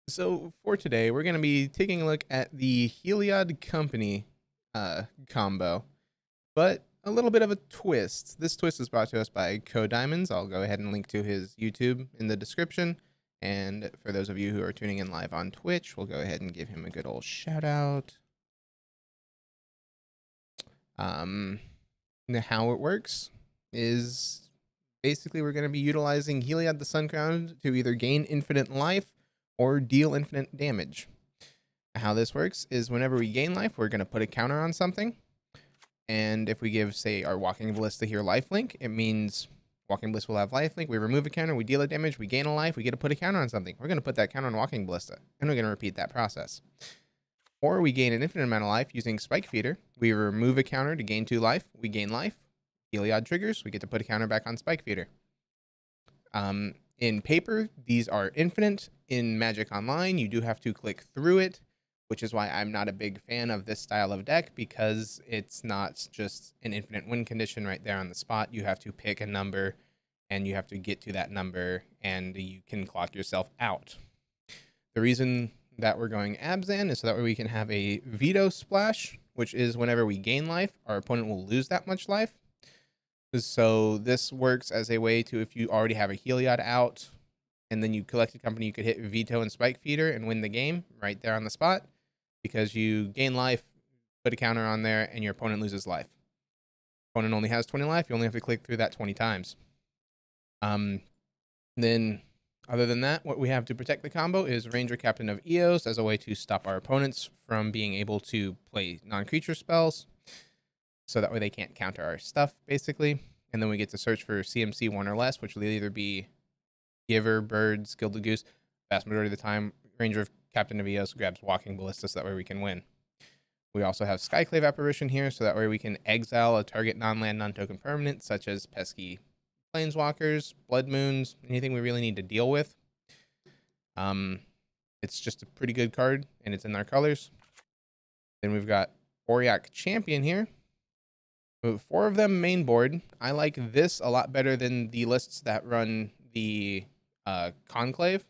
So for today, we're going to be taking a look at the Heliod Company combo, but a little bit of a twist. This twist is brought to us by KoDiamonds. I'll go ahead and link to his YouTube in the description. And for those of you who are tuning in live on Twitch, we'll go ahead and give him a good old shout out. How it works is basically we're going to be utilizing Heliod the Sun Crown to either gain infinite life or deal infinite damage. How this works is whenever we gain life, we're going to put a counter on something. And if we give, say, our Walking Ballista here lifelink, it means Walking Ballista will have lifelink. We remove a counter, we deal a damage, we gain a life, we get to put a counter on something. We're going to put that counter on Walking Ballista, and we're going to repeat that process. Or we gain an infinite amount of life using Spike Feeder. We remove a counter to gain 2 life. We gain life. Heliod triggers. We get to put a counter back on Spike Feeder. In paper, these are infinite. In Magic Online, you do have to click through it, which is why I'm not a big fan of this style of deck, because it's not just an infinite win condition right there on the spot. You have to pick a number, and you have to get to that number, and you can clock yourself out. The reason that we're going Abzan is so that way we can have a Vito splash, which is whenever we gain life, our opponent will lose that much life. So this works as a way to, if you already have a Heliod out and then you collected company, you could hit Vito and Spike Feeder and win the game right there on the spot, because you gain life, put a counter on there, and your opponent loses life. Opponent only has 20 life. You only have to click through that 20 times. Then other than that, what we have to protect the combo is Ranger Captain of Eos as a way to stop our opponents from being able to play non-creature spells. So that way they can't counter our stuff, basically. And then we get to search for CMC 1 or less, which will either be Giver, Birds, Gilded Goose. Vast majority of the time, Ranger of Captain of Eos grabs Walking Ballista, so that way we can win. We also have Skyclave Apparition here, so that way we can exile a target non-land, non-token permanent, such as pesky Planeswalkers, Blood Moons, anything we really need to deal with. It's just a pretty good card, and it's in our colors. Then we've got Auriok Champion here. 4 of them main board. I like this a lot better than the lists that run the conclave,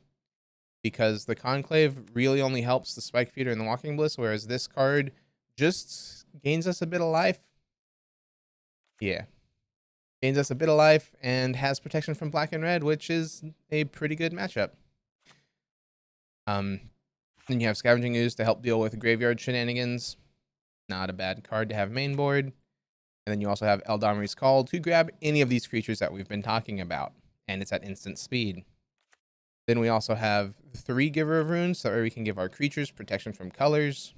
because the conclave really only helps the Spike Feeder and the Walking Bliss, whereas this card just gains us a bit of life. Yeah. Gains us a bit of life and has protection from black and red, which is a pretty good matchup. Then you have Scavenging Ooze to help deal with graveyard shenanigans. Not a bad card to have main board. And then you also have Eldamri's Call to grab any of these creatures that we've been talking about, and it's at instant speed. Then we also have 3 Giver of Runes, so we can give our creatures protection from colors.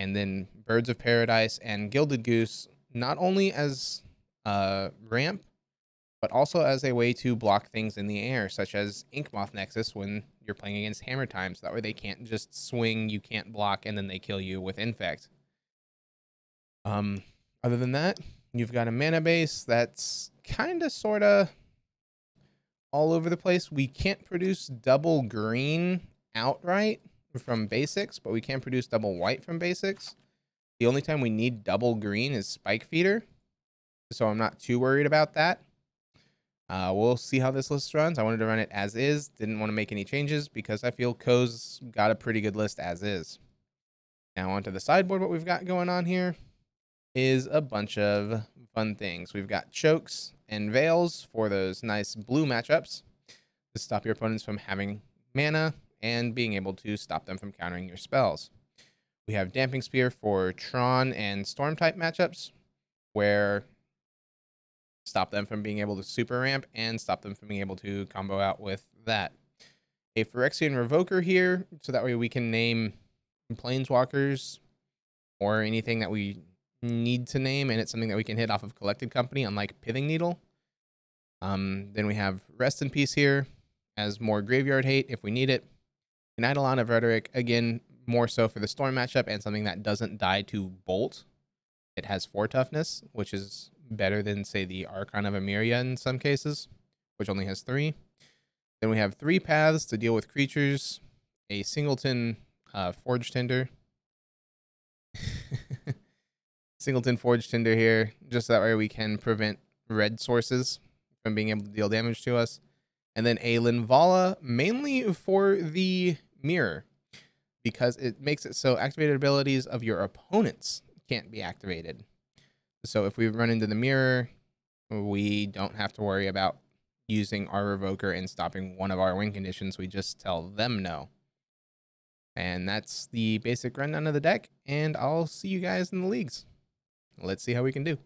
And then Birds of Paradise and Gilded Goose, not only as ramp, but also as a way to block things in the air, such as Inkmoth Nexus when you're playing against Hammer Time, so that way they can't just swing, you can't block, and then they kill you with Infect. Other than that, you've got a mana base that's kind of, sort of all over the place. We can't produce double green outright from basics, but we can produce double white from basics. The only time we need double green is Spike Feeder, so I'm not too worried about that. We'll see how this list runs. I wanted to run it as is. Didn't want to make any changes because I feel Ko's got a pretty good list as is. Now onto the sideboard, what we've got going on here is a bunch of fun things. We've got Chokes and Veils for those nice blue matchups to stop your opponents from having mana and being able to stop them from countering your spells. We have Damping Spear for Tron and Storm type matchups, where stop them from being able to super ramp and stop them from being able to combo out with that. A Phyrexian Revoker here, so that way we can name Planeswalkers or anything that we need to name, and it's something that we can hit off of Collected Company, unlike Pithing Needle. Then we have Rest in Peace here as more graveyard hate if we need it. An Eidolon of Rhetoric, again, more so for the Storm matchup and something that doesn't die to Bolt. It has 4 toughness, which is better than, say, the Archon of Emeria in some cases, which only has 3. Then we have 3 paths to deal with creatures. A Singleton Forge Tinder. Singleton Forge Tinder here, just that way we can prevent red sources from being able to deal damage to us. And then a Linvala, mainly for the mirror, because it makes it so activated abilities of your opponents can't be activated. So if we run into the mirror, we don't have to worry about using our revoker and stopping one of our win conditions. We just tell them no. And that's the basic rundown of the deck, and I'll see you guys in the leagues. Let's see how we can do.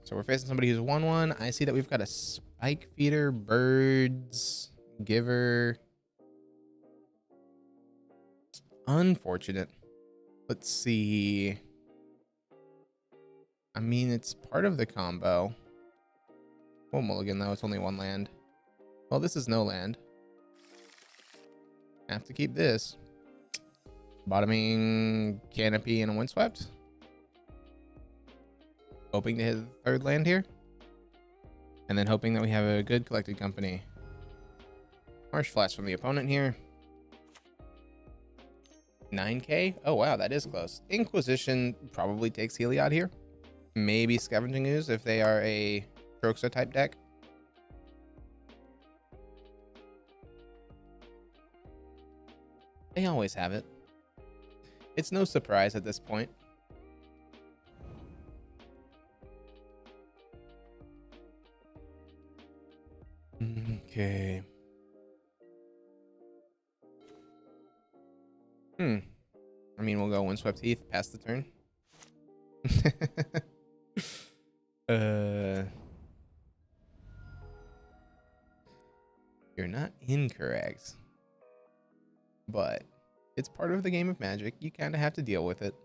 So we're facing somebody who's 1/1. I see that we've got a spike feeder, birds, giver. Unfortunate. Let's see. I mean, it's part of the combo. Oh, mulligan though, it's only 1 land. Well, this is no land. Have to keep this. Bottoming canopy and a windswept. Hoping to hit the 3rd land here. And then hoping that we have a good collected company. Marsh flash from the opponent here. 9k? Oh wow, that is close. Inquisition probably takes Heliod here. Maybe Scavenging Ooze if they are a Kroxa type deck. They always have it. It's no surprise at this point. Okay. I mean, we'll go Windswept Heath, pass the turn. You're not incorrect. But it's part of the game of Magic. You kind of have to deal with it.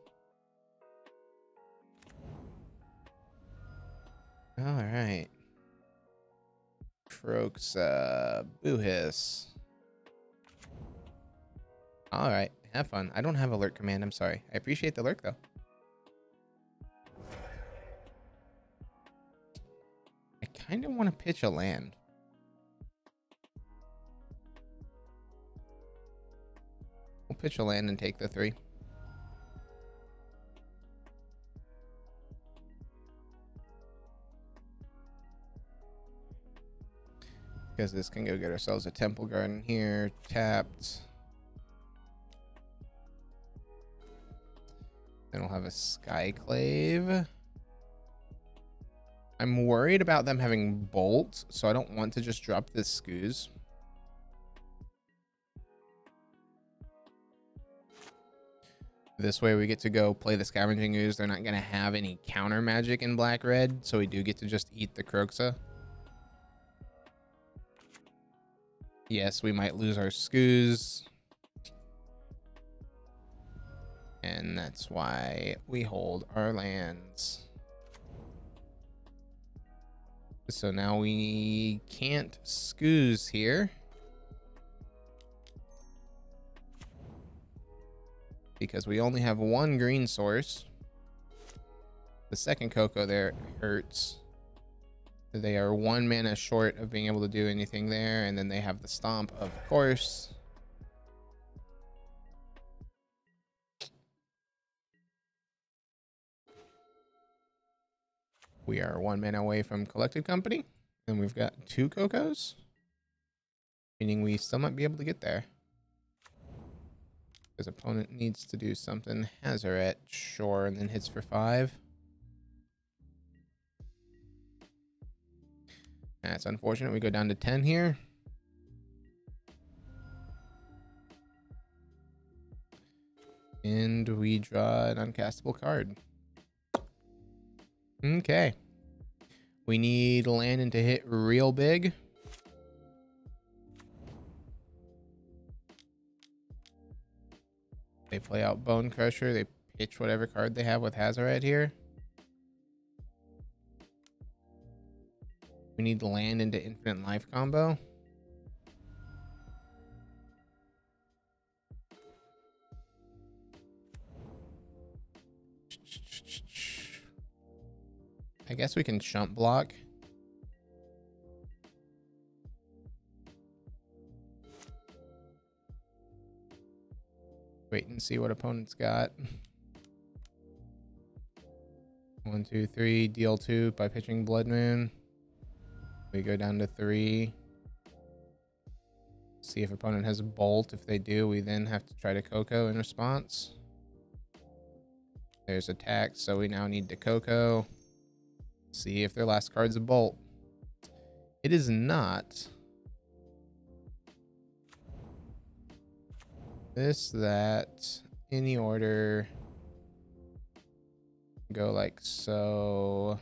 All right. Kroxa, Boohiss. All right, have fun. I don't have alert command. I'm sorry. I appreciate the lurk though. I kind of want to pitch a land. We'll pitch a land and take the 3. Because this can go get ourselves a Temple Garden here, tapped. Then we'll have a Skyclave. I'm worried about them having Bolt, so I don't want to just drop this Scooze. This way we get to go play the Scavenging Ooze. They're not going to have any counter magic in black-red, so we do get to just eat the Kroxa. Yes, we might lose our Scooze. And that's why we hold our lands. So now we can't Scooze here. Because we only have 1 green source. The second Coco there hurts. They are 1 mana short of being able to do anything there. And then they have the Stomp, of course. We are 1 mana away from Collected Company. And we've got 2 Cocos. Meaning we still might be able to get there. His opponent needs to do something. Hazoret, sure, and then hits for 5. That's unfortunate. We go down to 10 here. And we draw an uncastable card. Okay. We need Landon to hit real big. They play out Bone Crusher. They pitch whatever card they have with Hazoret here. We need to land into Infinite Life combo. I guess we can Chump Block. Wait and see what opponent's got. 1, 2, 3. Deal 2 by pitching Blood Moon. We go down to 3. See if opponent has a bolt. If they do, we then have to try to Coco in response. There's attack, so we now need to Coco. See if their last card's a bolt. It is not. This, that, any order. Go like so.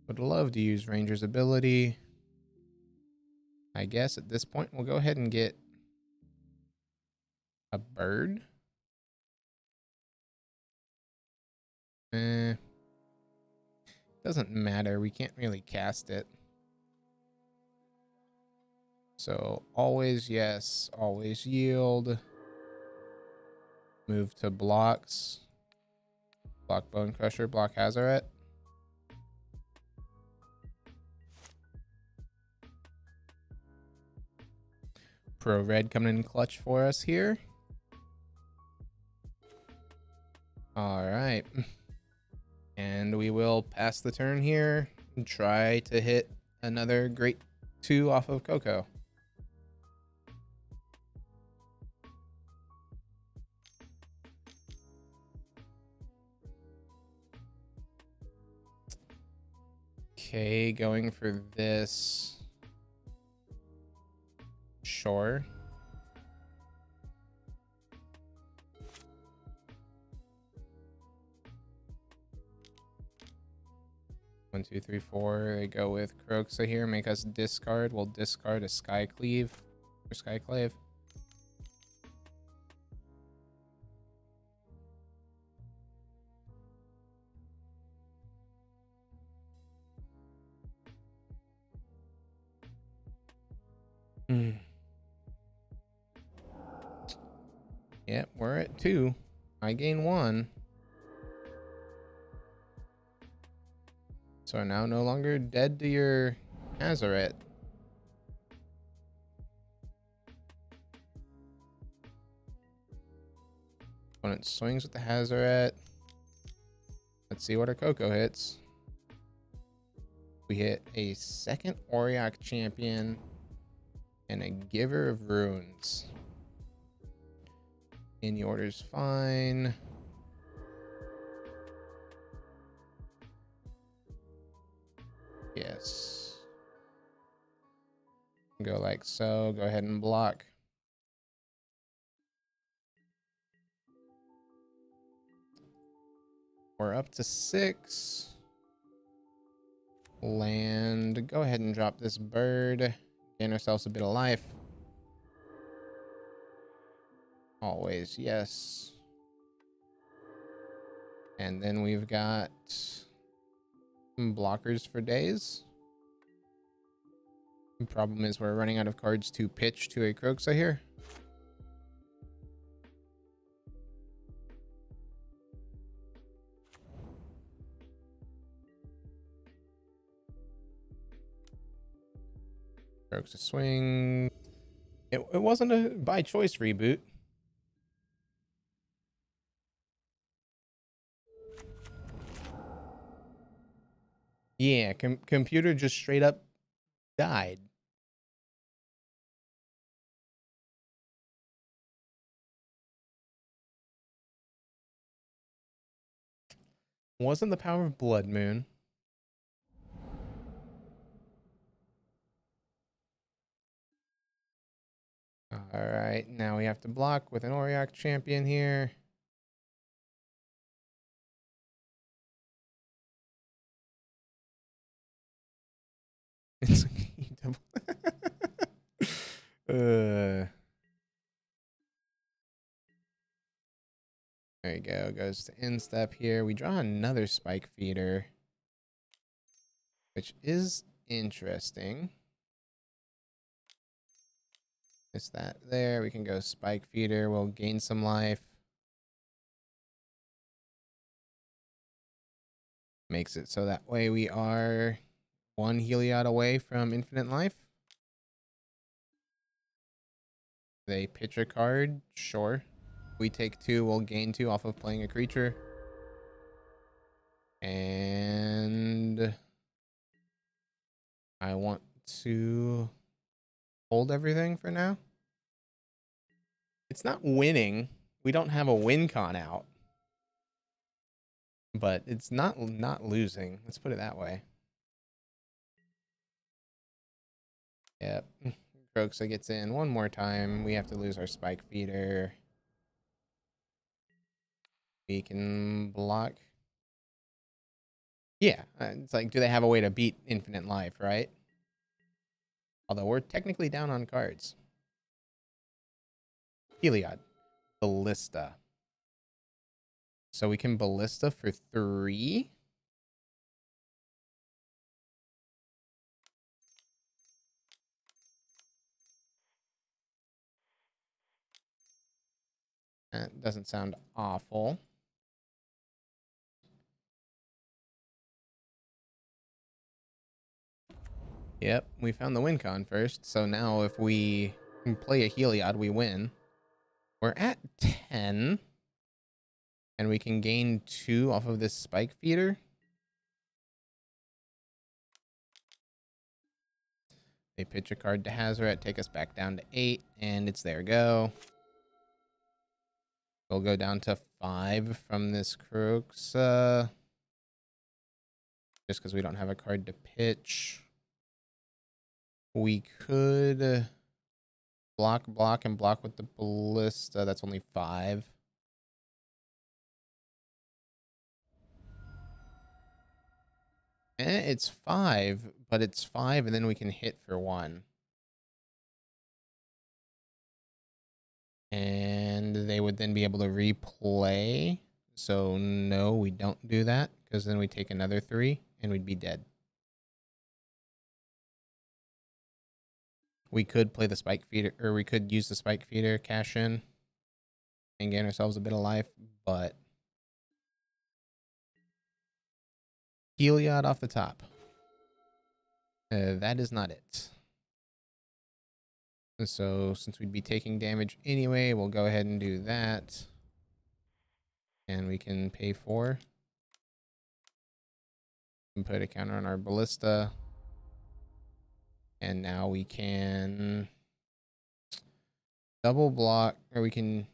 Would love to use Ranger's ability. I guess at this point we'll go ahead and get a bird. Doesn't matter. We can't really cast it. So always yes, always yield. Move to blocks. Block Bone Crusher, block Hazaret. Pro Red coming in clutch for us here. All right. And we will pass the turn here and try to hit another great 2 off of Coco. Okay, going for this. Sure. One, two, three, four. They go with Croxa here. Make us discard. We'll discard a Skycleave or Skyclave. Yep, we're at 2. I gain 1. So now no longer dead to your Hazaret. Opponent swings with the Hazaret. Let's see what our Coco hits. We hit a second Auriok champion and a Giver of Runes. Any order's fine. Yes. Go like so. Go ahead and block. We're up to 6. Land. Go ahead and drop this bird. Gain ourselves a bit of life. Always, yes. And then we've got blockers for days. The problem is we're running out of cards to pitch to a Croxa here. Croxa swing. It wasn't a by choice reboot. Yeah, computer just straight up died. Wasn't the power of Blood Moon. All right, now we have to block with an Auriok champion here. It's there you go. Goes to instep here. We draw another Spike Feeder, which is interesting. Is that there? We can go Spike Feeder. We'll gain some life. Makes it so that way we are 1 Heliod away from infinite life. They pitch a card, sure. We take 2, we'll gain 2 off of playing a creature. And I want to hold everything for now. It's not winning. We don't have a win con out. But it's not losing. Let's put it that way. Yep. Croxa gets in one more time. We have to lose our spike feeder. We can block. Yeah, it's like, do they have a way to beat infinite life, right? Although we're technically down on cards. Heliod. Ballista. So we can ballista for 3. That doesn't sound awful. Yep, we found the win con first. So now if we play a Heliod, we win. We're at 10. And we can gain 2 off of this spike feeder. They pitch a card to Hazoret, take us back down to 8, and it's there go. We'll go down to 5 from this Croxa. Just because we don't have a card to pitch. We could block, and block with the ballista. That's only 5. It's 5, but it's 5, and then we can hit for 1. And they would then be able to replay. So no, we don't do that, because then we take another 3, and we'd be dead. We could play the spike feeder, or we could use the spike feeder, cash in, and gain ourselves a bit of life, but Heliod off the top. That is not it. So since we'd be taking damage anyway, we'll go ahead and do that. And we can pay 4. And put a counter on our ballista. And now we can double block, or we can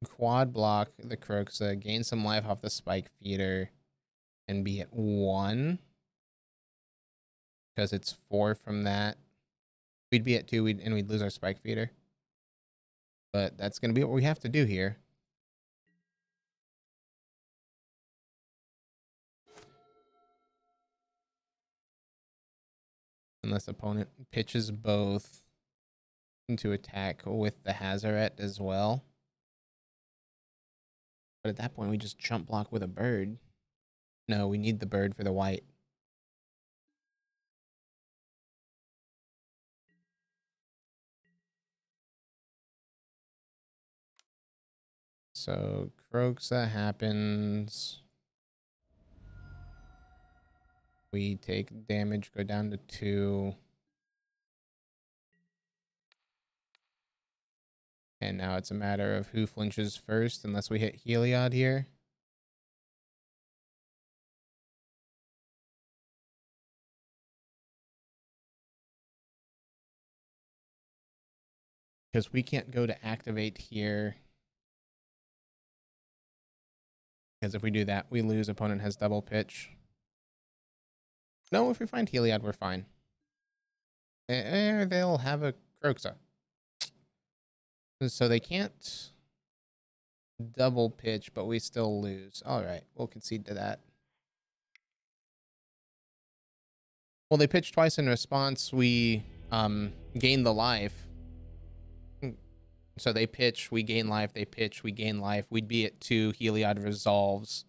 quad block the Croxa, gain some life off the spike feeder, and be at 1. Because it's 4 from that. We'd be at 2, and we'd lose our spike feeder. But that's going to be what we have to do here. Unless opponent pitches both into attack with the Hazoret as well. But at that point, we just jump block with a bird. No, we need the bird for the white. So Croxa happens. We take damage, go down to 2. And now it's a matter of who flinches first, unless we hit Heliod here. Because we can't go to activate here. Because if we do that, we lose. Opponent has double pitch. No, if we find Heliod, we're fine. They'll have a Croxa. So they can't double pitch, but we still lose. All right, we'll concede to that. Well, they pitched twice in response. We gain the life. So they pitch, we gain life. They pitch, we gain life. We'd be at 2. Heliod resolves.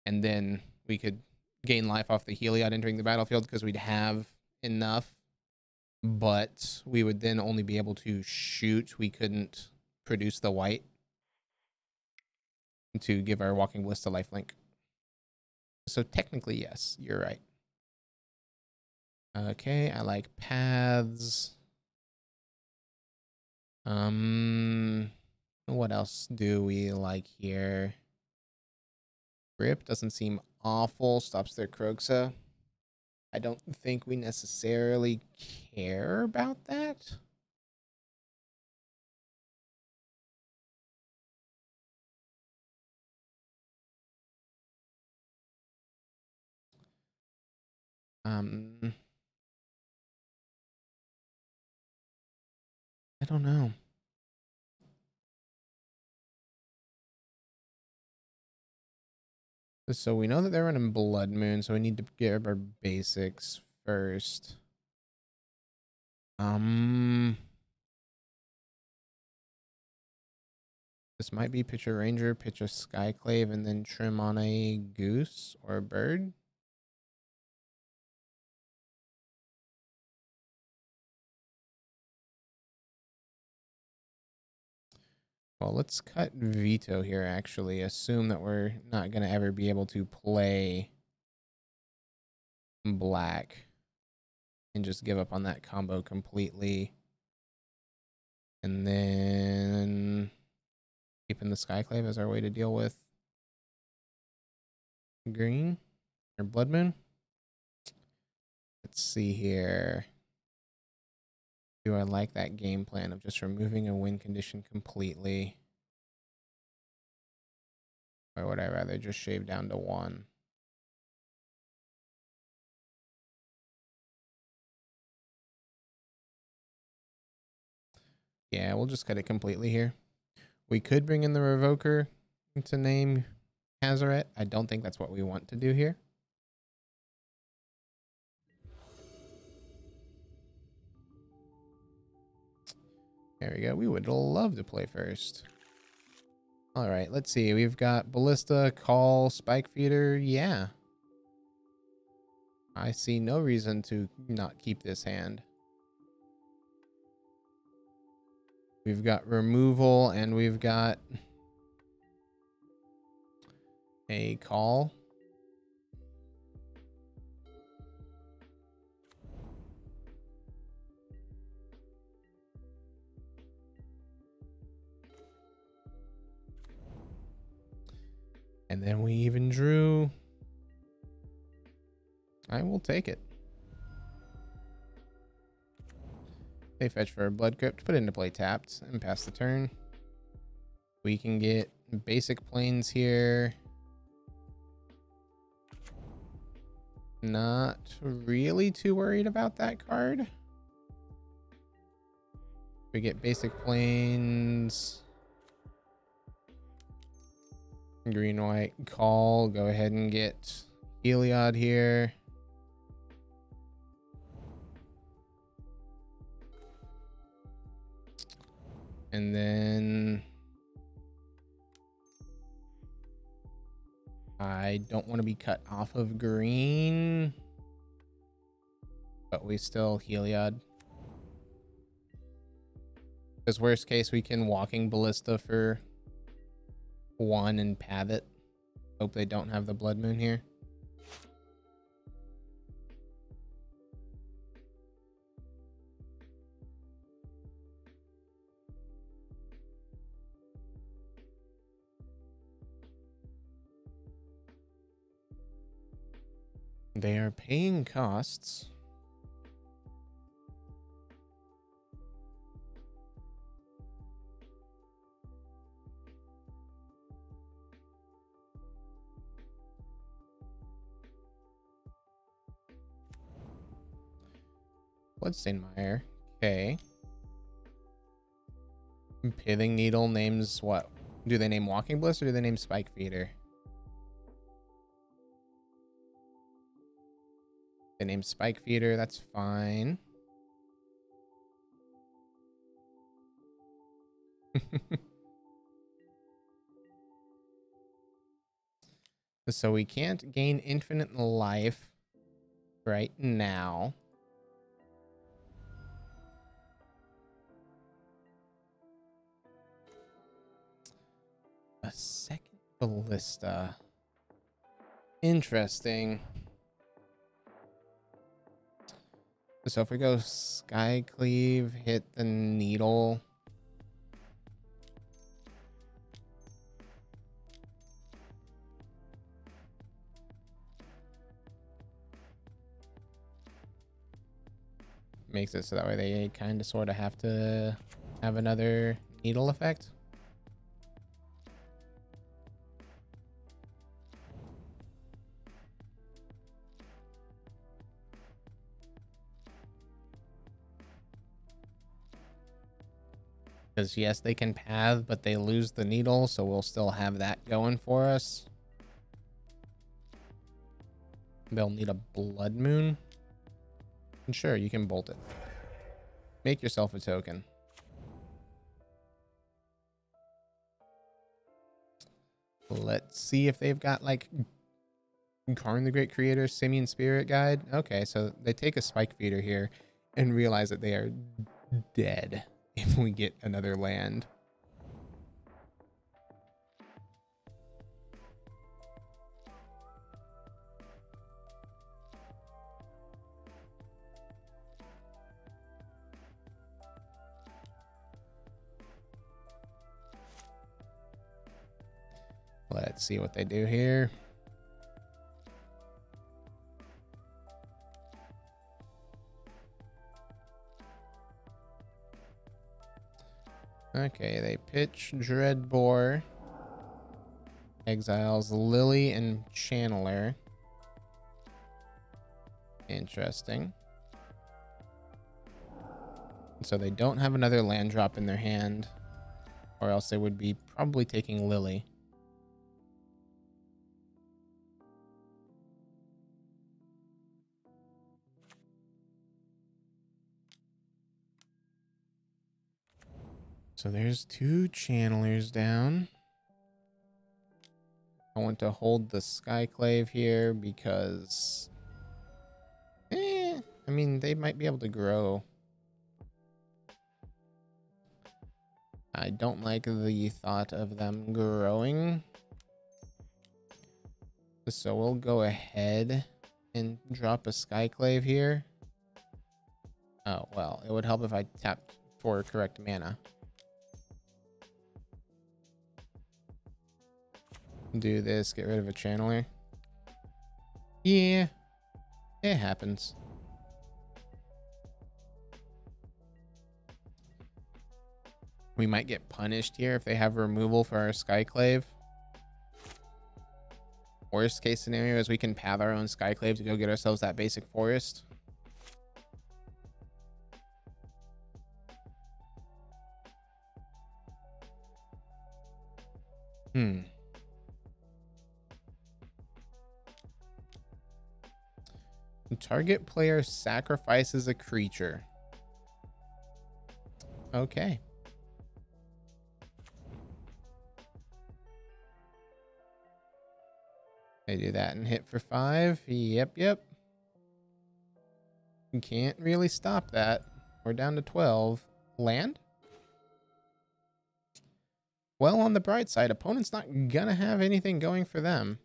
And then we could gain life off the Heliod entering the battlefield because we'd have enough. But we would then only be able to shoot. We couldn't produce the white to give our Walking Ballista lifelink. So technically, yes, you're right. Okay, I like paths. What else do we like here? Grip doesn't seem awful, stops their Kroxa. I don't think we necessarily care about that. I don't know. So we know that they're running Blood Moon, so we need to get our basics first. This might be pitch a Ranger, pitch a Skyclave, and then trim on a Goose or a Bird. Well, let's cut Vito here, actually. Assume that we're not going to ever be able to play black and just give up on that combo completely. And then keeping the Skyclave as our way to deal with green or Blood Moon. Let's see here. Do I like that game plan of just removing a win condition completely? Or would I rather just shave down to 1? Yeah, we'll just cut it completely here. We could bring in the Revoker to name Hazaret. I don't think that's what we want to do here. There we go. We would love to play first. All right, let's see. We've got Ballista, Call, Spike Feeder. Yeah. I see no reason to not keep this hand. We've got removal and we've got a call. And then we even drew. I will take it. They fetch for a Blood Crypt, put it into play tapped, and pass the turn. We can get basic planes here. Not really too worried about that card. We get basic planes. Green, white, call. Go ahead and get Heliod here. And then I don't want to be cut off of green, but we still Heliod. Because worst case, we can Walking Ballista for 1 and path it. Hope they don't have the Blood Moon here. They are paying costs. Bloodstainmire. Okay. Pithing Needle names what? Do they name Walking Bliss or do they name Spike Feeder? They name Spike Feeder, that's fine. So we can't gain infinite life right now. A second Ballista. Interesting. So if we go Skycleave, hit the Needle. makes it so that way they kind of sort of have to have another needle effect. Because yes, they can path, but they lose the needle, so we'll still have that going for us. They'll need a blood moon. And sure, you can bolt it. Make yourself a token. Let's see if they've got like Karn the Great Creator, Simian Spirit Guide. Okay, so they take a spike feeder here and realize that they are dead if we get another land. Let's see what they do here. Okay, they pitch Dreadbore, exiles Lily and Channeler. Interesting. So they don't have another land drop in their hand, or else they would be probably taking Lily. So there's 2 channelers down. I want to hold the Skyclave here because... I mean, they might be able to grow. I don't like the thought of them growing. So we'll go ahead and drop a Skyclave here. Oh, well, it would help if I tapped for correct mana. Do this, get rid of a channeler. Yeah, it happens. We might get punished here if they have removal for our Skyclave. Worst case scenario is we can path our own Skyclave to go get ourselves that basic forest. Target player sacrifices a creature. Okay. They do that and hit for 5. Yep. You can't really stop that. We're down to 12. Land? Well, on the bright side, opponent's not gonna have anything going for them.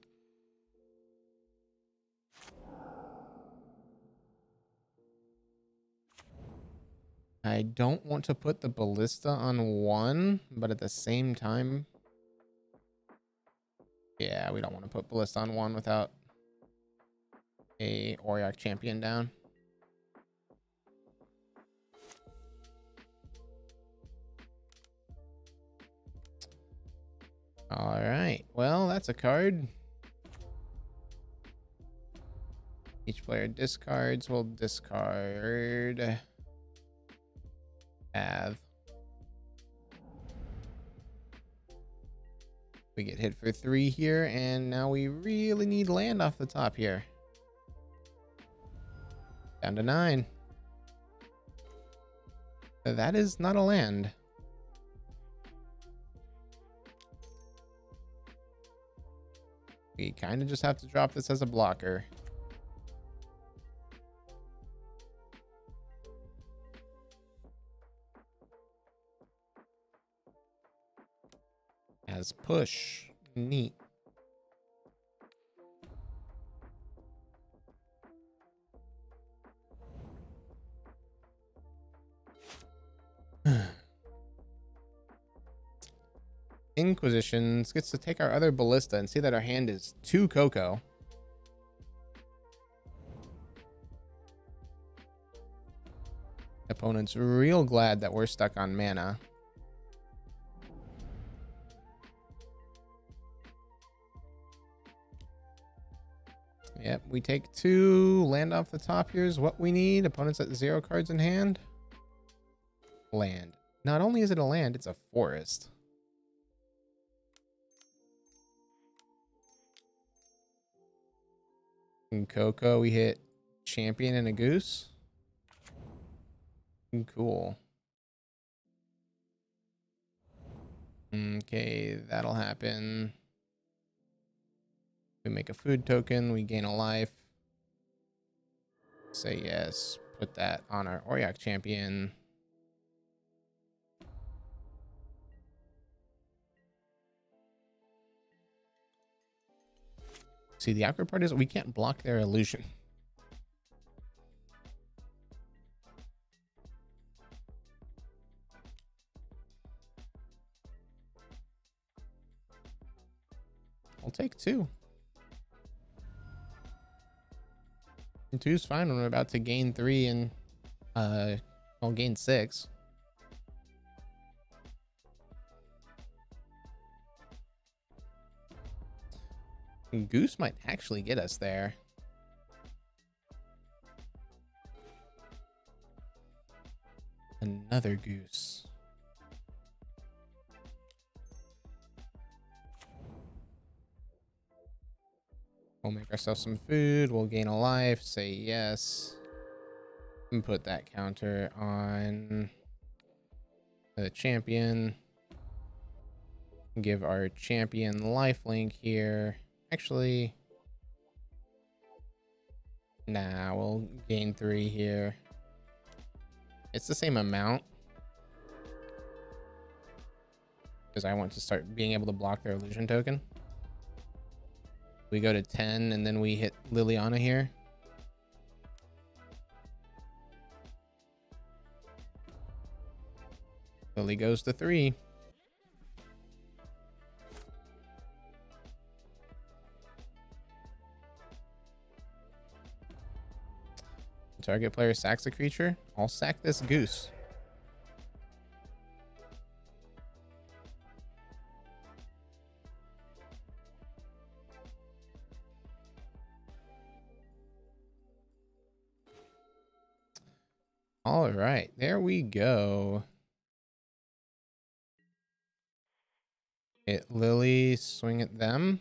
I don't want to put the ballista on 1, but at the same time... Yeah, we don't want to put ballista on 1 without a auriok champion down. All right, well, that's a card. Each player discards, will discard path. We get hit for 3 here, and now we really need land off the top here. Down to 9. That is not a land. We kind of just have to drop this as a blocker. As push. Neat. Inquisitions gets to take our other ballista and see that our hand is 2 Coco. Opponent's real glad that we're stuck on mana. Yep, we take 2. Land off the top here is what we need. Opponent's at 0 cards in hand. Land. Not only is it a land, it's a forest. In Coco, we hit champion and a goose. Cool. Okay, that'll happen. We make a food token, we gain a life. Say yes. Put that on our auriok champion. See, the awkward part is we can't block their illusion. I'll take 2. And 2's fine when we're about to gain 3 and I'll gain 6. And Goose might actually get us there. Another goose. We'll make ourselves some food. We'll gain a life. Say yes. And put that counter on the champion. Give our champion lifelink here. Actually, nah, we'll gain 3 here. It's the same amount. Because I want to start being able to block their illusion token. We go to 10 and then we hit Liliana here. Lily goes to 3. Target player sacks a creature. I'll sack this goose. All right, there we go. Hit Lily, swing at them.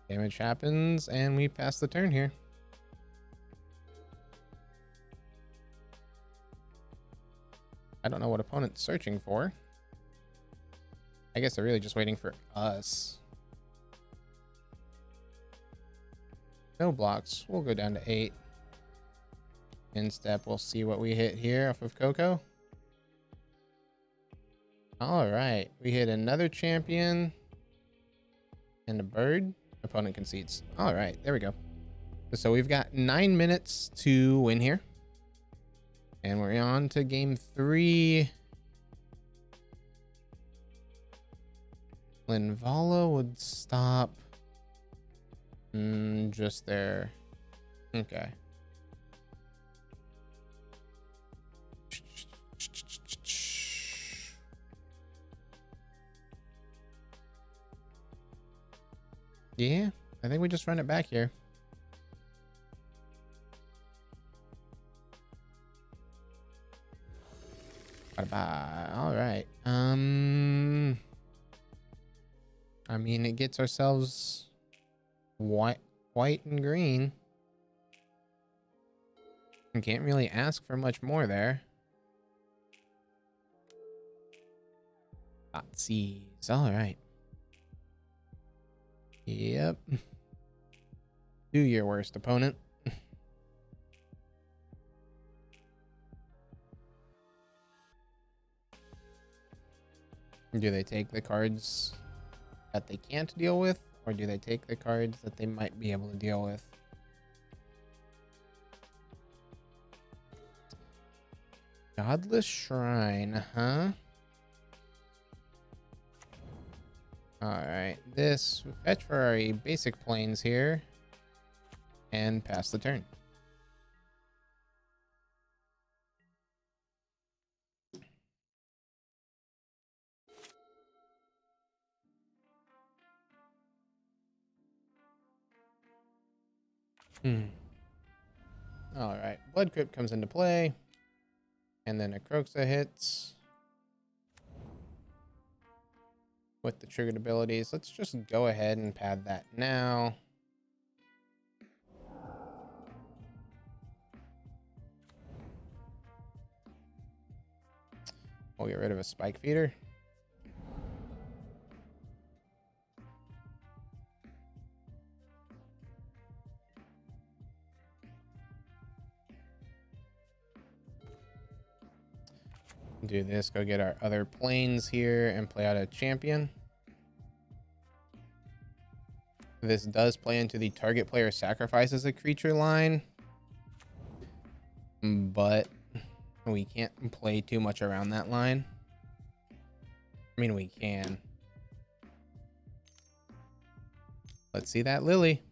Damage happens, and we pass the turn here. I don't know what opponent's searching for. I guess they're really just waiting for us. No blocks. We'll go down to 8. In step, we'll see what we hit here off of Coco. All right, we hit another champion and a bird. Opponent concedes. All right, there we go. So we've got 9 minutes to win here. And we're on to game 3. Linvala would stop. Just there. Okay. Yeah, I think we just run it back here. All right. I mean, it gets ourselves white and green. We can't really ask for much more there. Seas. All right. Yep. Do your worst, opponent. Do they take the cards that they can't deal with, or do they take the cards that they might be able to deal with? Godless Shrine, huh? Alright, this fetch for our basic planes here. And pass the turn. Alright, Blood Crypt comes into play. And then Acroxa hits. With the triggered abilities. Let's just go ahead and pad that now. We'll get rid of a spike feeder. Do this, go get our other planes here and play out a champion. This does play into the target player sacrifices a creature line, but we can't play too much around that line. I mean, we can. Let's see that Lily.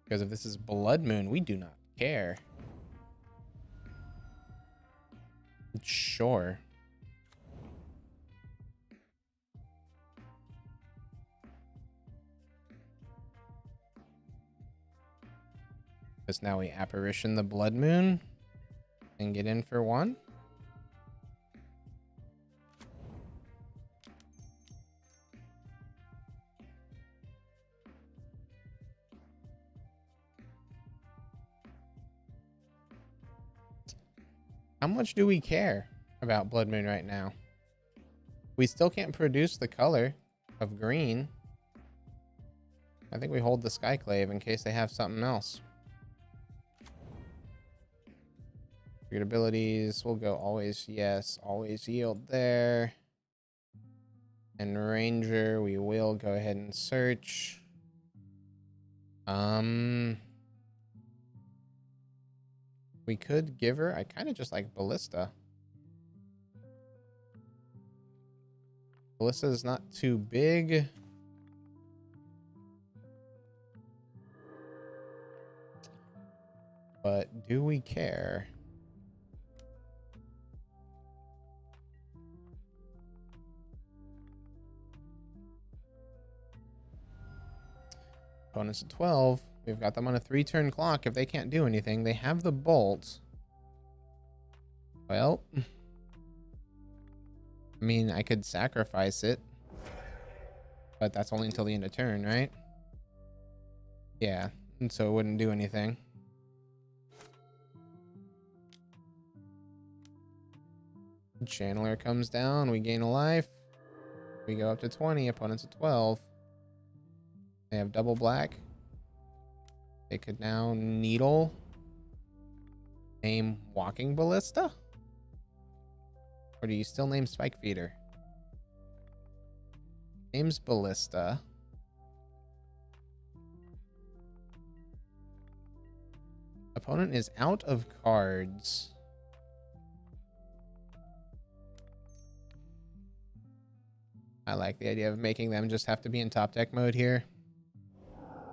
Because if this is Blood Moon, we do not care. Sure. Because now we apparition the Blood Moon and get in for one. How much do we care about Blood Moon right now? We still can't produce the color of green. I think we hold the Skyclave in case they have something else. Good abilities. We'll go always yes, always yield there. And Ranger, we will go ahead and search. We could give her. I kind of just like Ballista. Ballista is not too big. But do we care? Opponents at 12. We've got them on a 3-turn clock. If they can't do anything, they have the bolt. Well, I mean, I could sacrifice it, but that's only until the end of turn, right? Yeah, and so it wouldn't do anything. Channeler comes down. We gain a life. We go up to 20. Opponents at 12. They have double black. They could now needle. Name Walking Ballista? Or do you still name Spike Feeder? Names Ballista. Opponent is out of cards. I like the idea of making them just have to be in top deck mode here.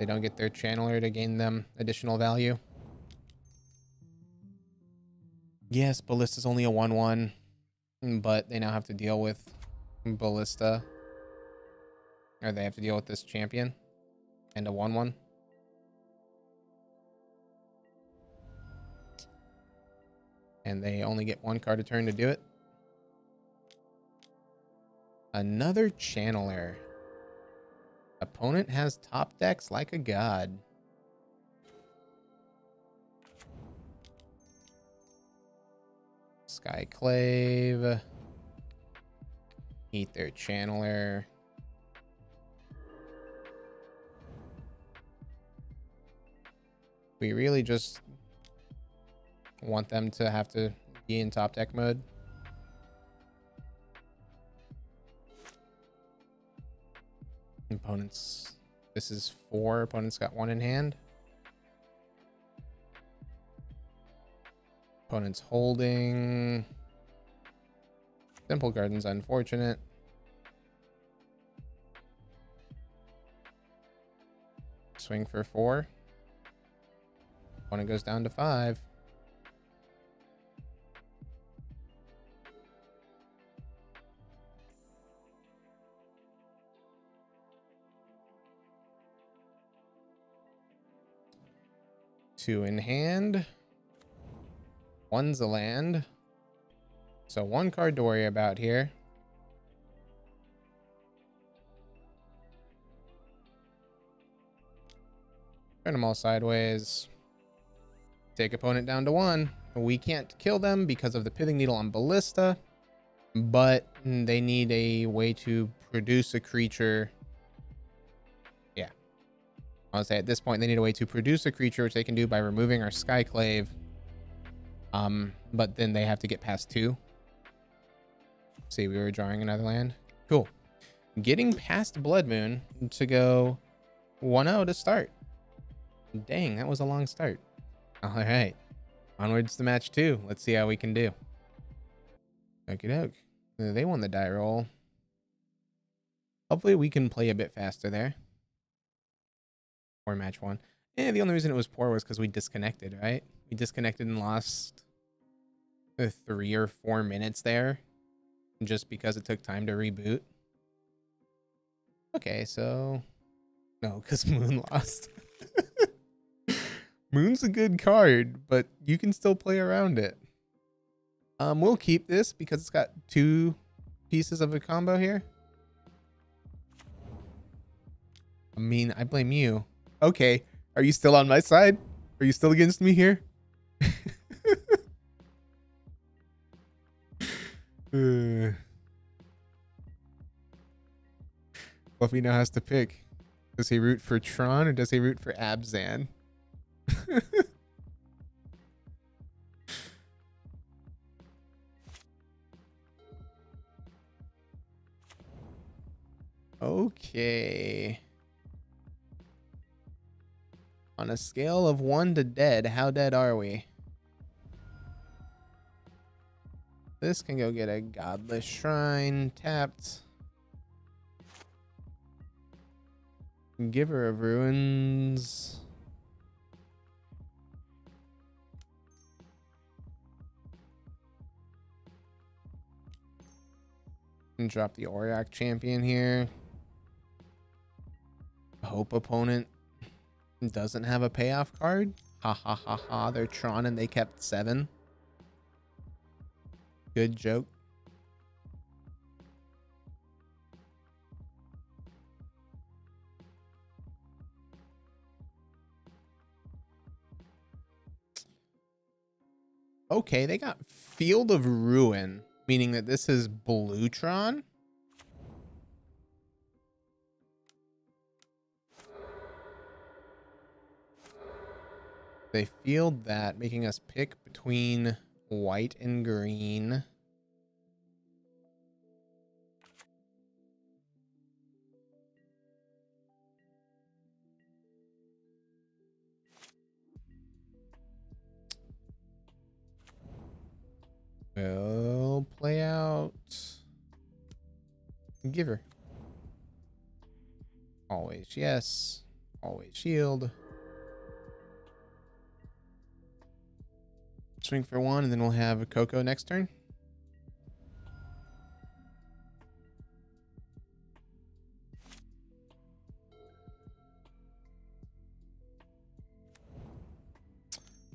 They don't get their channeler to gain them additional value. Yes, Ballista's only a 1/1, but they now have to deal with Ballista. Or they have to deal with this champion and a 1/1. And they only get one card a turn to do it. Another channeler. Opponent has top decks like a god. Skyclave. Eat their channeler. We really just want them to have to be in top deck mode. Opponents. This is 4. Opponents got 1 in hand. Opponent's holding. Simple Garden's unfortunate. Swing for 4. Opponent goes down to 5. Two in hand. One's a land. So 1 card to worry about here. Turn them all sideways. Take opponent down to 1. We can't kill them because of the pithing needle on ballista, but they need a way to produce a creature. Yeah. I'll say at this point they need a way to produce a creature, which they can do by removing our Skyclave. But then they have to get past 2. See, we were drawing another land. Cool. Getting past Blood Moon to go 1-0 to start. Dang, that was a long start. All right. Onwards to match 2. Let's see how we can do. Okie doke. They won the die roll. Hopefully we can play a bit faster there. Or match 1. Yeah, the only reason it was poor was because we disconnected, right? We disconnected and lost 3 or 4 minutes there. Just because it took time to reboot. Okay, so... No, because Moon lost. Moon's a good card, but you can still play around it. We'll keep this because it's got 2 pieces of a combo here. I mean, I blame you. Okay, are you still on my side? Are you still against me here? Fluffy now has to pick. Does he root for Tron or does he root for Abzan? Okay. On a scale of 1 to dead, how dead are we? This can go get a Godless Shrine tapped. Giver of Ruins. And drop the Auriok Champion here. Hope opponent doesn't have a payoff card. Ha ha ha ha. They're Tron and they kept 7. Good joke. Okay, they got Field of Ruin, meaning that this is Blue Tron. They field that, making us pick between white and green. We'll play out Giver. Always yes. Always shield. Swing for 1, and then we'll have a Coco next turn.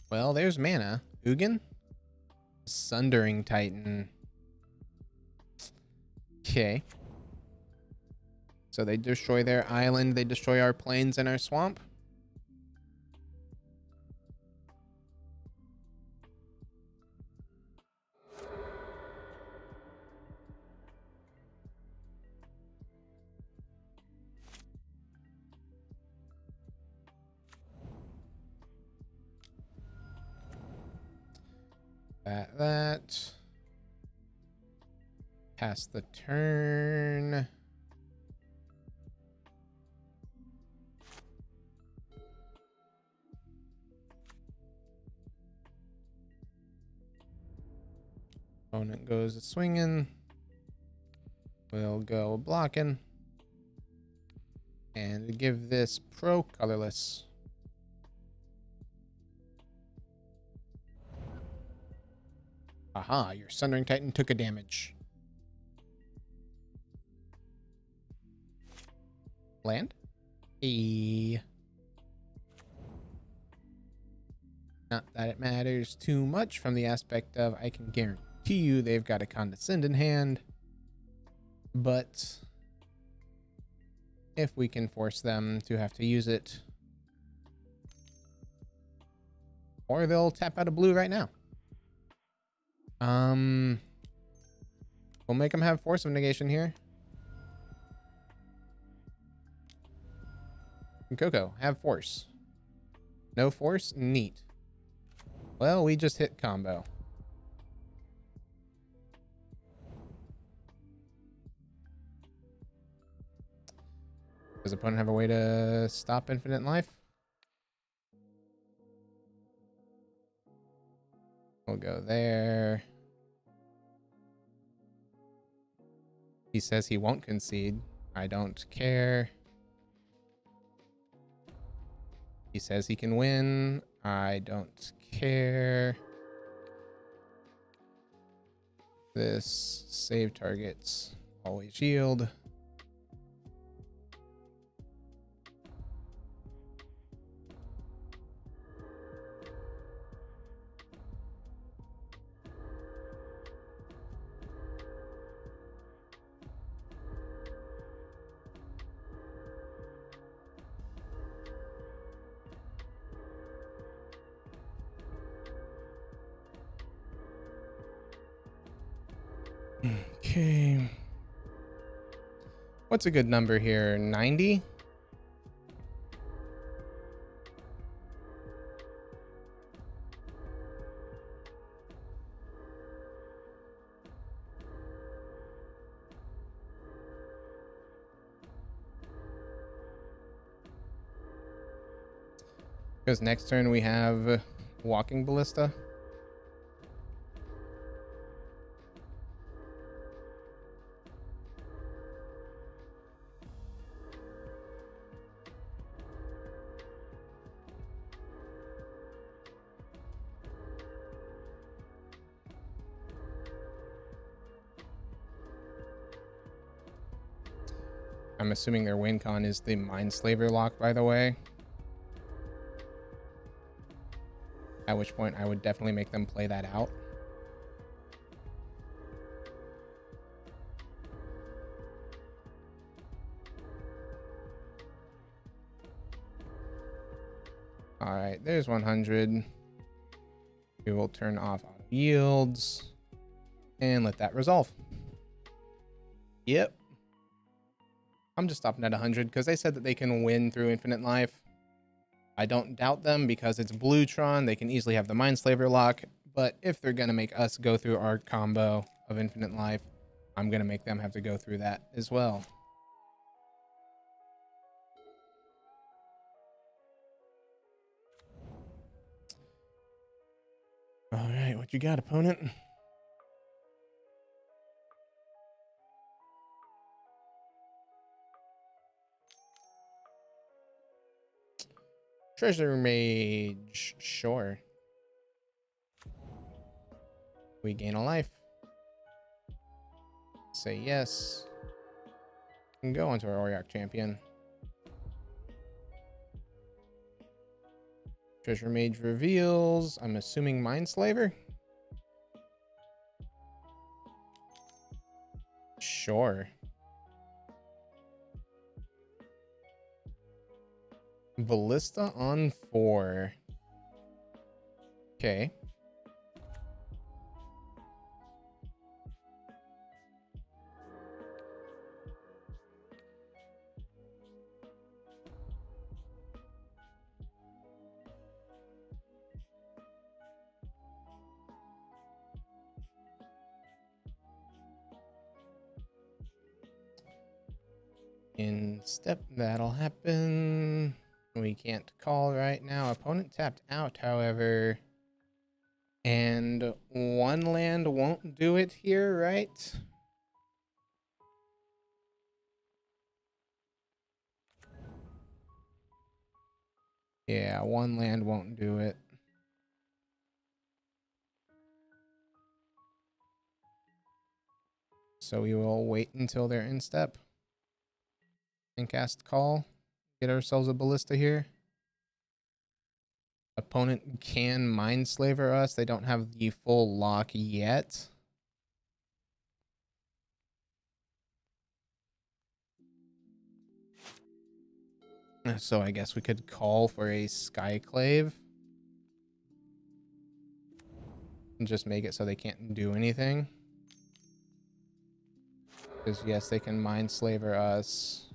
Well, there's mana. Ugin? Sundering Titan. Okay. So they destroy their island, they destroy our plains and our swamp. That. Pass the turn. Opponent goes swinging. We'll go blocking. And give this pro colorless. Aha, your Sundering Titan took a damage. Land? Not that it matters too much from the aspect of I can guarantee you they've got a Condescend in hand. But if we can force them to have to use it, or they'll tap out a blue right now. We'll make them have Force of Negation here. Coco, have Force. No Force? Neat. Well, we just hit combo. Does opponent have a way to stop infinite life? We'll go there. He says he won't concede. I don't care. He says he can win. I don't care. This save targets always yield. Okay. What's a good number here? 90? Because next turn we have walking ballista. I'm assuming their win con is the Mindslaver lock, by the way. At which point I would definitely make them play that out. All right, there's 100. We will turn off auto yields and let that resolve. Yep. I'm just stopping at 100 because they said that they can win through infinite life. I don't doubt them because it's Bluetron. They can easily have the Mindslaver lock. But if they're going to make us go through our combo of infinite life, I'm going to make them have to go through that as well. All right, what you got, opponent? Treasure Mage, sure. We gain a life. Say yes. And go onto our auriok champion. Treasure Mage reveals, I'm assuming Mindslaver? Sure. Ballista on 4. Okay. In step, that'll happen. We can't call right now. Opponent tapped out, however. And one land won't do it here, right? Yeah, one land won't do it. So we will wait until they're in step and cast call. Get ourselves a ballista here. Opponent can Mindslaver us. They don't have the full lock yet. So I guess we could call for a Skyclave. And just make it so they can't do anything. Because yes, they can Mindslaver us.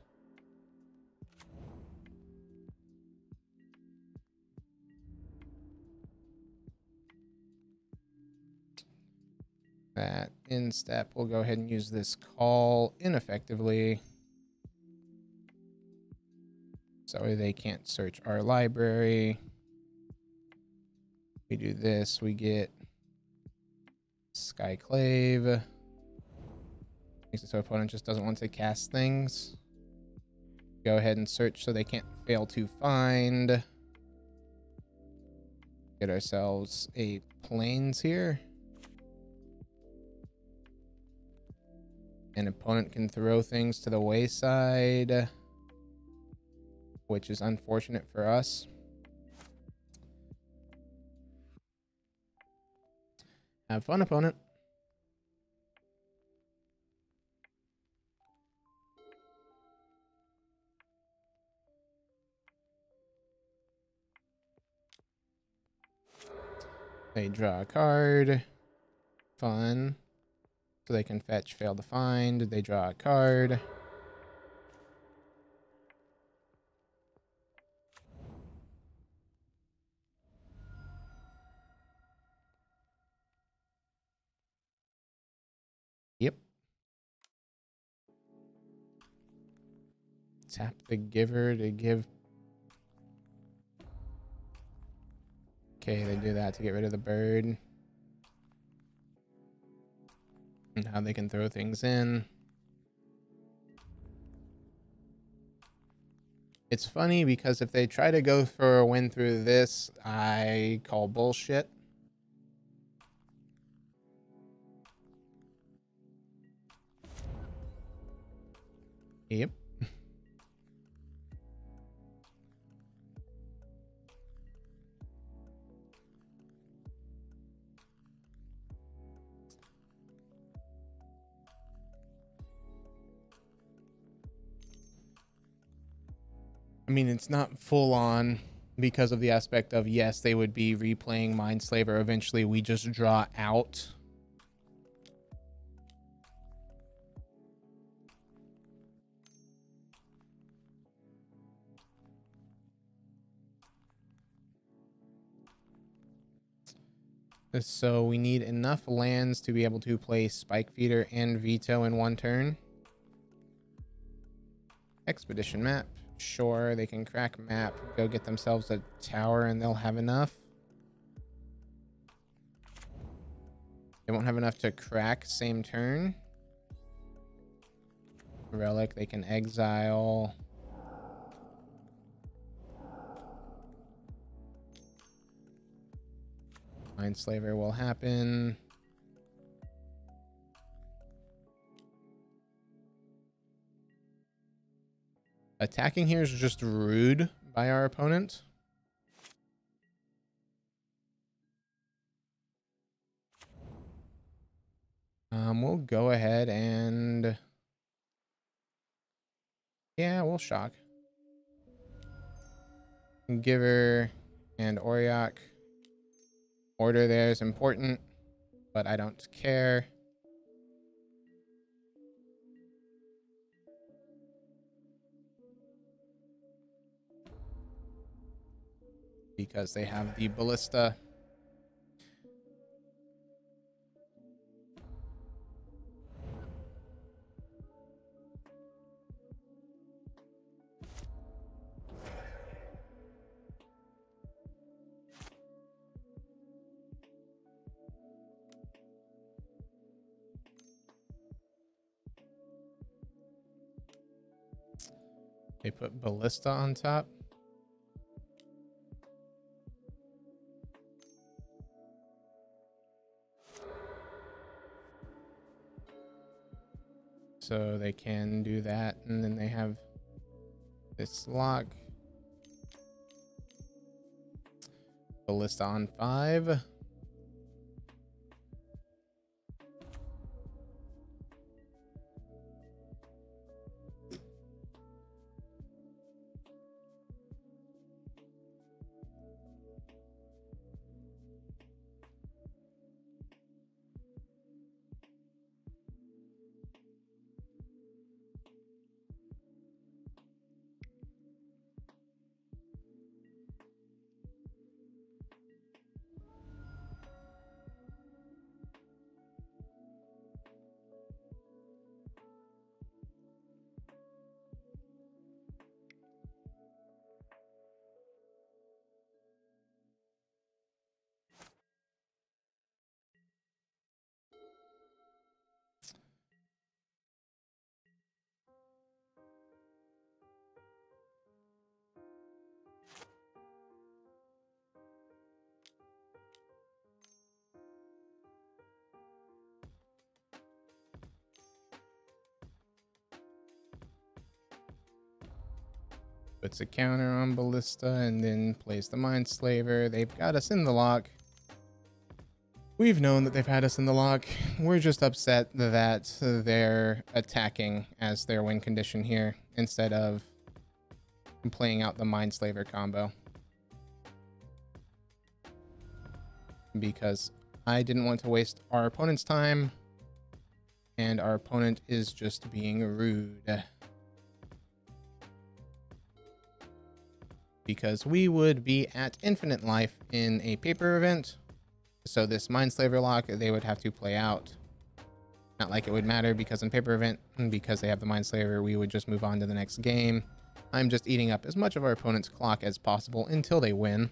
That in step, we'll go ahead and use this call ineffectively. So they can't search our library. We do this, we get Skyclave. Makes it so opponent just doesn't want to cast things. Go ahead and search so they can't fail to find. Get ourselves a plains here. An opponent can throw things to the wayside, which is unfortunate for us. Have fun, opponent. They draw a card. Fun. So they can fetch, fail to find. They draw a card. Yep. Tap the giver to give. Okay, they do that to get rid of the bird. And how they can throw things in. It's funny because if they try to go for a win through this, I call bullshit. Yep. I mean, it's not full on because of the aspect of, yes, they would be replaying Mindslaver. Eventually, we just draw out. So we need enough lands to be able to play Spike Feeder and Vito in one turn. Expedition map. Sure, they can crack map, go get themselves a tower, and they'll have enough. They won't have enough to crack same turn. Relic, they can exile. Mindslaver will happen. Attacking here is just rude by our opponent. We'll go ahead and... yeah, we'll shock. Giver and auriok. Order there is important, but I don't care. Because they have the ballista. They put ballista on top. So they can do that, and then they have this lock. Ballista on 5. Puts a counter on ballista and then plays the Mindslaver. They've got us in the lock. We've known that they've had us in the lock. We're just upset that they're attacking as their win condition here instead of playing out the Mindslaver combo. Because I didn't want to waste our opponent's time, and our opponent is just being rude. Because we would be at infinite life in a paper event. So this Mindslaver lock, they would have to play out. Not like it would matter, because in paper event, because they have the Mindslaver, we would just move on to the next game. I'm just eating up as much of our opponent's clock as possible until they win.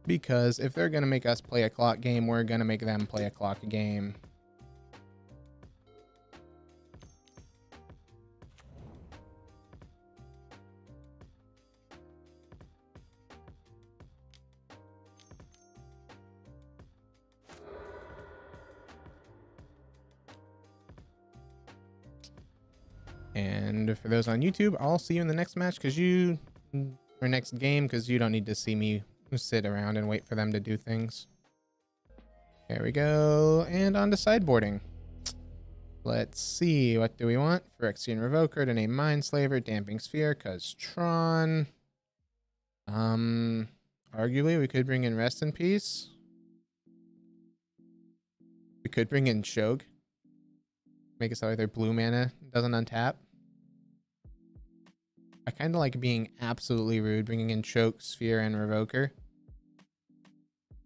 Because if they're going to make us play a clock game, we're going to make them play a clock game. And for those on YouTube, I'll see you in the next match or next game, because you don't need to see me sit around and wait for them to do things. There we go. And on to sideboarding. Let's see. What do we want? Phyrexian Revoker to name Mindslaver, Damping Sphere, because Tron. Arguably, we could bring in Rest in Peace. We could bring in Shog. Make it so their blue mana doesn't untap. I kind of like being absolutely rude, bringing in Choke, Sphere, and Revoker.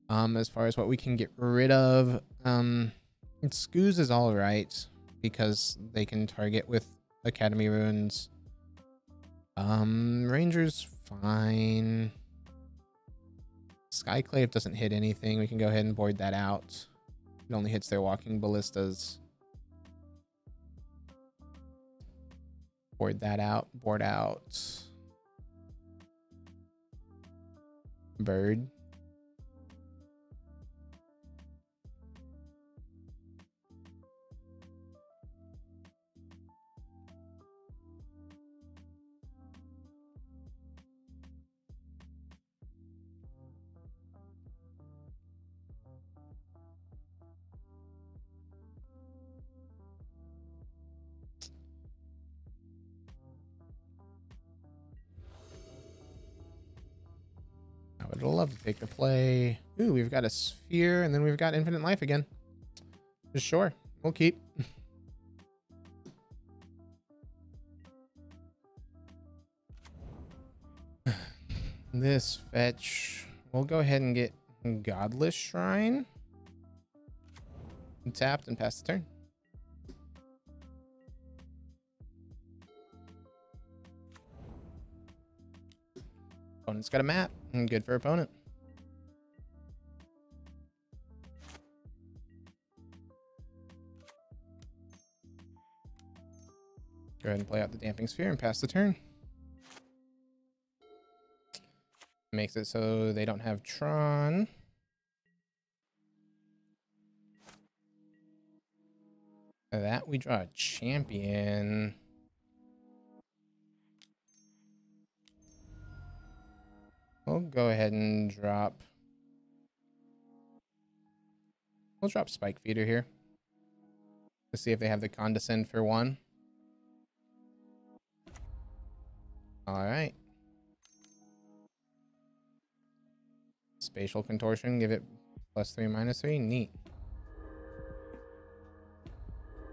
As far as what we can get rid of, Skoos is all right because they can target with Academy Runes. Ranger's fine. Skyclave doesn't hit anything. We can go ahead and board that out. It only hits their walking ballistas. Board that out. Board out. Bird. I would love to take the play. Ooh, we've got a sphere, and then we've got infinite life again. Sure, we'll keep. This fetch. We'll go ahead and get Godless Shrine. Tapped and pass the turn. Opponent's got a map. Good for opponent. ahead and play out the damping sphere and pass the turn. Makes it so they don't have Tron. After that, we draw a champion. We'll go ahead and drop... We'll drop Spike Feeder here. To see if they have the Condescend for 1. Alright. Spatial Contortion, give it +3, -3. Neat.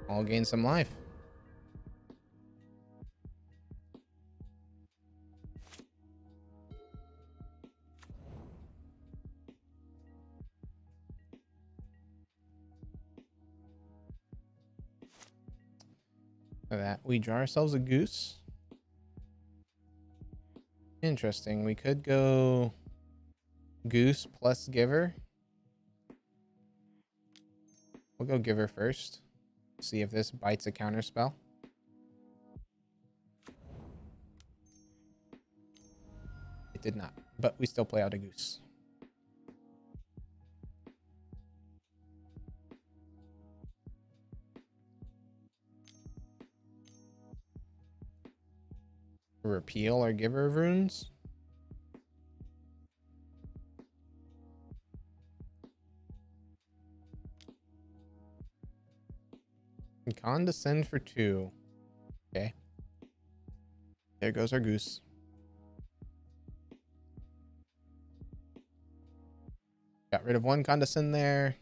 All gain some life. For that, we draw ourselves a goose. Interesting. We could go goose plus giver. We'll go giver first. See if this bites a counter spell. It did not, but we still play out a goose. Repeal our giver of runes. And condescend for 2. Okay. There goes our goose. Got rid of 1 condescend there.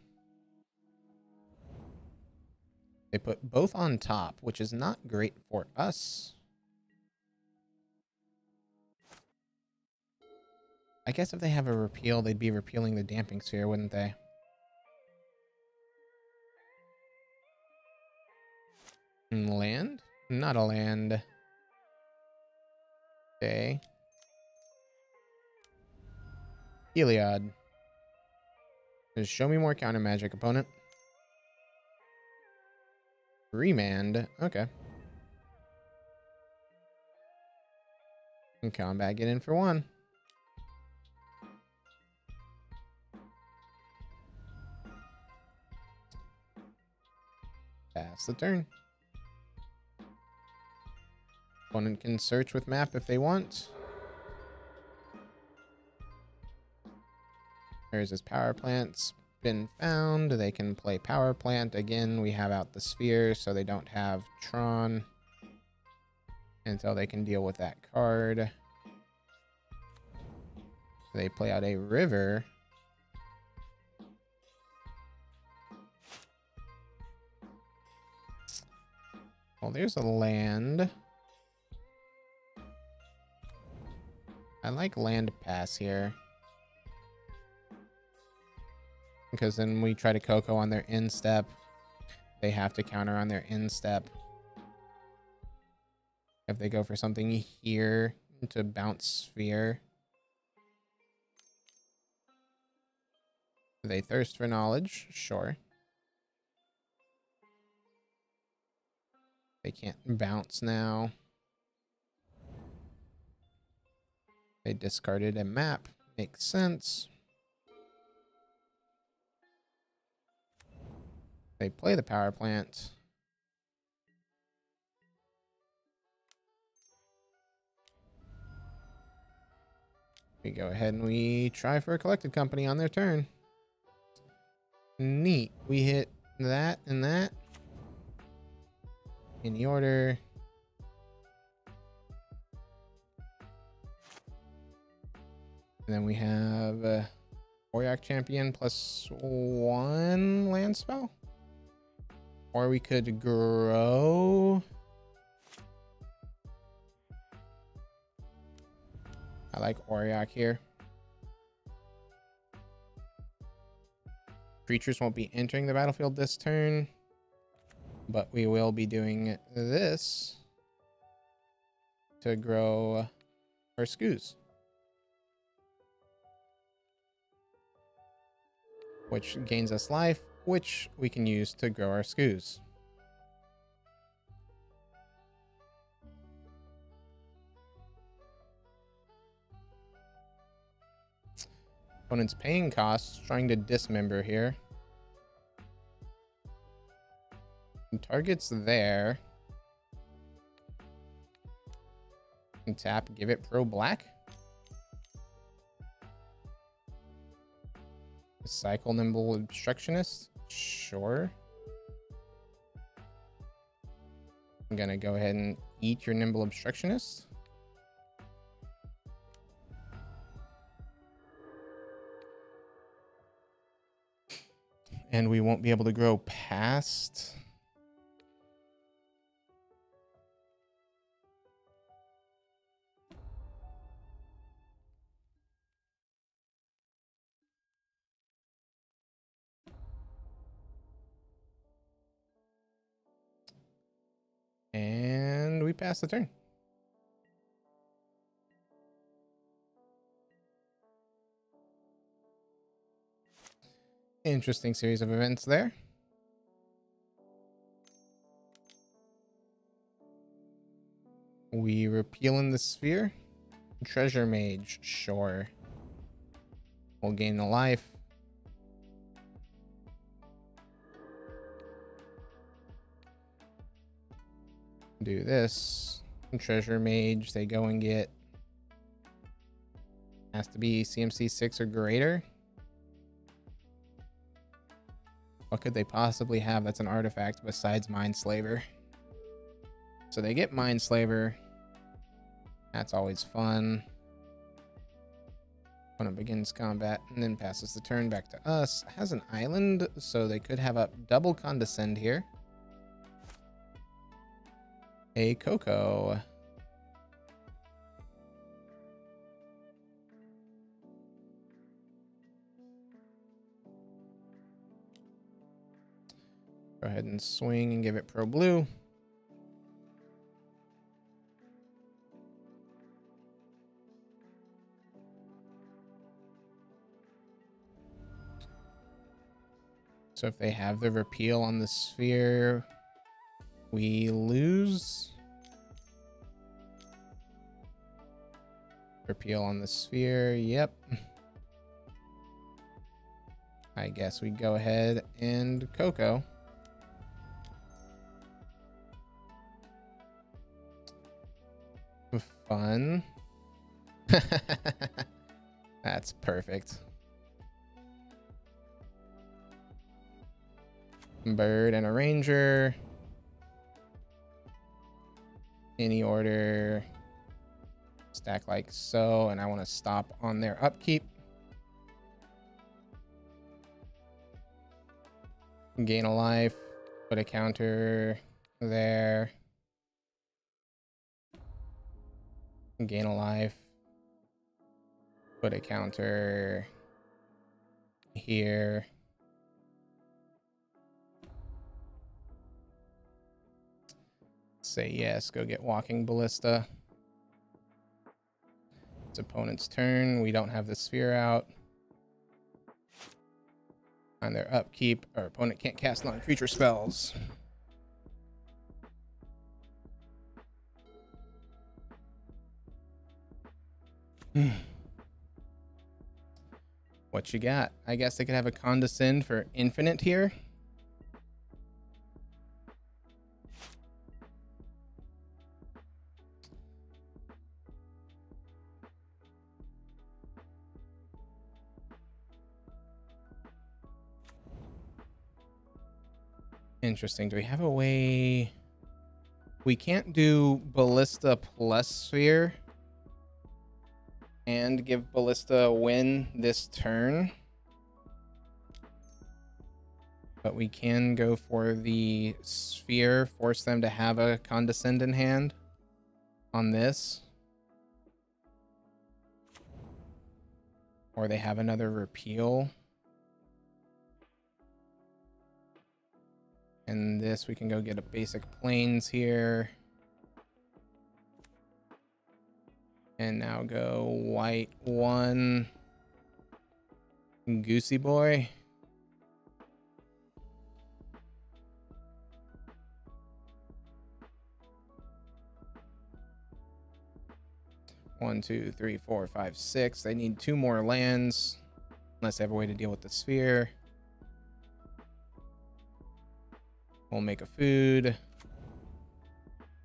They put both on top, which is not great for us. I guess if they have a repeal, they'd be repealing the damping sphere, wouldn't they? Land? Not a land. Okay. Heliod. Just show me more counter magic, opponent. Remand. Okay. And combat get in for 1. Pass the turn. Opponent can search with map if they want. There's his power plant's been found. They can play power plant. Again, we have out the sphere, so they don't have Tron until they can deal with that card. They play out a river. Well, there's a land. I like land pass here. Because then we try to Coco on their end step. They have to counter on their end step. If they go for something here to bounce sphere. They thirst for knowledge, sure. They can't bounce now. They discarded a map. Makes sense. They play the power plant. We go ahead and we try for a collected company on their turn. Neat. We hit that and that. In the order. And then we have auriok champion +1 land spell. Or we could grow. I like auriok here. Creatures won't be entering the battlefield this turn, but we will be doing this to grow our scoos, which gains us life, which we can use to grow our scoos. Opponent's paying costs, trying to dismember here. And target's there. And tap, give it pro black. Cycle nimble obstructionist. Sure. I'm gonna go ahead and eat your nimble obstructionist. And we won't be able to grow past. And we pass the turn. Interesting series of events there. We repeal in the sphere. Treasure mage, sure. We'll gain a life. Do this. Treasure mage, they go and get. Has to be CMC 6 or greater. What could they possibly have that's an artifact besides Mindslaver? So they get Mindslaver. That's always fun. Opponent begins combat and then passes the turn back to us. Has an island, so they could have a double condescend here. A Coco. Go ahead and swing and give it pro blue. So if they have the repeal on the sphere, we lose. Repeal on the sphere, yep. I guess we go ahead and Coco. Fun. That's perfect. Bird and a ranger. Any order. Stack like so, and I want to stop on their upkeep. Gain a life. Put a counter there. Gain a life. Put a counter here. Say yes, go get walking ballista. It's opponent's turn. We don't have the sphere out. On their upkeep, our opponent can't cast non-creature spells. What you got? I guess they could have a condescend for infinite here. Interesting. Do we have a way? We can't do ballista plus sphere and give ballista a win this turn, but we can go for the sphere, force them to have a condescend in hand on this, or they have another repeal. And this, we can go get a basic planes here. And now go white 1. Goosey boy. One, two, three, four, five, six. They need 2 more lands. Unless they have a way to deal with the sphere. We'll make a food.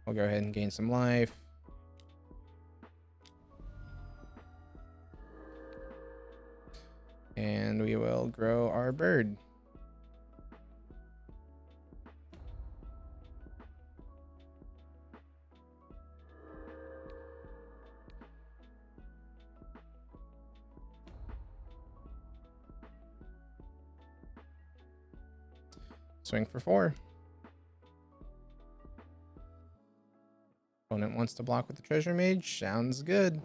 We'll go ahead and gain some life. And we will grow our bird. Swing for 4. Opponent wants to block with the treasure mage. Sounds good.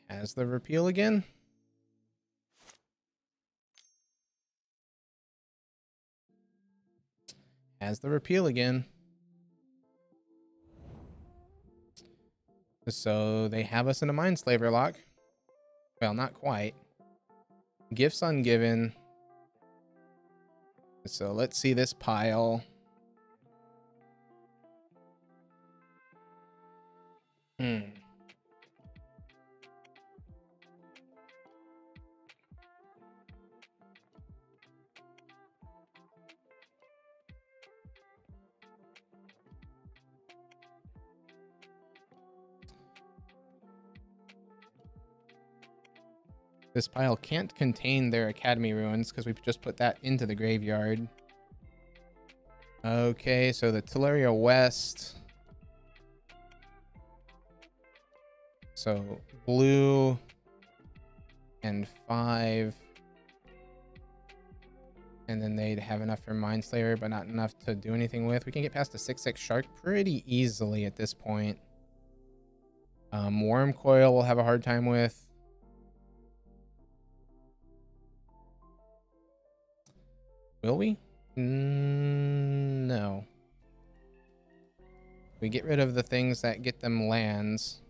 Has the repeal again. Has the repeal again. So they have us in a Mindslaver lock. Well, not quite. Gifts ungiven. So let's see this pile. This pile can't contain their Academy ruins because we've just put that into the graveyard. Okay, so the Teleria West. So blue and 5. And then they'd have enough for Mindslayer, but not enough to do anything with. We can get past the 6/6 Shark pretty easily at this point. Worm Coil we'll have a hard time with. Will we? No. We get rid of the things that get them lands.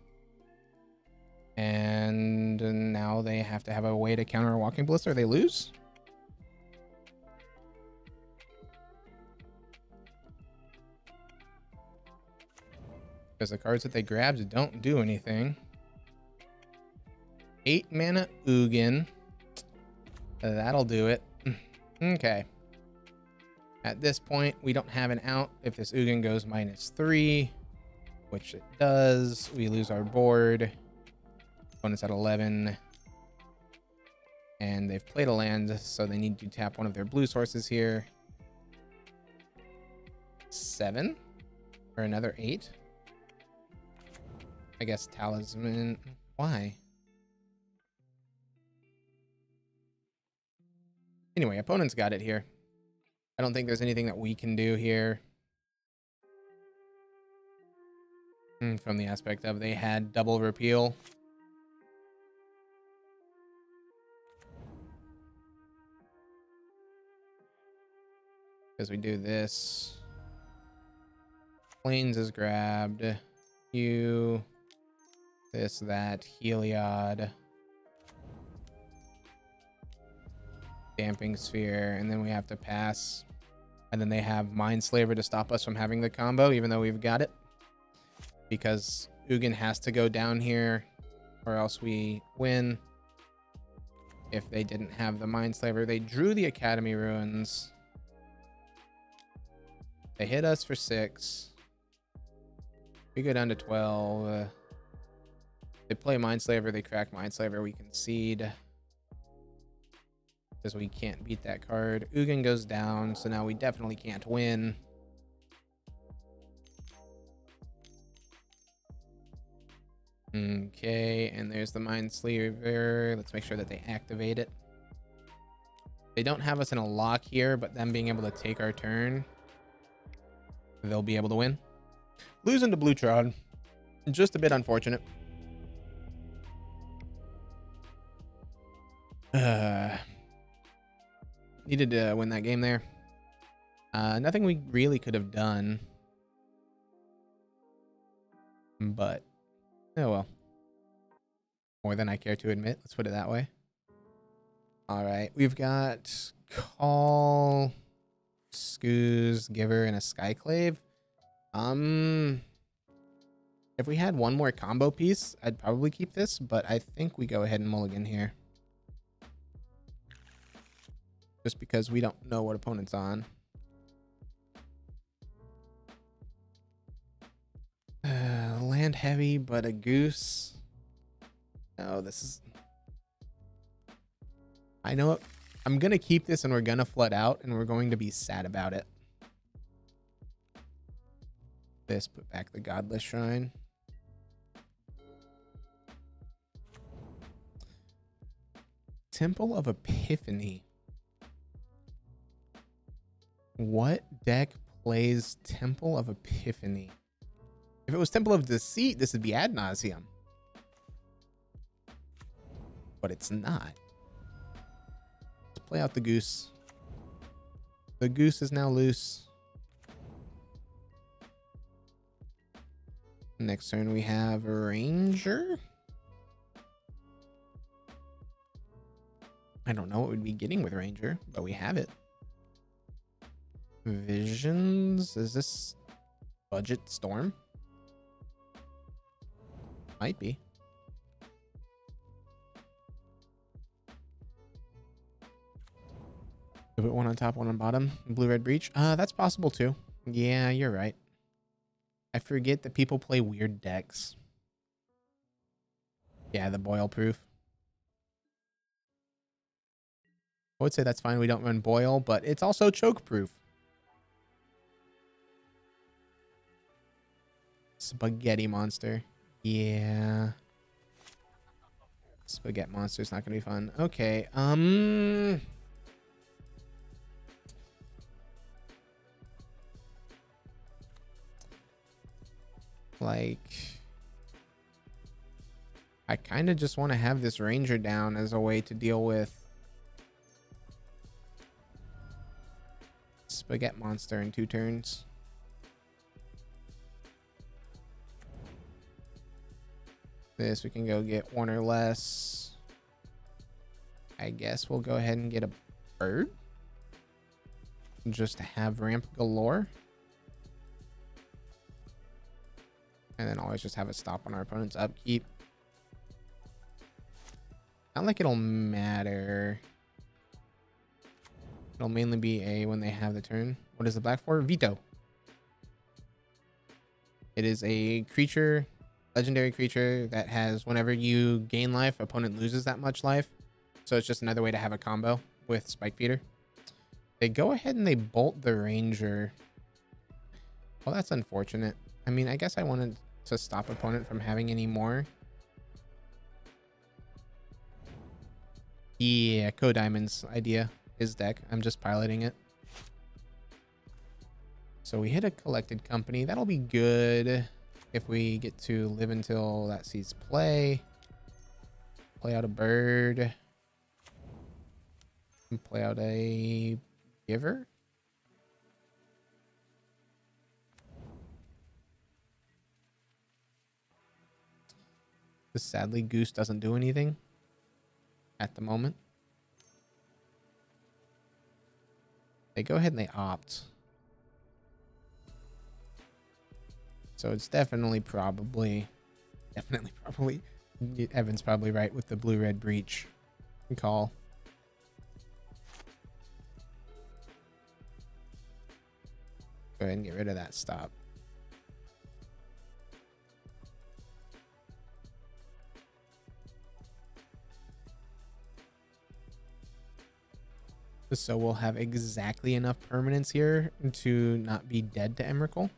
And now they have to have a way to counter a Walking Ballista or they lose? Because the cards that they grabbed don't do anything. 8 mana Ugin. That'll do it. Okay. At this point, we don't have an out. If this Ugin goes -3, which it does, we lose our board. Opponent's at 11. And they've played a land, so they need to tap one of their blue sources here. 7? Or another 8? I guess Talisman. Why? Anyway, opponent's got it here. I don't think there's anything that we can do here. From the aspect of they had double repeal. Because we do this. Plains is grabbed. You. This, that. Heliod. Damping Sphere. And then we have to pass. And then they have Mindslaver to stop us from having the combo, even though we've got it. Because Ugin has to go down here, or else we win. If they didn't have the Mindslaver, they drew the Academy Ruins. They hit us for 6. We go down to 12. They play Mindslaver, they crack Mindslaver, we concede. Because we can't beat that card. Ugin goes down, so now we definitely can't win. Okay, and there's the Mindslaver. Let's make sure that they activate it. They don't have us in a lock here, but them being able to take our turn, they'll be able to win. Losing to Bluetrod. Just a bit unfortunate. Needed to win that game there. Nothing we really could have done. But, oh well. More than I care to admit. Let's put it that way. Alright, we've got Call Scooze, Giver, and a Skyclave. If we had one more combo piece, I'd probably keep this, but I think we go ahead and mulligan here. Just because we don't know what opponent's on. Land heavy, but a goose. Oh, this is... I know it. I'm going to keep this and we're going to flood out and we're going to be sad about it. This, put back the Godless Shrine. Temple of Epiphany. What deck plays Temple of Epiphany? If it was Temple of Deceit, this would be ad nauseum. But it's not. Let's play out the goose. The goose is now loose. Next turn we have a Ranger. I don't know what we'd be getting with Ranger, but we have it. Visions. Is this Budget Storm? Might be. Put one on top, one on bottom. Blue-red breach. That's possible too. Yeah, you're right. I forget that people play weird decks. Yeah, the boil proof. I would say that's fine. We don't run boil, but it's also choke proof. Spaghetti monster. Yeah. Spaghetti monster's not gonna be fun. Okay. Like, I kind of just want to have this Ranger down as a way to deal with Spaghetti monster in 2 turns. This, we can go get 1 or less. I guess we'll go ahead and get a bird. Just to have ramp galore. And then always just have a stop on our opponent's upkeep. Not like it'll matter. It'll mainly be a when they have the turn. What is the black for? Vito. It is a creature, legendary creature that has whenever you gain life, opponent loses that much life. So it's just another way to have a combo with Spike Feeder. They go ahead and they bolt the Ranger. Well, that's unfortunate. I mean, I guess I wanted to stop opponent from having any more. Yeah, KoDiamonds idea. His deck. I'm just piloting it. So we hit a collected company. That'll be good if we get to live until that sees play. Play out a bird. And play out a giver. Sadly, Goose doesn't do anything at the moment. They go ahead and they opt. So it's definitely probably, Evan's probably right with the blue-red breach call. Go ahead and get rid of that stop. So we'll have exactly enough permanence here to not be dead to Emrakul.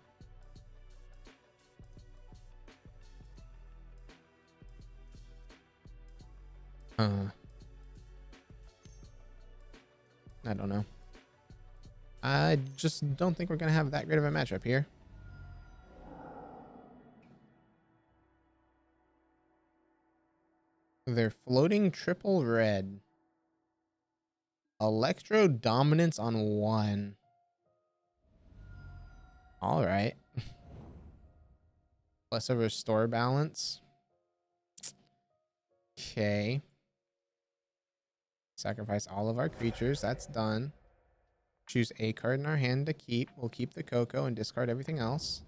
I don't know. I just don't think we're going to have that great of a matchup here. They're floating triple red. Electro dominance on 1. All right. Plus a restore balance. Okay. Sacrifice all of our creatures. That's done. choose a card in our hand to keep. We'll keep the Coco and discard everything else.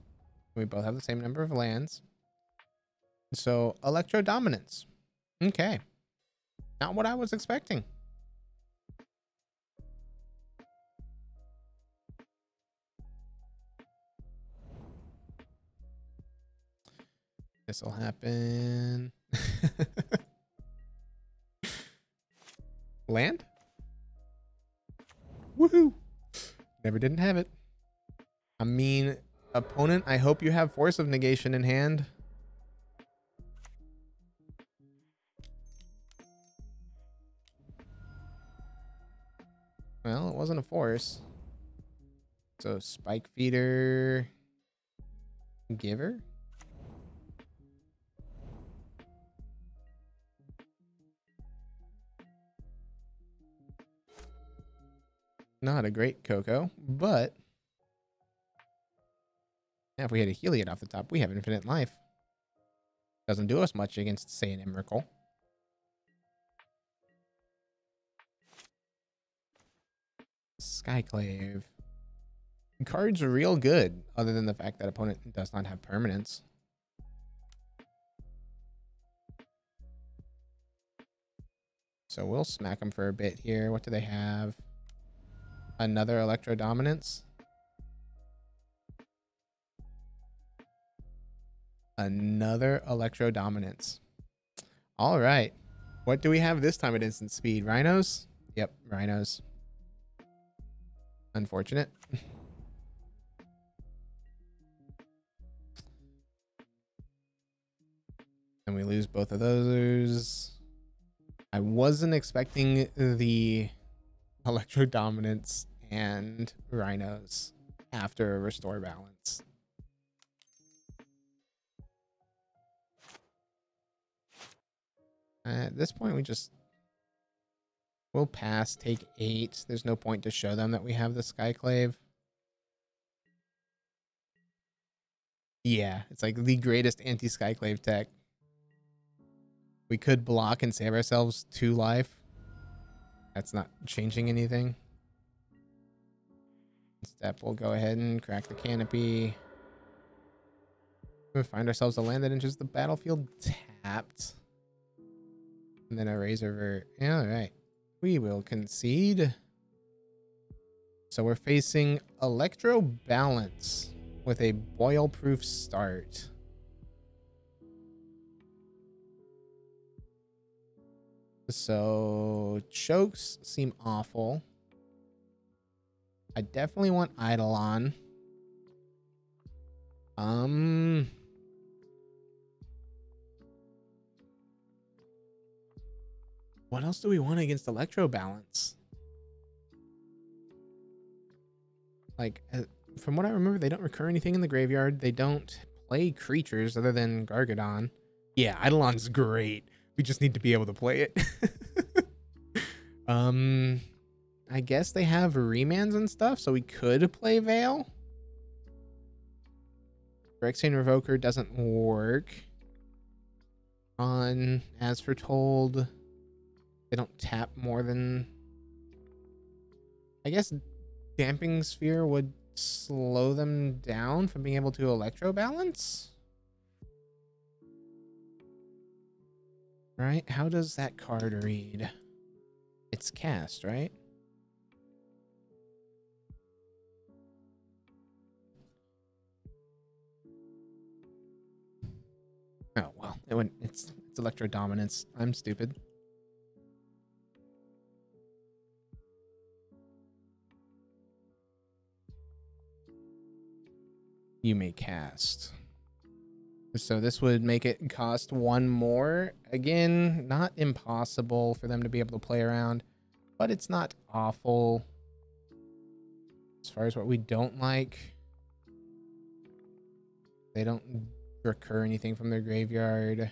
We both have the same number of lands. So, Electro Dominance. Okay. Not what I was expecting. This will happen. Land? Woohoo! Never didn't have it. I mean, opponent, I hope you have Force of Negation in hand. Well, it wasn't a force. So Spike Feeder. Giver? Not a great Coco, but if we had a Heliod off the top, we have infinite life. Doesn't do us much against, say, an Emrakul. Skyclave. Cards are real good, other than the fact that opponent does not have permanents. So we'll smack them for a bit here. What do they have? Another Electro Dominance. Another Electro Dominance. All right. What do we have this time at instant speed? Rhinos? Yep, Rhinos. Unfortunate. And we lose both of those. I wasn't expecting the Electro Dominance and Rhinos after a Restore Balance. At this point, we'll pass, take 8. There's no point to show them that we have the Skyclave. Yeah, it's like the greatest anti-Skyclave tech. We could block and save ourselves 2 life. That's not changing anything. Step, we'll go ahead and crack the canopy. We'll find ourselves a land that enters the battlefield tapped. And then a Razor Vert. Yeah, all right. We will concede. So we're facing Electro Balance with a Boil-proof start. So chokes seem awful. I definitely want Eidolon. What else do we want against Electro Balance? Like, from what I remember, they don't recur anything in the graveyard. They don't play creatures other than Gargadon. Yeah, Eidolon's great. We just need to be able to play it. I guess they have remands and stuff, so we could play Veil. Phyrexian Revoker doesn't work. On As Foretold, they don't tap more than... I guess Damping Sphere would slow them down from being able to Electro Balance? Right? How does that card read? It's cast, right? Oh, well, it's Electro Dominance. I'm stupid. You may cast. So this would make it cost 1 more. Again, not impossible for them to be able to play around, but it's not awful. As far as what we don't like, they don't recur anything from their graveyard.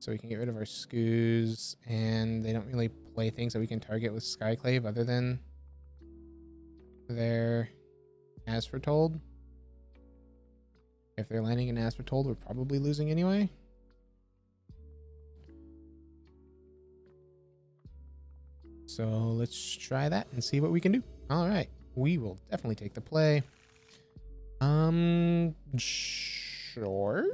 So we can get rid of our Skoos, and they don't really play things that we can target with Skyclave other than their As Foretold. If they're landing an As Foretold, we're probably losing anyway. So let's try that and see what we can do. All right. We will definitely take the play. Sure.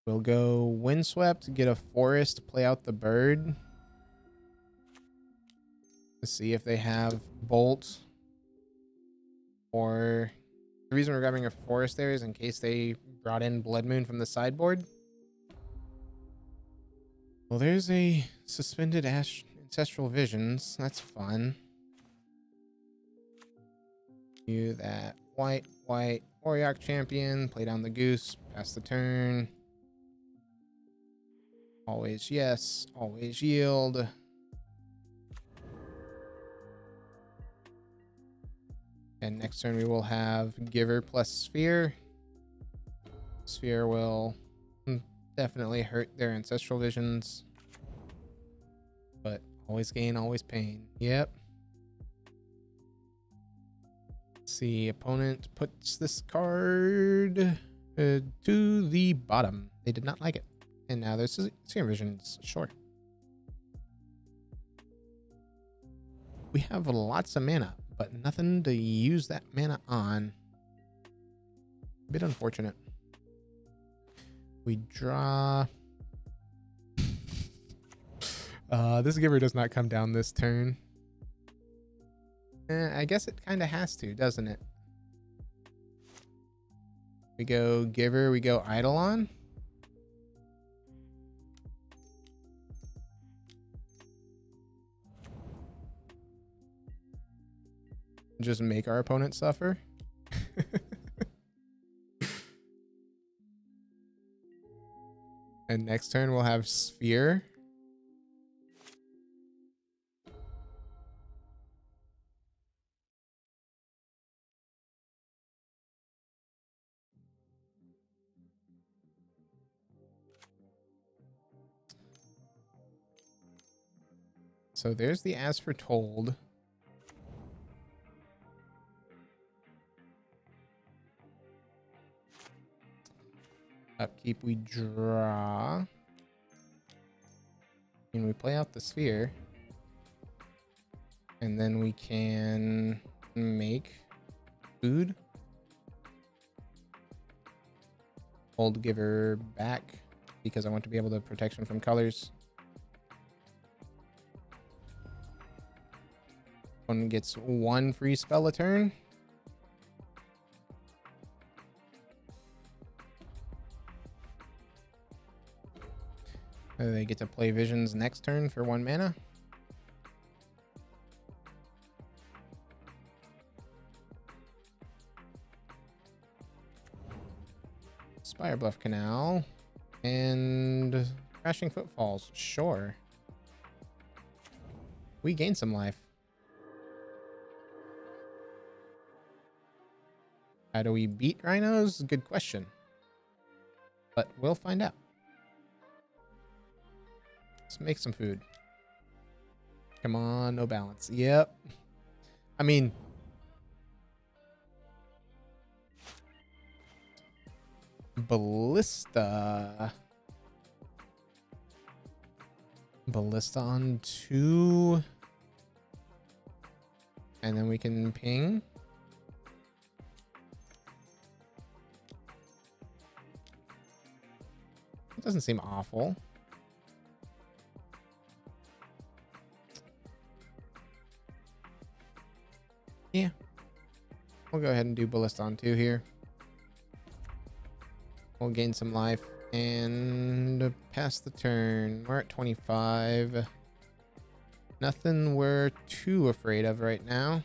We'll go windswept, get a forest, play out the bird. Let's see if they have bolt. Or the reason we're grabbing a forest there is in case they brought in Blood Moon from the sideboard. Well, there's a suspended ancestral visions. That's fun. Do that. White, auriok champion. Play down the goose. Pass the turn. Always yes. Always yield. And next turn we will have Giver plus Sphere. Sphere will definitely hurt their ancestral visions. But always gain, always pain. Yep. Let's see, opponent puts this card to the bottom. They did not like it. And now there's Serum Visions. Sure. We have lots of mana, but nothing to use that mana on. A bit unfortunate. We draw. This Giver does not come down this turn. I guess it kind of has to, doesn't it? We go Giver, we go Eidolon. Just make our opponent suffer. And next turn we'll have Sphere. So there's the As Foretold. Upkeep, we draw. And we play out the Sphere. And then we can make food. Hold Giver back because I want to be able to protection from colors. One gets one free spell a turn. They get to play Visions next turn for 1 mana. Spire Bluff Canal. And Crashing Footfalls. Sure. We gain some life. How do we beat rhinos? Good question. But we'll find out. Let's make some food. Come on, no balance. Yep. I mean, ballista. Ballista on 2. And then we can ping. It doesn't seem awful. Yeah. We'll go ahead and do Ballista on 2 here. We'll gain some life and pass the turn. We're at 25. Nothing we're too afraid of right now.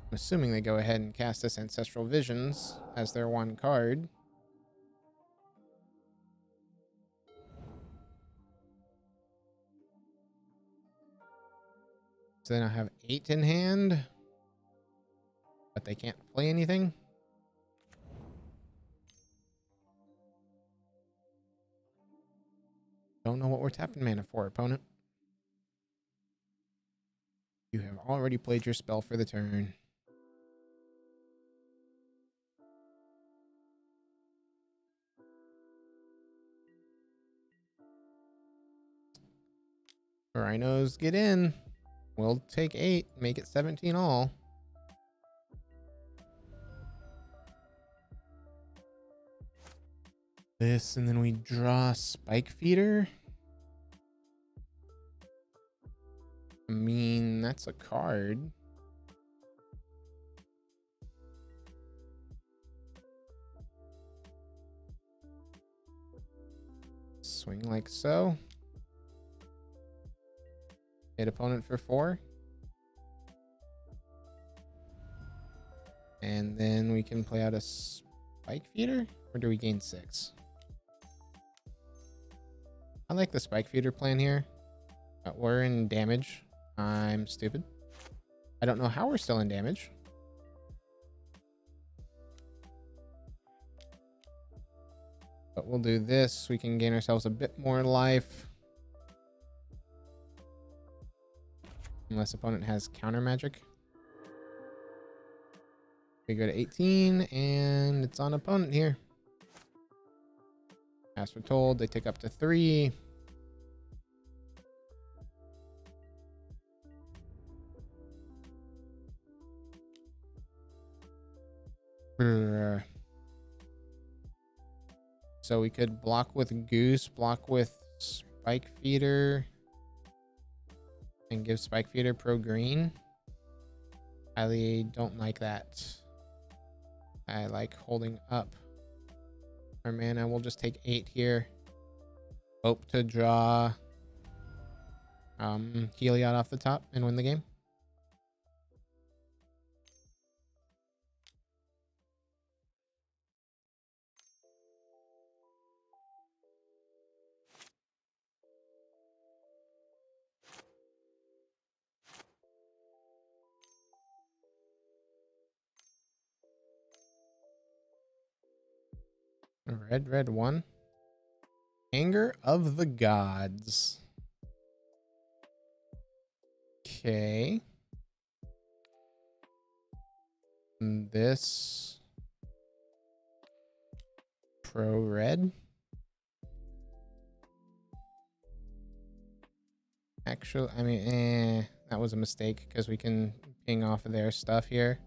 I'm assuming they go ahead and cast this Ancestral Visions as their 1 card. So then I have 8 in hand, but they can't play anything. Don't know what we're tapping mana for, opponent. You have already played your spell for the turn. Rhinos get in. We'll take 8, make it 17 all. This, and then we draw Spike Feeder. I mean, that's a card. Swing like so. Hit opponent for 4. And then we can play out a Spike Feeder, or do we gain 6? I like the Spike Feeder plan here. We're in damage. I'm stupid. I don't know how we're still in damage. But we'll do this. We can gain ourselves a bit more life. Unless opponent has counter magic. We go to 18, and it's on opponent here. As we're told, they take up to 3. So we could block with Goose, block with Spike Feeder, and give Spike Feeder pro green. I don't like that. I like holding up our mana. We'll just take 8 here. Hope to draw Heliod off the top and win the game. Red 1. Anger of the Gods. Okay. And this pro red. Actually, I mean, that was a mistake because we can ping off of their stuff here.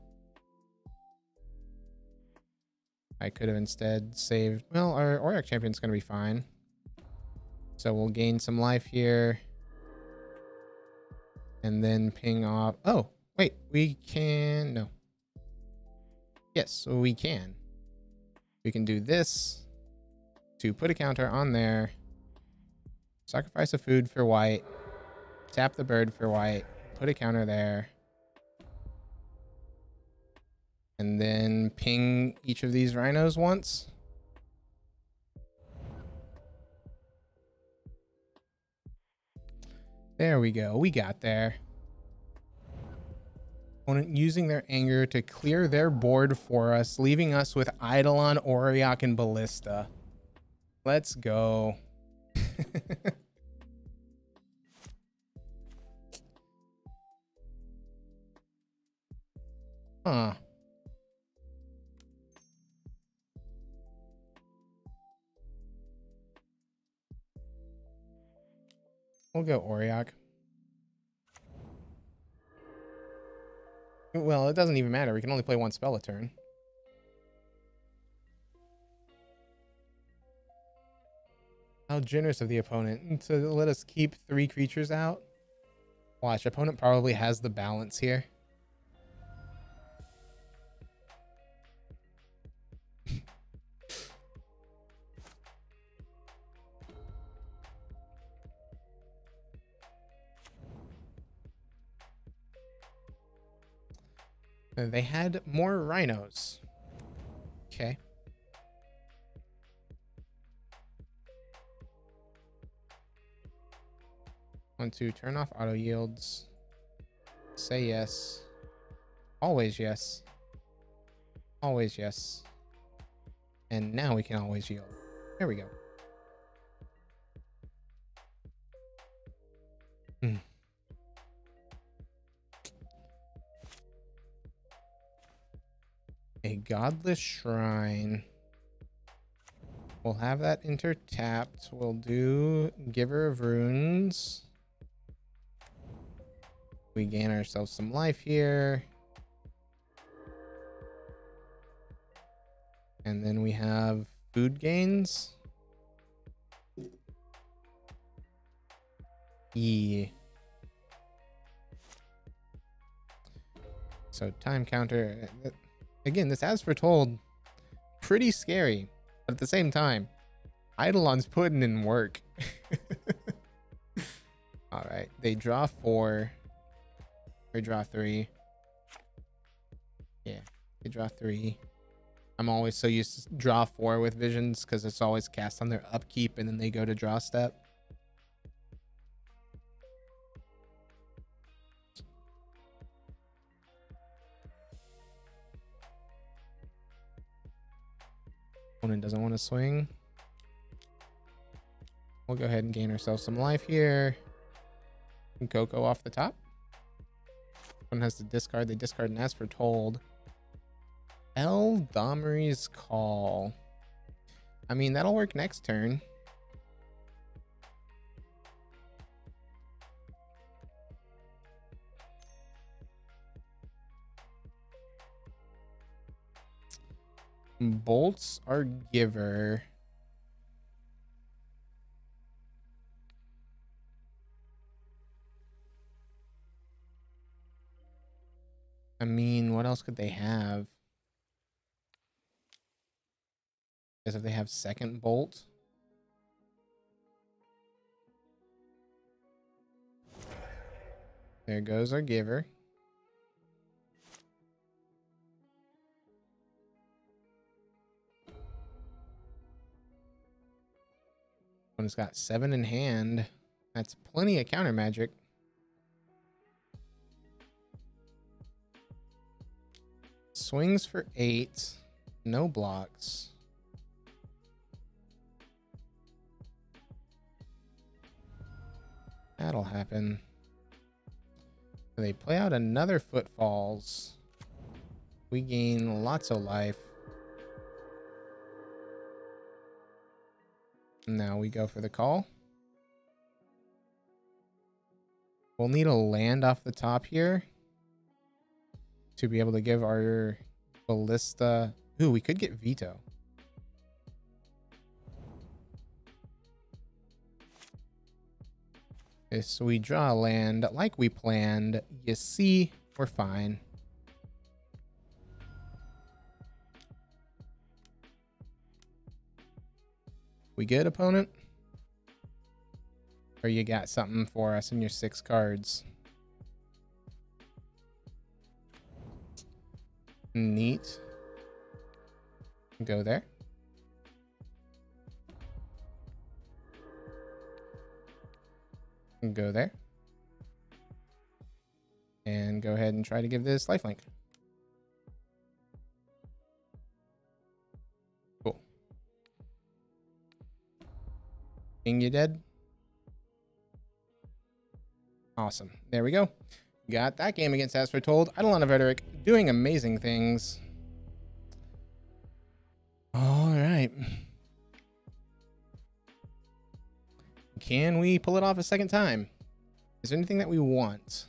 I could have instead saved... Well, our auriok champion's going to be fine. So we'll gain some life here. And then ping off... Oh, wait. We can... No. Yes, we can. We can do this to put a counter on there. Sacrifice a food for white. Tap the bird for white. Put a counter there. And then ping each of these rhinos once. There we go. We got there. Opponent using their anger to clear their board for us, leaving us with Eidolon, Auriok, and Ballista. Let's go. Huh. We'll go Auriok. Well, it doesn't even matter. We can only play 1 spell a turn. How generous of the opponent to let us keep 3 creatures out. Watch, opponent probably has the balance here. They had more rhinos. Okay. Want to turn off auto yields. Say yes. Always yes. Always yes. And now we can always yield. There we go. Godless Shrine. We'll have that intertapped. We'll do Giver of Runes. We gain ourselves some life here. And then we have food gains. Yeah. So time counter. Again, this as foretold, pretty scary. But at the same time, Eidolon's putting in work. All right, they draw 4. They draw 3. Yeah, they draw 3. I'm always so used to draw 4 with visions because it's always cast on their upkeep and then they go to draw step. Opponent doesn't want to swing. We'll go ahead and gain ourselves some life here. And Coco off the top. One has to discard. They discard and as foretold. Eldamri's Call. I mean, that'll work next turn. Bolts are giver. I mean, what else could they have? Because if they have second bolt. There goes our giver. One has got 7 in hand. That's plenty of counter magic. Swings for 8. No blocks. That'll happen. They play out another Footfalls. We gain lots of life. Now we go for the call. We'll need a land off the top here to be able to give our ballista. Ooh, we could get Vito. Okay, so we draw a land like we planned. You see, we're fine. We good, opponent? Or you got something for us in your 6 cards? Neat. Go there. Go there. And go ahead and try to give this lifelink. Cool. King, you dead? Awesome. There we go. Got that game against As Foretold. Eidolon of Rhetoric doing amazing things. All right. Can we pull it off a second time? Is there anything that we want?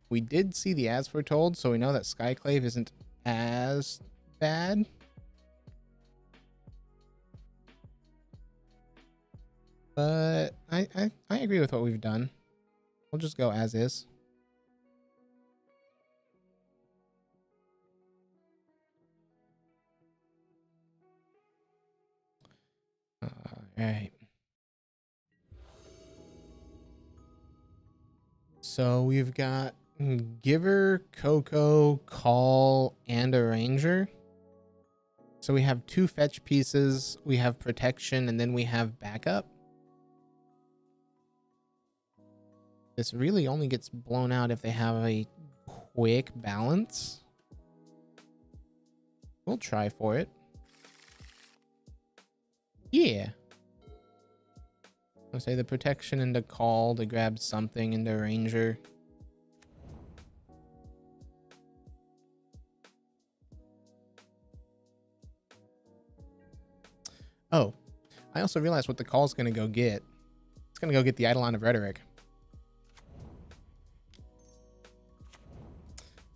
We did see the As Foretold, so we know that Skyclave isn't as bad. But I agree with what we've done. We'll just go as is. All right. So we've got Giver, Coco, Call, and Arranger. So we have 2 fetch pieces, we have protection, and then we have backup. This really only gets blown out if they have a quick balance. We'll try for it. Yeah. I'll say the protection into Call to grab something into Ranger. I also realized what the call's going to go get. It's going to go get the Eidolon of Rhetoric.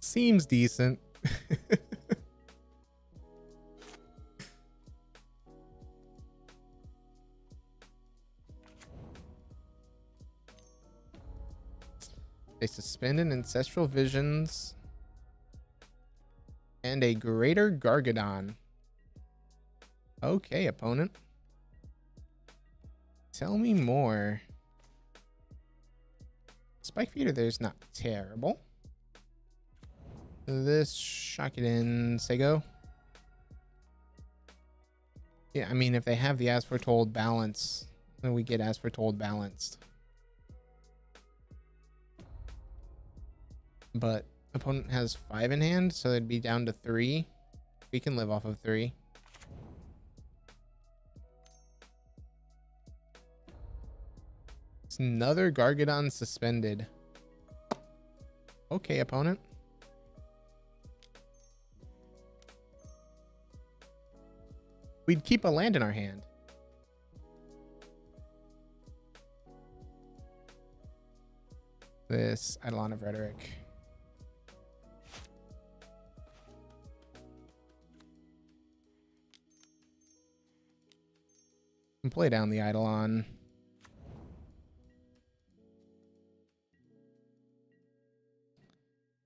Seems decent. They suspended Ancestral Visions and a Greater Gargadon. Okay, opponent. Tell me more. Spike Feeder there's not terrible. This shock it in Sego. Yeah, I mean if they have the As Foretold balance, then we get As Foretold balanced. But opponent has 5 in hand, so they'd be down to 3. We can live off of 3. It's another Gargadon suspended. Okay, opponent. We'd keep a land in our hand. This Eidolon of Rhetoric. And play down the Eidolon.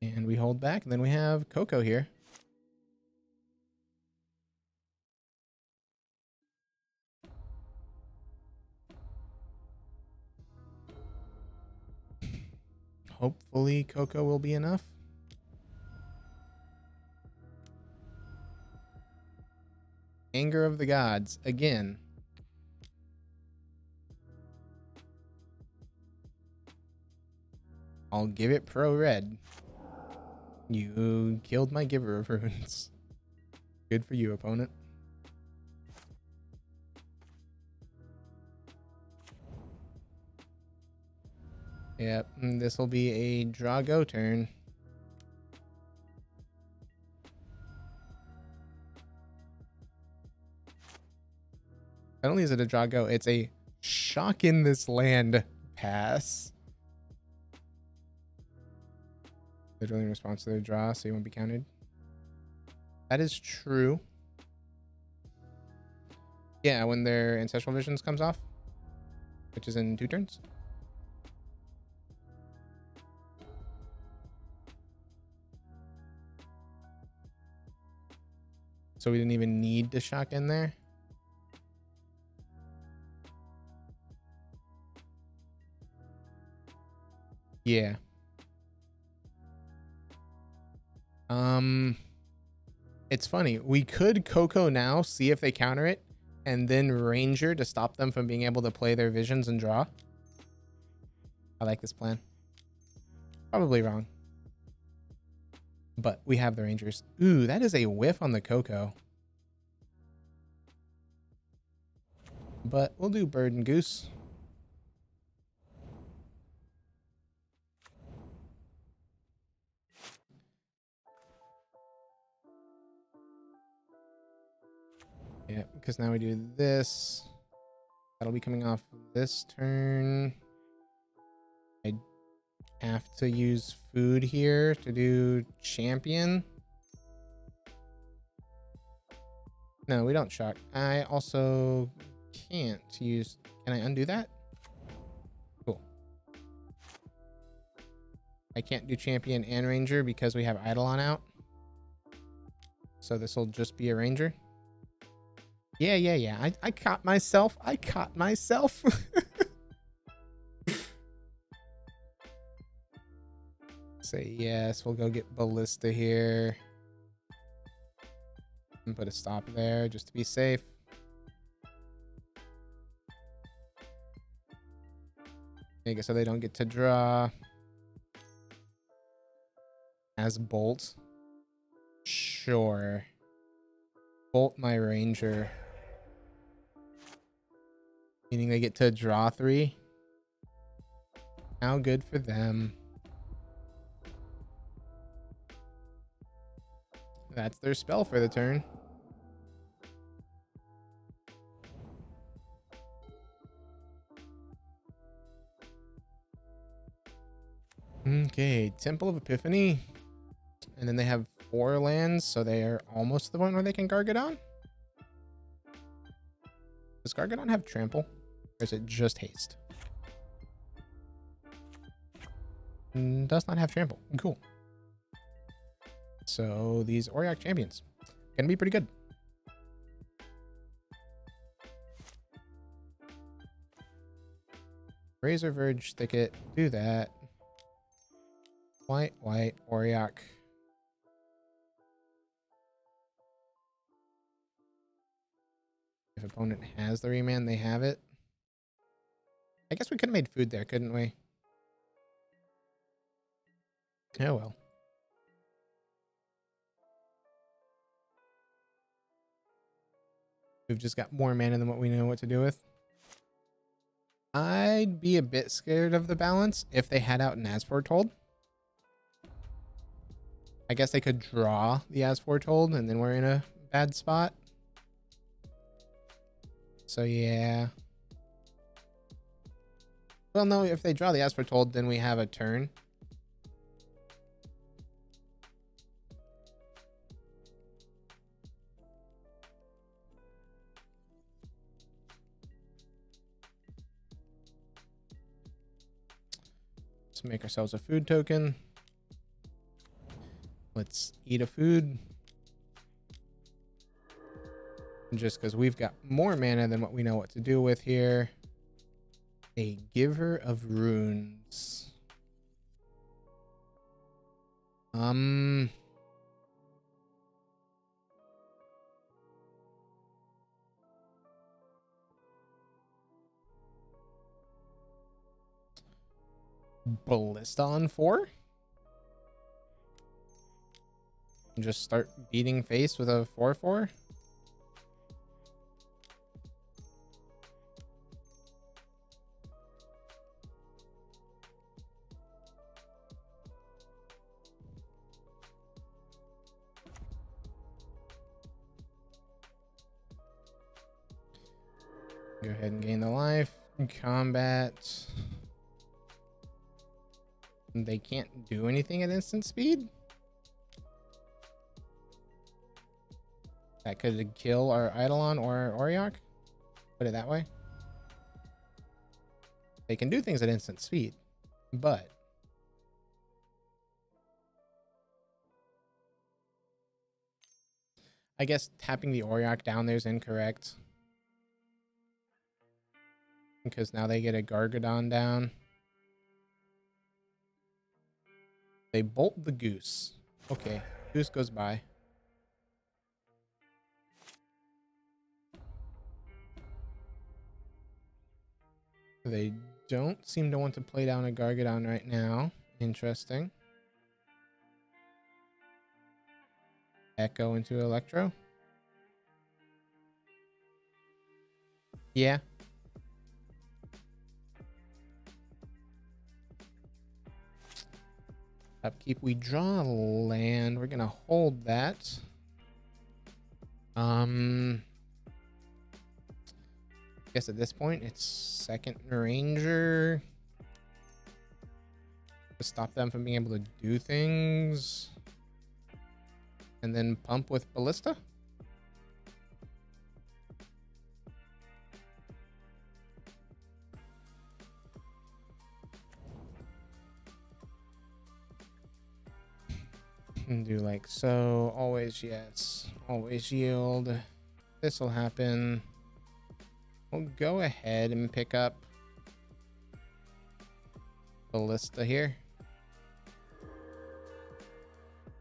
And we hold back, and then we have Coco here. Hopefully Coco will be enough. Anger of the Gods again. I'll give it pro red. You killed my Giver of Runes. Good for you, opponent. Yep, this will be a draw go turn. Not only is it a draw go, it's a shock in this land pass. Literally in response to their draw, so you won't be counted. That is true. Yeah, when their Ancestral Visions comes off, which is in 2 turns. So we didn't even need to shock in there. Yeah. It's funny. We could Coco now, see if they counter it, and then Ranger to stop them from being able to play their visions and draw. I like this plan. Probably wrong. But we have the Rangers. Ooh, that is a whiff on the Coco. But we'll do Bird and Goose. Yeah, because now we do this. That'll be coming off this turn. I have to use food here to do champion. No, we don't shock. I also can't use... Can I undo that? Cool. I can't do champion and ranger because we have Eidolon out. So this will just be a ranger. Yeah. I caught myself. Say yes. We'll go get ballista here. And put a stop there just to be safe. Make it so they don't get to draw. As bolt. Sure. Bolt my ranger. Meaning they get to draw 3. How good for them. That's their spell for the turn. Okay, Temple of Epiphany. And then they have 4 lands, so they are almost to the point where they can Gargadon. Does Gargadon have trample? Or is it just haste? Does not have trample. Cool. So these auriok champions gonna be pretty good. Razor Verge Thicket, do that. White, auriok. If opponent has the remand, they have it. I guess we could have made food there, couldn't we? Oh well. We've just got more mana than what we know what to do with. I'd be a bit scared of the balance if they had out an As Foretold. I guess they could draw the As Foretold and then we're in a bad spot. So yeah. Well, no, if they draw the As Foretold, then we have a turn. Let's make ourselves a food token. Let's eat a food. Just because we've got more mana than what we know what to do with here. A Giver of Runes. Ballista on 4? And just start beating face with a 4/4? Go ahead and gain the life. Combat. They can't do anything at instant speed? That could kill our Eidolon or Auriok? Put it that way. They can do things at instant speed, but I guess tapping the Auriok down there is incorrect. Because now they get a Gargadon down. They bolt the Goose. Okay, Goose goes by. They don't seem to want to play down a Gargadon right now. Interesting. Echo into Electro. Yeah. Upkeep, we draw land. We're gonna hold that. I guess at this point it's second Ranger to stop them from being able to do things, and then pump with Ballista. And do like so. Always yes. Always yield. This will happen. We'll go ahead and pick up Ballista here.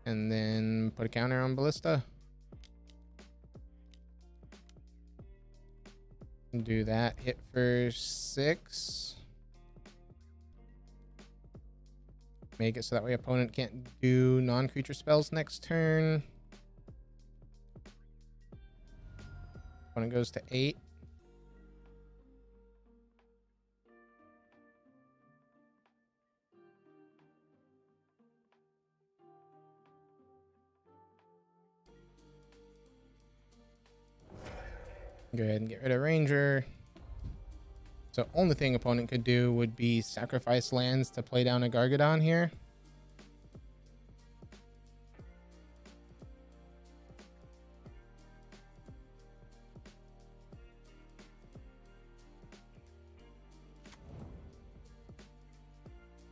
And then put a counter on Ballista. And do that. Hit for 6. Make it so that way opponent can't do non-creature spells next turn. Opponent goes to 8. Go ahead and get rid of Ranger. So only thing opponent could do would be sacrifice lands to play down a Gargadon here.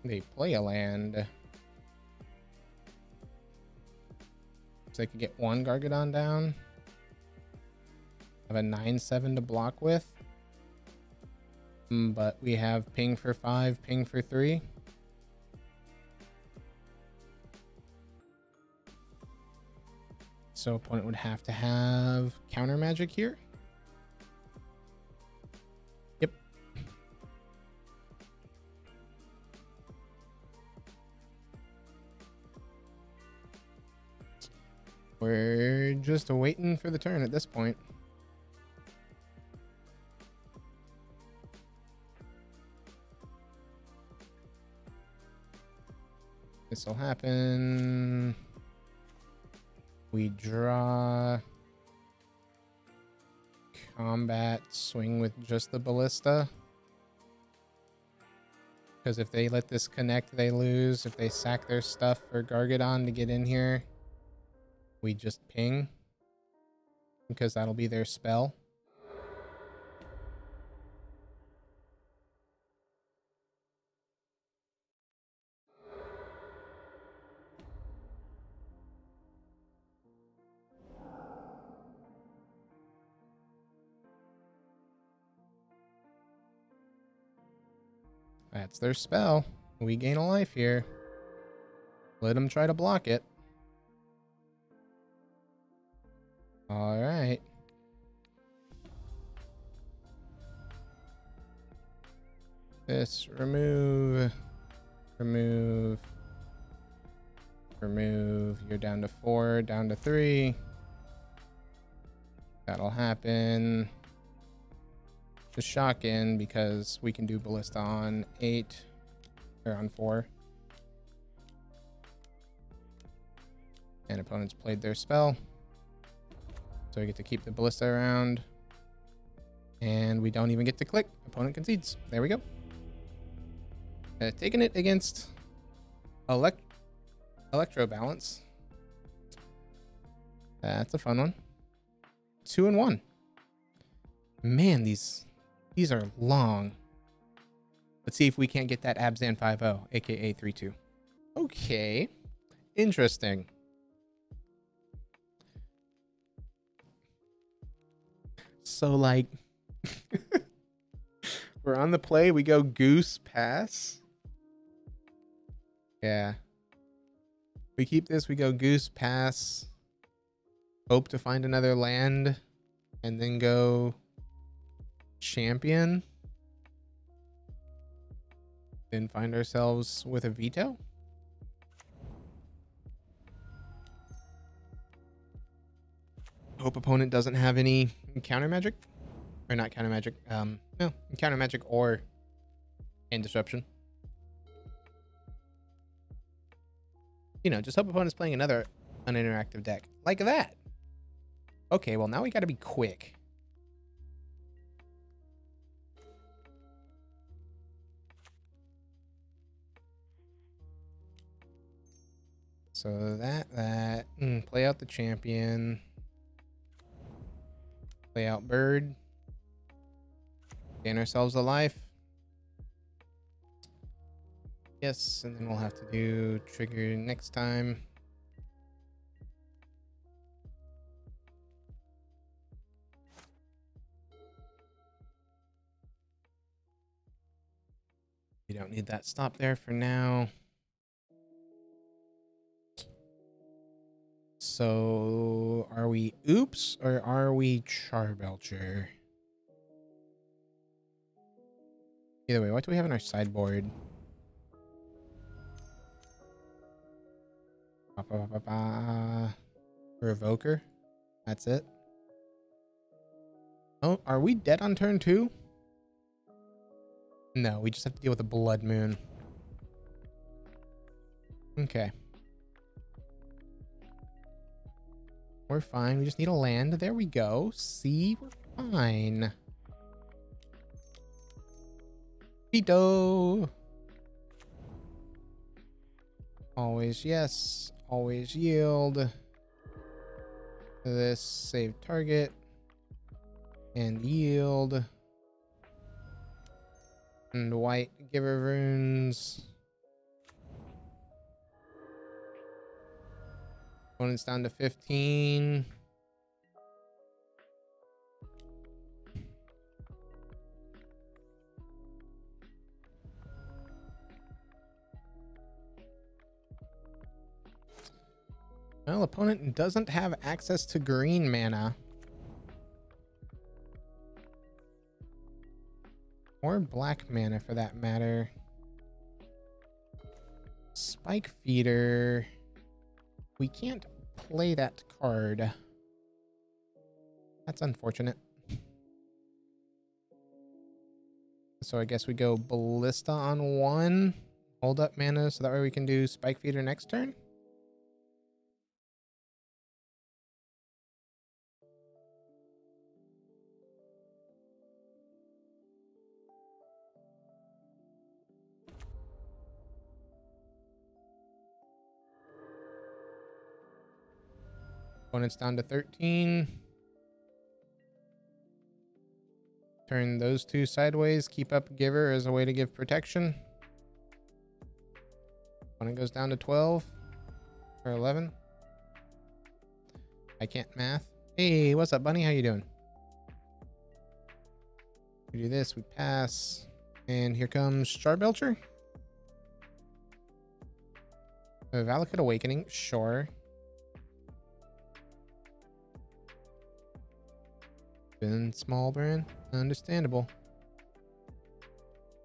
They play a land. So they could get one Gargadon down. Have a 9/7 to block with. But we have ping for 5, ping for 3. So opponent would have to have counter magic here. Yep. We're just waiting for the turn at this point. This will happen. We draw. Combat, swing with just the ballista. Because if they let this connect, they lose. If they sack their stuff for Gargadon to get in here, we just ping. Because that'll be their spell. That's their spell. We gain a life here. Let them try to block it. All right. This, remove. Remove. Remove. You're down to 4, down to 3. That'll happen. The shock in because we can do ballista on 8 or on 4. And opponents played their spell. So we get to keep the ballista around. And we don't even get to click. Opponent concedes. There we go. Taking it against Electro Balance. That's a fun one. 2 and 1. Man, these are long. Let's see if we can't get that Abzan 5-0, aka 3-2. Okay. Interesting. So, like, we're on the play. We go goose, pass. Yeah. We keep this. We go goose, pass. Hope to find another land. And then go champion. Then find ourselves with a Vito. Hope opponent doesn't have any counter magic. Or not counter magic. No, counter magic or and disruption. You know, just hope opponent's playing another uninteractive deck. Like that. Okay, well now we gotta be quick. So play out the champion. Play out bird. Gain ourselves a life. Yes, and then we'll have to do trigger next time. You don't need that stop there for now. So, are we oops or are we Charbelcher? Either way, what do we have in our sideboard? Revoker. That's it. Oh, are we dead on turn 2? No, we just have to deal with a blood moon. Okay. We're fine. We just need a land. There we go. See, we're fine. Vito. Always yes. Always yield. This save target. And yield. And white giver runes. Opponent's down to 15. Well, opponent doesn't have access to green mana. Or black mana for that matter. Spike Feeder. We can't play that card. That's unfortunate. So I guess we go Ballista on 1. Hold up mana so that way we can do Spike Feeder next turn. Opponent's down to 13. Turn those two sideways. Keep up Giver as a way to give protection. Opponent goes down to 12 or 11. I can't math. Hey, what's up, bunny? How you doing? We do this. We pass. And here comes Starbelcher. Valakut Awakening. Sure. Been small brand. Understandable.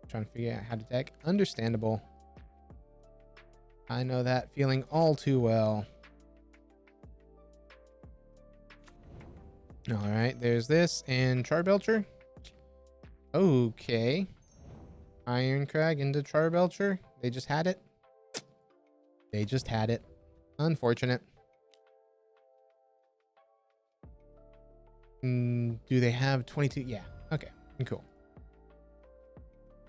Trying to figure out how to deck. Understandable. I know that feeling all too well. All right, there's this and Charbelcher. Okay. Iron Crag into Charbelcher. They just had it. They just had it. Unfortunate. Do they have 22? Yeah. Okay. Cool.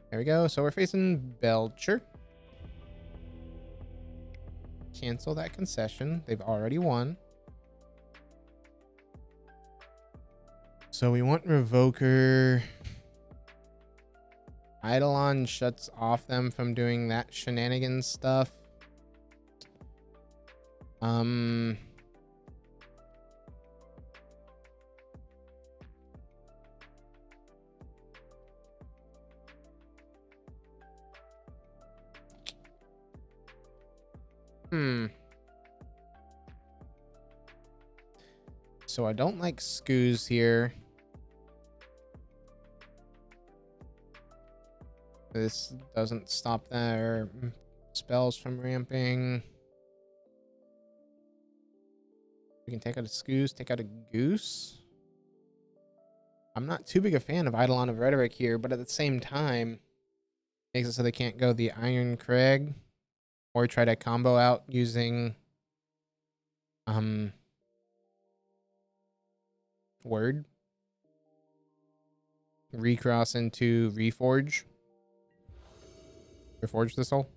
There we go. So we're facing Belcher. Cancel that concession. They've already won. So we want Revoker. Eidolon shuts off them from doing that shenanigans stuff. So I don't like Skoos here. This doesn't stop their spells from ramping. We can take out a Skoos, take out a Goose. I'm not too big a fan of Eidolon of Rhetoric here, but at the same time, makes it so they can't go the Iron Crag or try to combo out using Word. Recross into Reforge. Reforge the soul.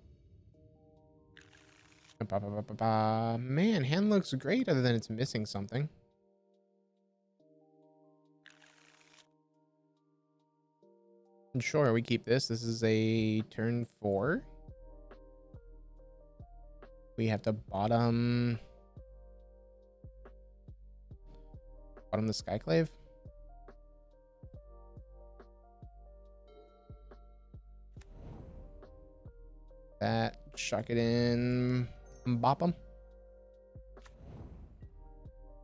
Man, hand looks great other than it's missing something. And sure, we keep this. This is a turn 4. We have to bottom the Skyclave. That, chuck it in, bop them.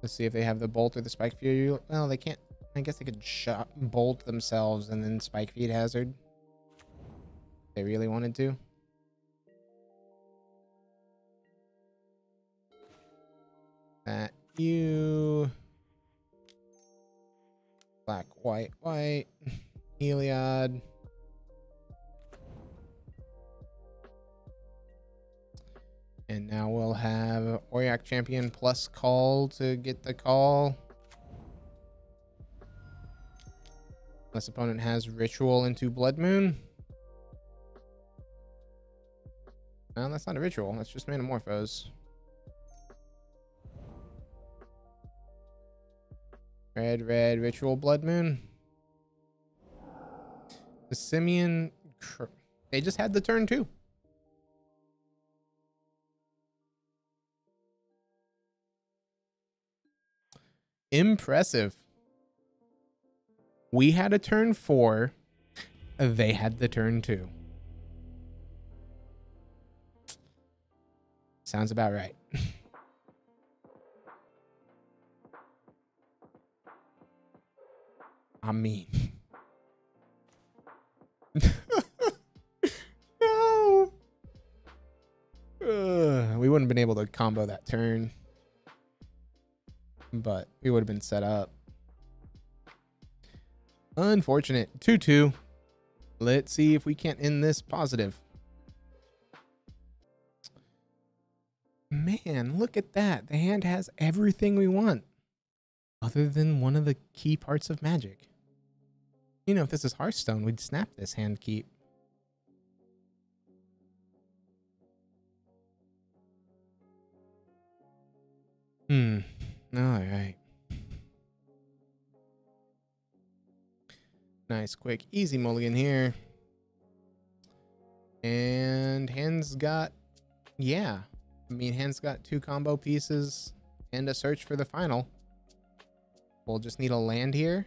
Let's see if they have the bolt or the spike feed. Well, they can't. I guess they could bolt themselves and then spike feed hazard. If they really wanted to. That you. Black, white, white. Heliod. And now we'll have Auriok Champion plus call to get the call. Unless opponent has Ritual into Blood Moon. No, that's not a ritual. That's just Manamorphose. Red ritual blood moon. The Simeon. They just had the turn too. Impressive. We had a turn 4. They had the turn 2. Sounds about right. I mean. No. We wouldn't have been able to combo that turn. But we would have been set up. Unfortunate. 2-2. Let's see if we can't end this positive. Man, look at that. The hand has everything we want. Other than one of the key parts of Magic. You know, if this is Hearthstone, we'd snap this hand keep. Alright. Nice, quick, easy mulligan here. And hand's got... Yeah. I mean, hand's got 2 combo pieces and a search for the final. We'll just need a land here.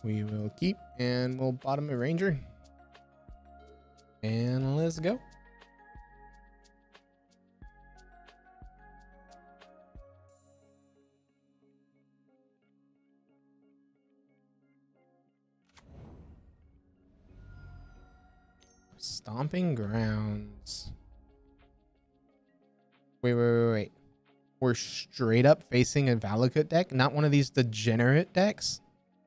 We will keep, and we'll bottom a ranger. And let's go. Stomping Grounds. Wait. We're straight up facing a Valakut deck, not one of these degenerate decks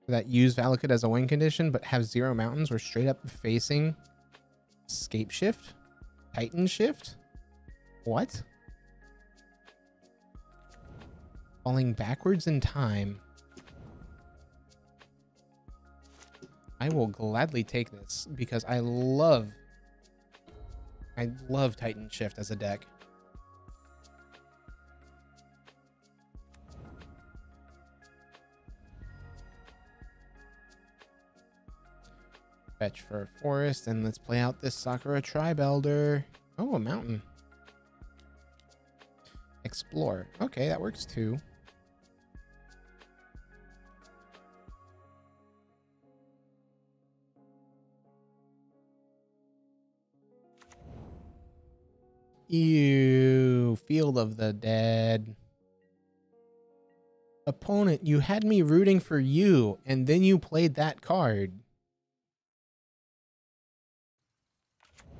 that use Valakut as a win condition, but have 0 mountains. We're straight up facing Scape Shift? Titan Shift? What? Falling backwards in time. I will gladly take this because I love Titan Shift as a deck. Fetch for a forest, and let's play out this Sakura Tribe Elder. Oh, a mountain. Explore. Okay, that works too. Ew, Field of the Dead. Opponent, you had me rooting for you, and then you played that card.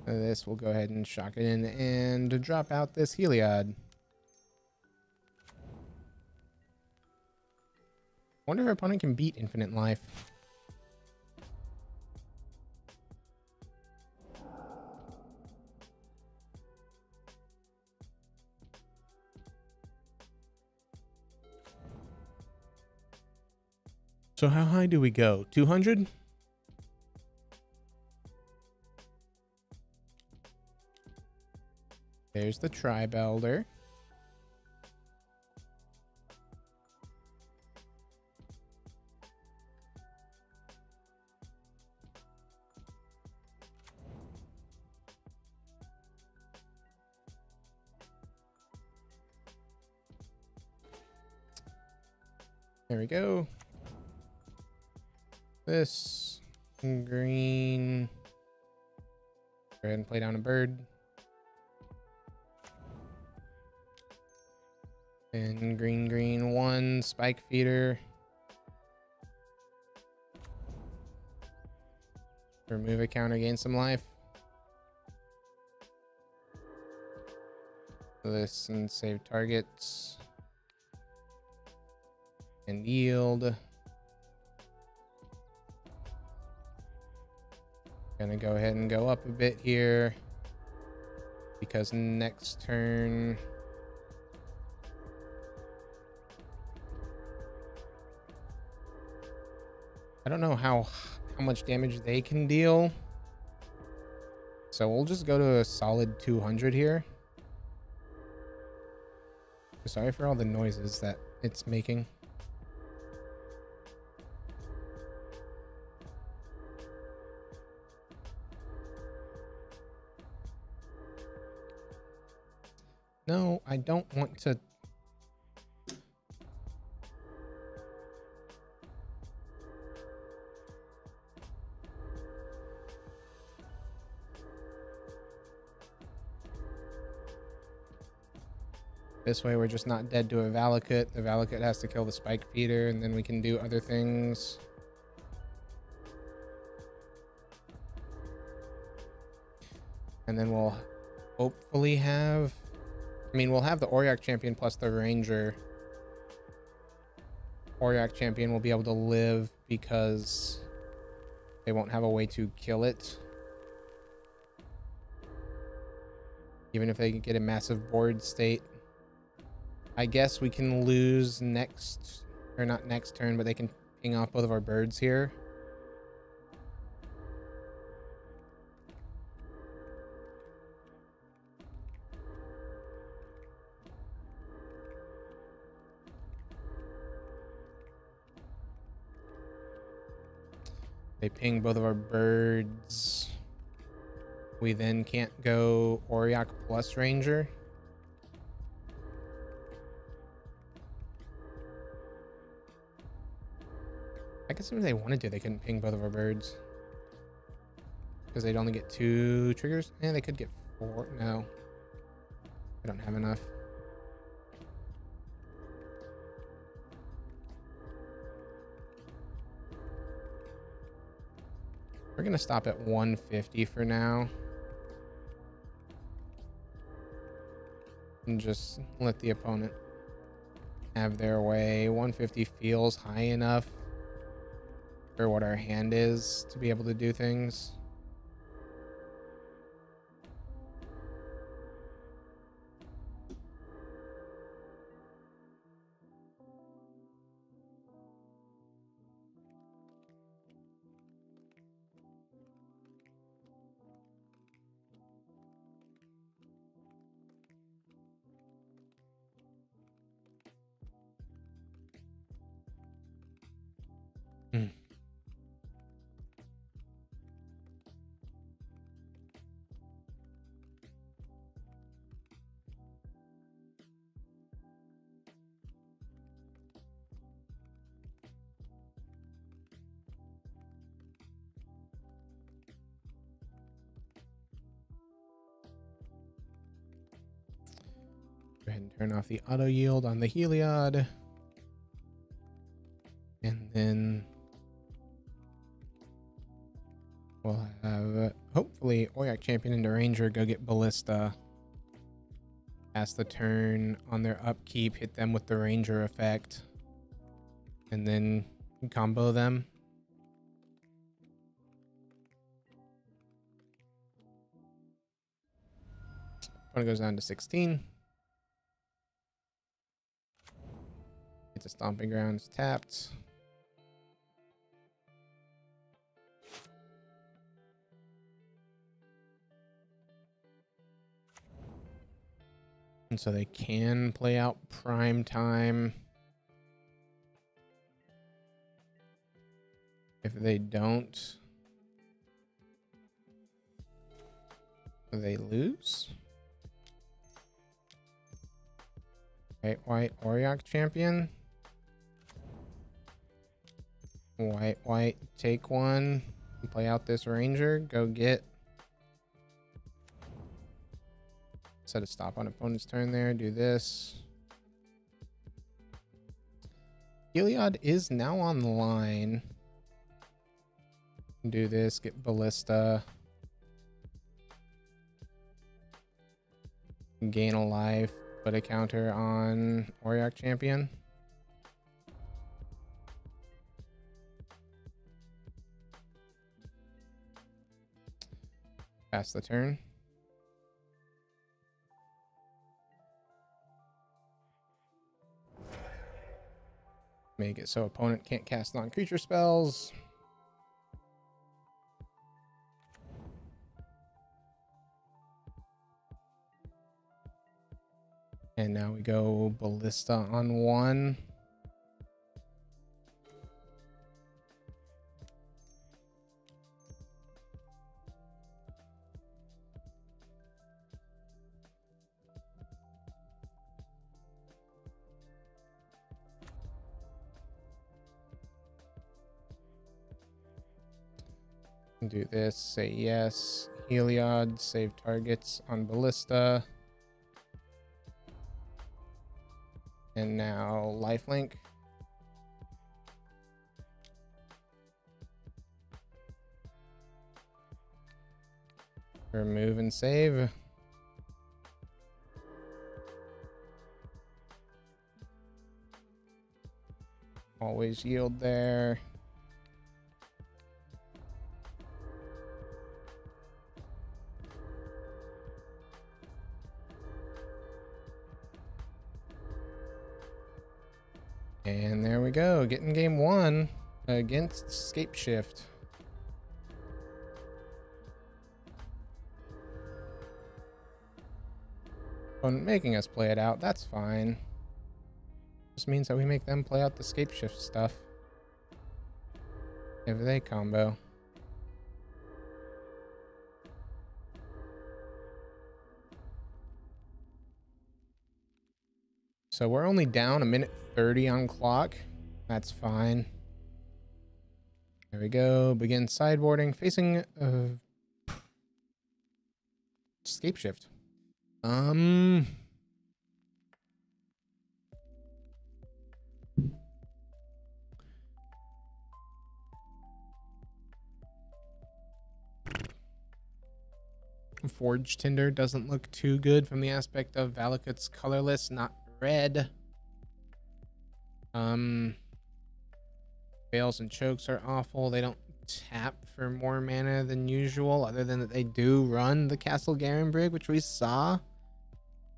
This, we'll go ahead and shock it in and drop out this Heliod. Wonder if our opponent can beat Infinite Life. So how high do we go? 200? There's the Tribe Elder. There we go. This green. Go ahead and play down a bird. And green 1 spike feeder. Remove a counter, gain some life. This and save targets. And yield. Gonna go ahead and go up a bit here because next turn I don't know how much damage they can deal, so we'll just go to a solid 200 here. Sorry for all the noises that it's making. No, I don't want to. This way we're just not dead to a Valakut. The Valakut has to kill the spike feeder, and then we can do other things. And then we'll hopefully have... I mean, we'll have the Auriok champion plus the Ranger. Auriok champion will be able to live because they won't have a way to kill it. Even if they get a massive board state. I guess we can lose next, or not next turn, but they can ping off both of our birds here. They ping both of our birds. We then can't go Auriok plus Ranger. I guess if they wanted to, they couldn't ping both of our birds. Because they'd only get 2 triggers. Yeah, they could get 4. No. I don't have enough. We're going to stop at 150 for now. And just let the opponent have their way. 150 feels high enough for what our hand is to be able to do things. Go ahead and turn off the auto yield on the Heliod. And then we'll have hopefully Auriok champion into Ranger go get ballista. Pass the turn on their upkeep, hit them with the Ranger effect, and then combo them. One goes down to 16. It's a stomping grounds tapped. And so they can play out prime time. If they don't, they lose. White Auriok champion. White take one. Play out this Ranger. Go get. Set a stop on opponent's turn there. Do this. Heliod is now on the line. Do this. Get ballista. Gain a life. Put a counter on Auriok champion. Pass the turn. Make it so opponent can't cast non-creature spells. And now we go ballista on 1. Do this, say yes. Heliod, save targets on ballista. And now lifelink. Remove and save. Always yield there. And there we go, getting game 1 against Scape Shift. Opponent making us play it out, that's fine. Just means that we make them play out the Scape Shift stuff. If they combo. So we're only down 1:30 on clock. That's fine. There we go. Begin sideboarding, facing Scape Shift. Forge Tinder doesn't look too good from the aspect of Valakut's colorless, not red. Fails and chokes are awful. They don't tap for more mana than usual, other than that they do run the Castle Garenbrig, which we saw.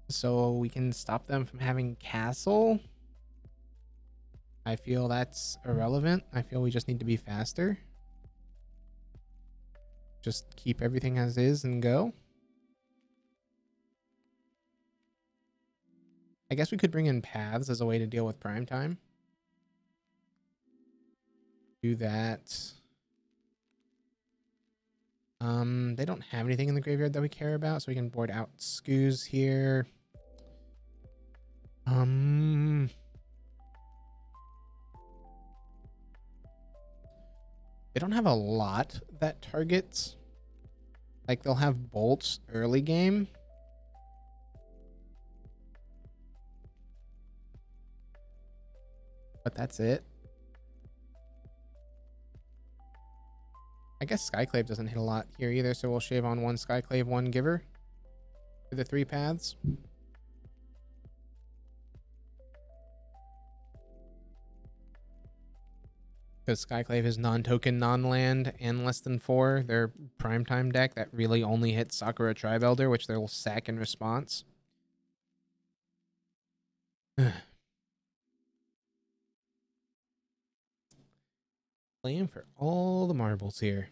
So we can stop them from having castle. I feel that's irrelevant. I feel we just need to be faster. Just keep everything as is and go. I guess we could bring in paths as a way to deal with prime time. Do that. They don't have anything in the graveyard that we care about, so we can board out Skoos here. They don't have a lot that targets. Like, they'll have bolts early game. But that's it. I guess Skyclave doesn't hit a lot here either, so we'll shave on 1 Skyclave, 1 Giver for the 3 paths. Because Skyclave is non-token, non-land, and less than 4. Their primetime deck that really only hits Sakura Tribe Elder, which they'll sack in response. Playing for all the marbles here.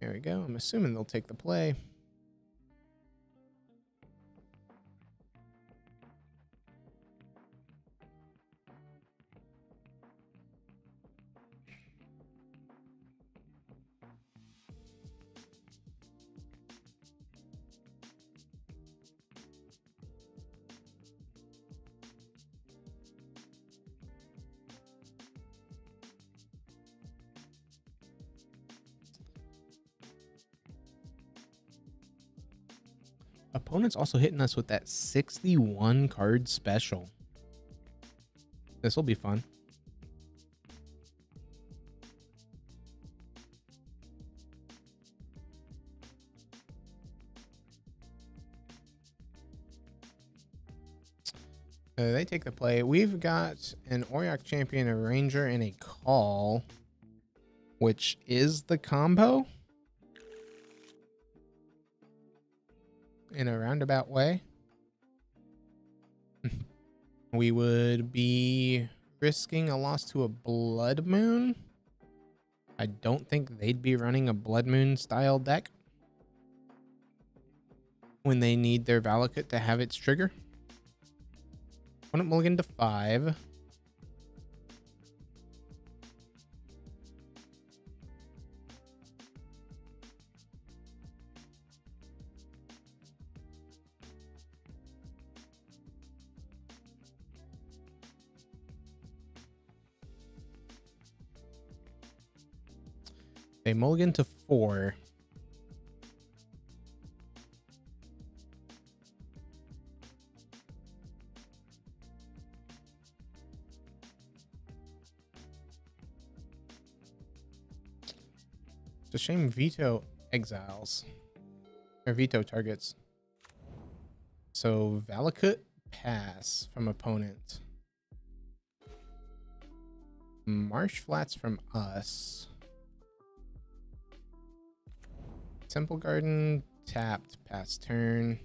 There we go. I'm assuming they'll take the play. Opponent's also hitting us with that 61 card special. This will be fun. They take the play. We've got an auriok champion, a ranger, and a call, which is the combo in a roundabout way. We would be risking a loss to a blood moon. I don't think they'd be running a blood moon style deck when they need their Valakut to have its trigger. Opponent mulligan to 5. They mulligan to 4. It's a shame Vito exiles. Or Vito targets. So Valakut pass from opponent. Marsh flats from us. Temple Garden tapped pass turn.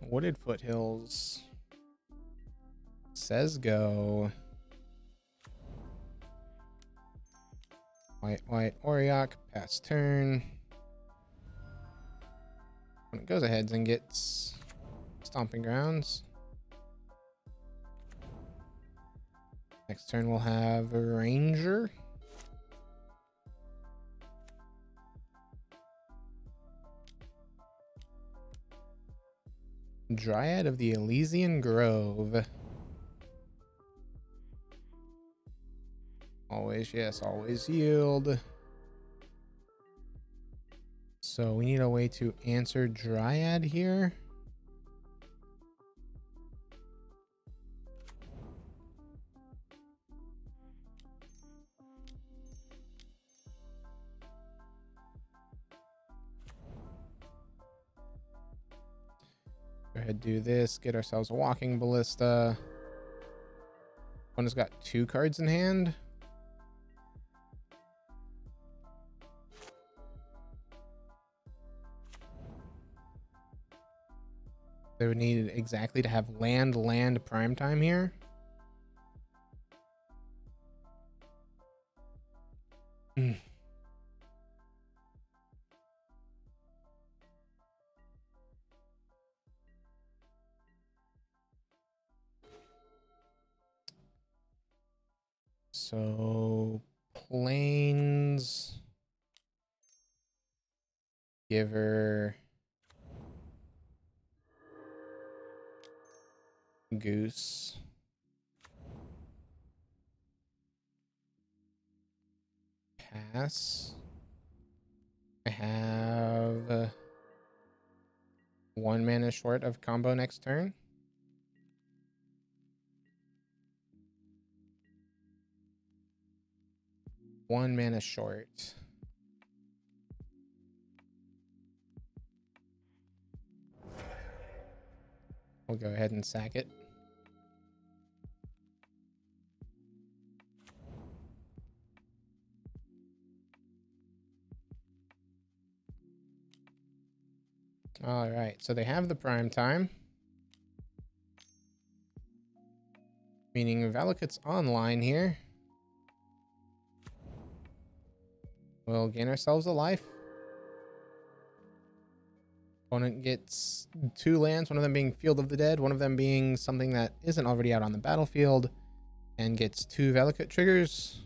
Wooded Foothills says go. White auriok pass turn. When it goes ahead and gets stomping grounds. Next turn we'll have a ranger. Dryad of the Elysian Grove. Always, yes, always yield. So we need a way to answer Dryad here. Go ahead, do this, get ourselves a walking ballista. One has got 2 cards in hand. They would need exactly to have land prime time here. So plains, giver, goose, pass. I have 1 mana short of combo next turn. One mana short. We'll go ahead and sack it. All right, so they have the prime time, meaning Valakut's online here. We'll gain ourselves a life. Opponent gets 2 lands, one of them being Field of the Dead, one of them being something that isn't already out on the battlefield, and gets 2 Valakut triggers.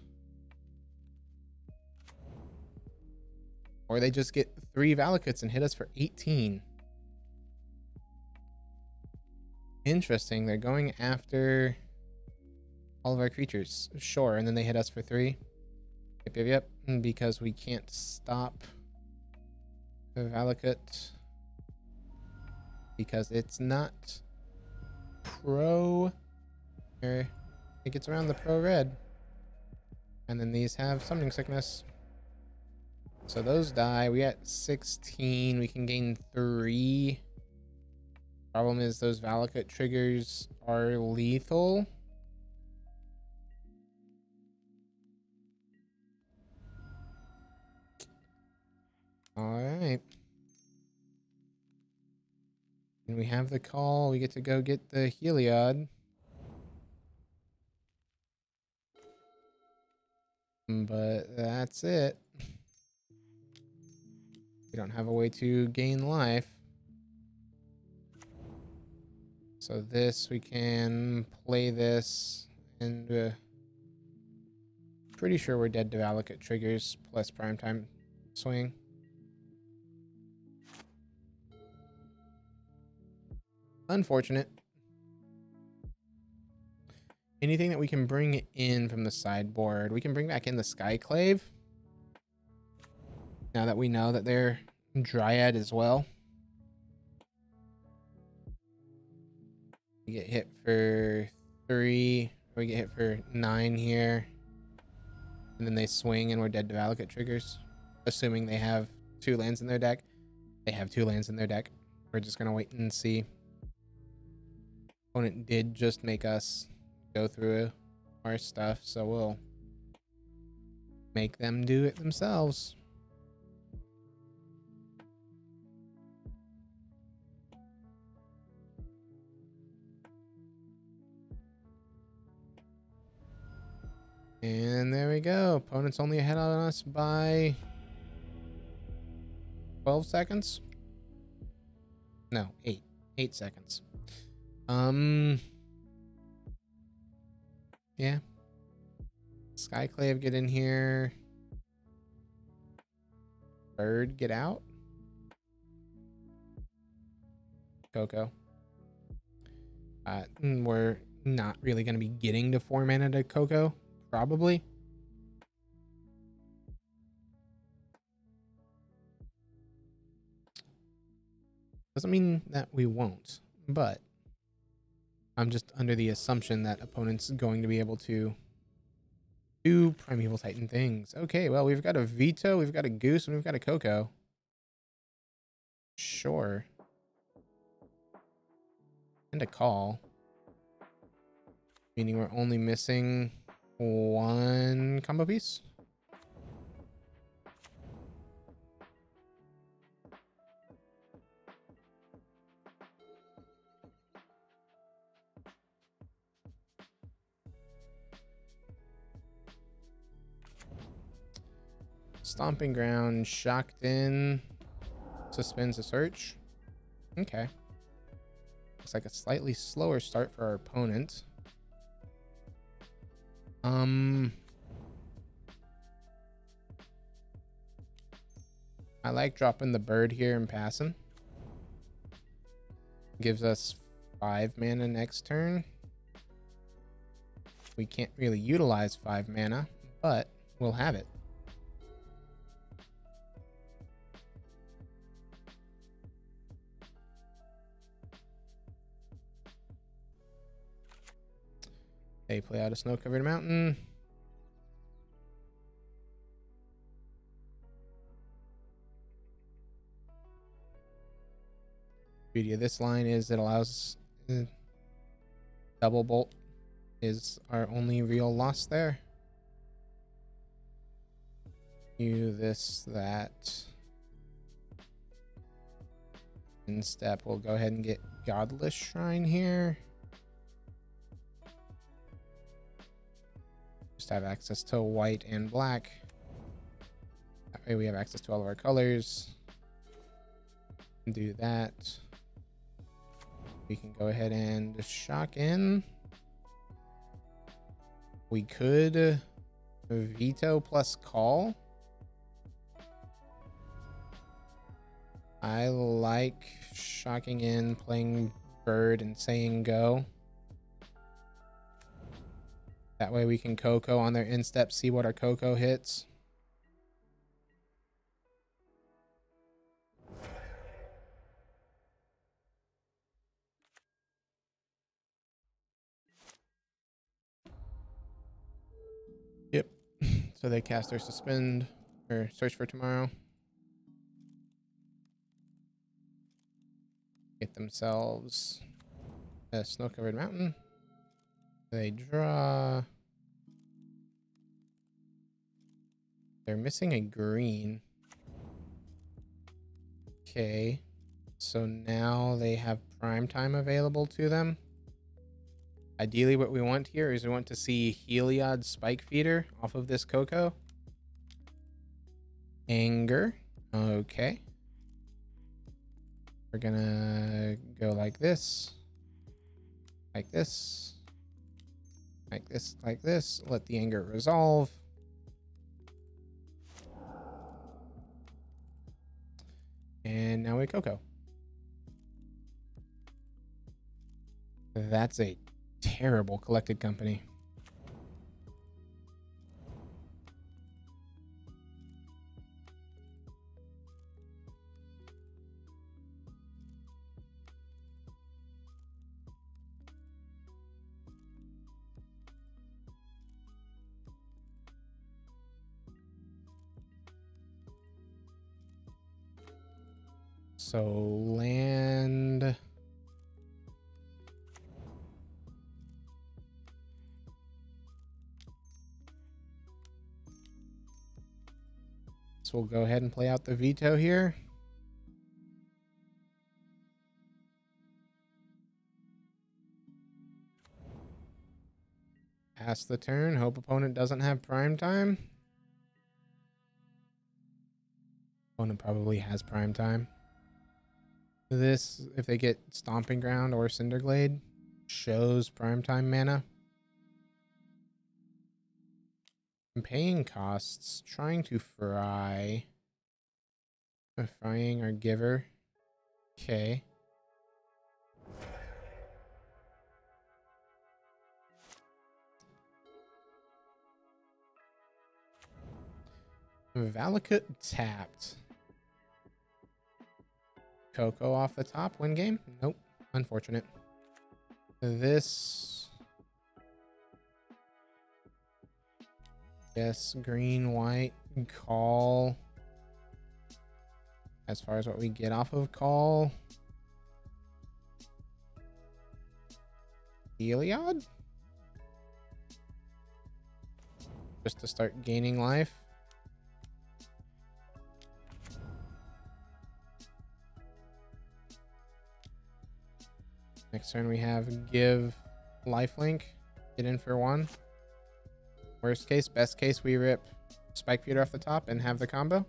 Or they just get 3 Valakuts and hit us for 18. Interesting. They're going after all of our creatures. Sure. And then they hit us for 3. Yep. Because we can't stop the Valakut. Because it's not pro. It gets around the pro red. And then these have Summoning Sickness. So those die. We got 16. We can gain 3. Problem is those Valakut triggers are lethal. All right. And we have the call. We get to go get the Heliod. But that's it. We don't have a way to gain life. So this, we can play this, and pretty sure we're dead to Valakut triggers plus primetime swing. Unfortunate. Anything that we can bring in from the sideboard, we can bring back in the Skyclave. Now that we know that they're Dryad as well. We get hit for 3, we get hit for 9 here. And then they swing and we're dead to Valakut triggers. Assuming they have 2 lands in their deck. They have 2 lands in their deck. We're just going to wait and see. Opponent did just make us go through our stuff, so we'll make them do it themselves. And there we go. Opponent's only ahead on us by 12 seconds. No, 8. 8 seconds. Yeah. Skyclave, get in here. Bird, get out. Coco. We're not really going to be getting to 4 mana to Coco. Probably. Doesn't mean that we won't, but I'm just under the assumption that opponent's going to be able to do Primeval Titan things. Okay, well, we've got a Vito, we've got a Goose, and we've got a Coco. Sure. And a call. Meaning we're only missing 1 combo piece. Stomping Ground, Shocked In, suspends a search. Okay. Looks like a slightly slower start for our opponent. I like dropping the bird here and passing. Gives us 5 mana next turn. We can't really utilize 5 mana, but we'll have it. They play out a snow-covered mountain. Beauty of this line is it allows double bolt is our only real loss there. You this, that. In step, we'll go ahead and get Godless Shrine here. Just have access to white and black. That way we have access to all of our colors. Do that. We can go ahead and shock in. We could Vito plus call. I like shocking in, playing bird and saying go. That way we can Coco on their instep, see what our Coco hits. Yep. So they cast their suspend. Or search for tomorrow. Get themselves a snow-covered mountain. They draw. They're missing a green. Okay. So now they have prime time available to them. Ideally, what we want here is we want to see Heliod Spike Feeder off of this Coco. Anger. Okay. We're gonna go like this. Like this. Like this, like this. Let the anger resolve. And now we Coco. That's a terrible collected company. So land. So we'll go ahead and play out the Vito here. Pass the turn. Hope opponent doesn't have prime time. Opponent probably has prime time. This, if they get Stomping Ground or Cinderglade, shows primetime mana. And paying costs, trying to fry. Frying our giver. Okay. Valakut tapped. Coco off the top, win game? Nope. Unfortunate. This. Yes, green, white, call. As far as what we get off of call. Heliod? Just to start gaining life. Next turn we have give lifelink, get in for one. Worst case, best case, we rip Spike Feeder off the top and have the combo.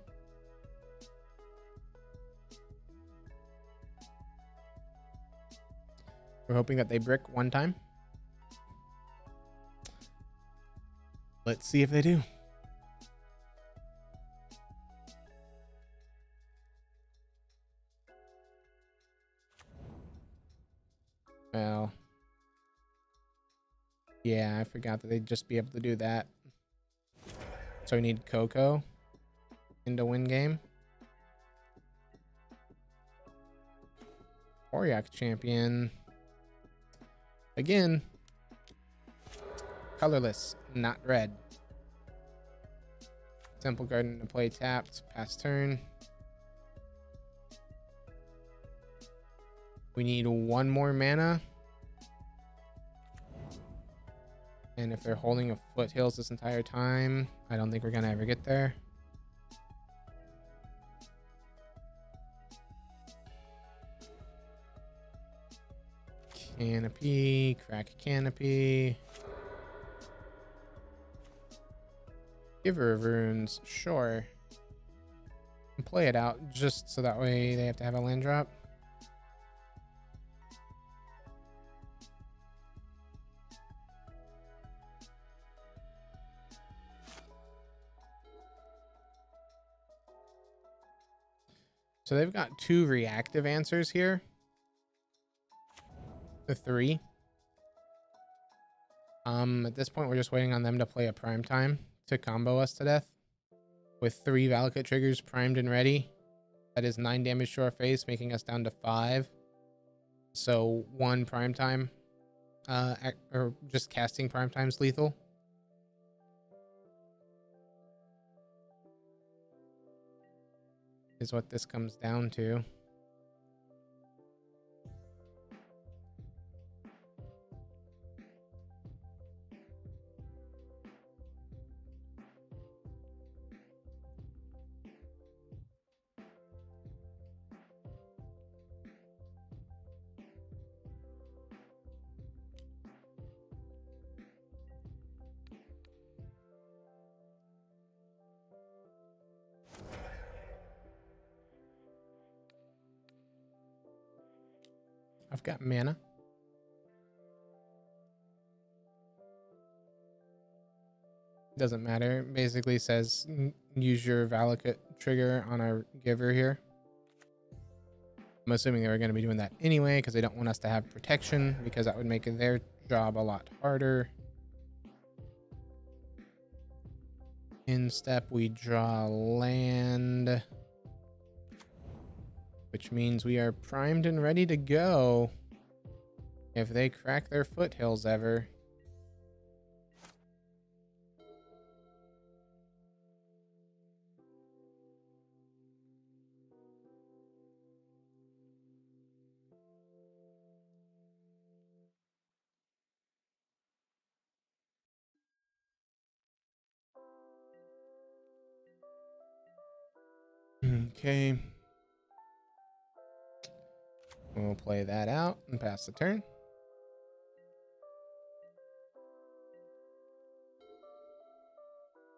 We're hoping that they brick one time. Let's see if they do. Well, yeah, I forgot that they'd just be able to do that. So we need Coco into win game. Auriok champion. Again, colorless, not red. Temple Garden to play tapped, pass turn. We need one more mana. And if they're holding a foothills this entire time, I don't think we're gonna ever get there. Canopy, crack canopy. Giver of runes, sure. And play it out just so that way they have to have a land drop. So they've got two reactive answers here. The three. At this point, we're just waiting on them to play a prime time to combo us to death. With 3 Valakut triggers primed and ready. That is 9 damage to our face, making us down to 5. So 1 prime time, or just casting prime time's lethal. is what this comes down to. I've got mana. Doesn't matter. Basically says use your Valakut trigger on our giver here. I'm assuming they were going to be doing that anyway because they don't want us to have protection, because that would make their job a lot harder. In step, we draw land, which means we are primed and ready to go if they crack their foothills ever. Okay. We'll play that out and pass the turn.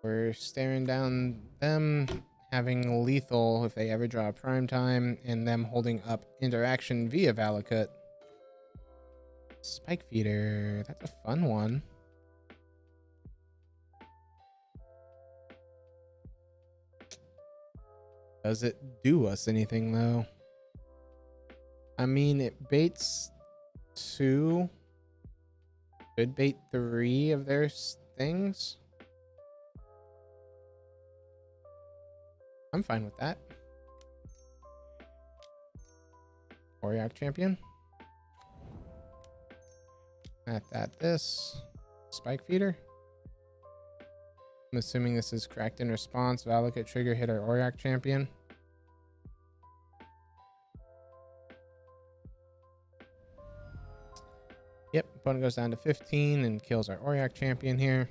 We're staring down them having lethal if they ever draw prime time, and them holding up interaction via Valakut. Spike feeder, that's a fun one. Does it do us anything though? I mean, it baits 2. Could bait 3 of their things. I'm fine with that. Auriok champion. This. Spike feeder. I'm assuming this is cracked in response. Valakut trigger hit our Auriok champion. Yep, opponent goes down to 15 and kills our Auriok champion here.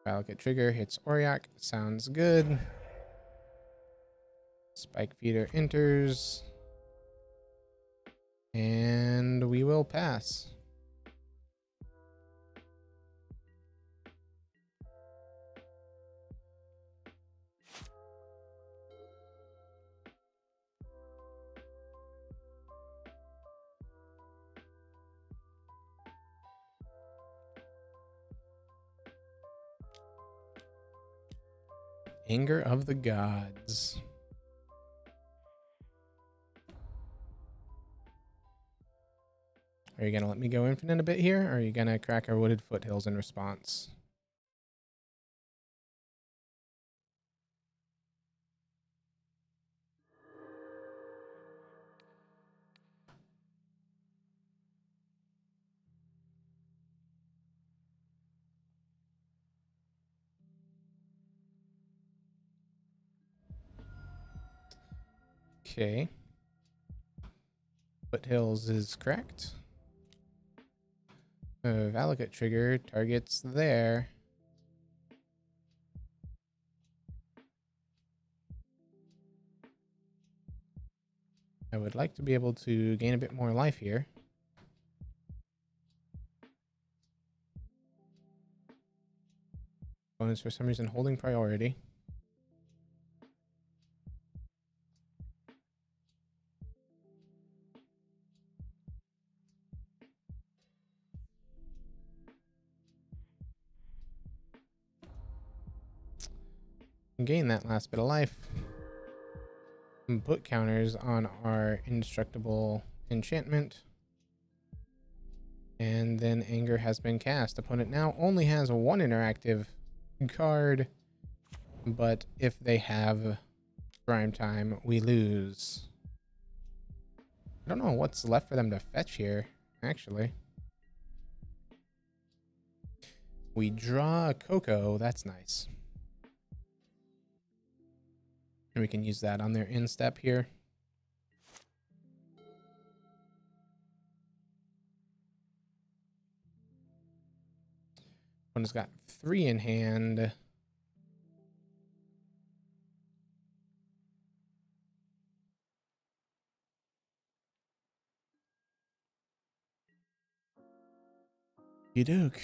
Valakut trigger hits Auriok. Sounds good. Spike feeder enters. And we will pass. Anger of the Gods. Are you going to let me go infinite a bit here, or are you going to crack our wooded foothills in response? Okay. Foothills is cracked. Valakut trigger targets there. I would like to be able to gain a bit more life here. Opponents for some reason holding priority. Gain that last bit of life. And put counters on our indestructible enchantment. And then anger has been cast. Opponent now only has 1 interactive card, but if they have prime time, we lose. I don't know what's left for them to fetch here, actually. We draw a Coco. That's nice. And we can use that on their instep here. One has got 3 in hand. Duke.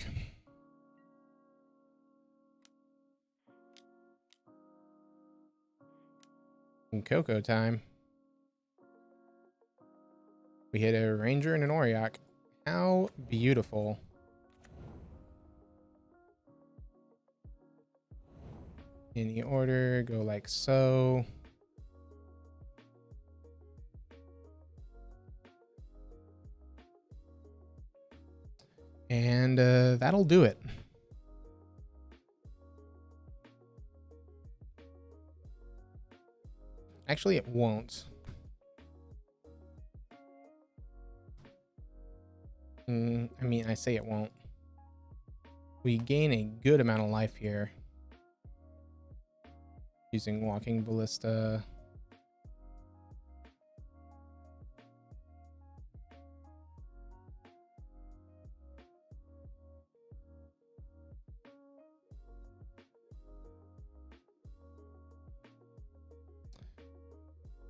And Cocoa time. We hit a ranger and an auriok. How beautiful. Any order, go like so. And that'll do it. Actually, it won't. I mean, I say it won't. We gain a good amount of life here. Using walking ballista.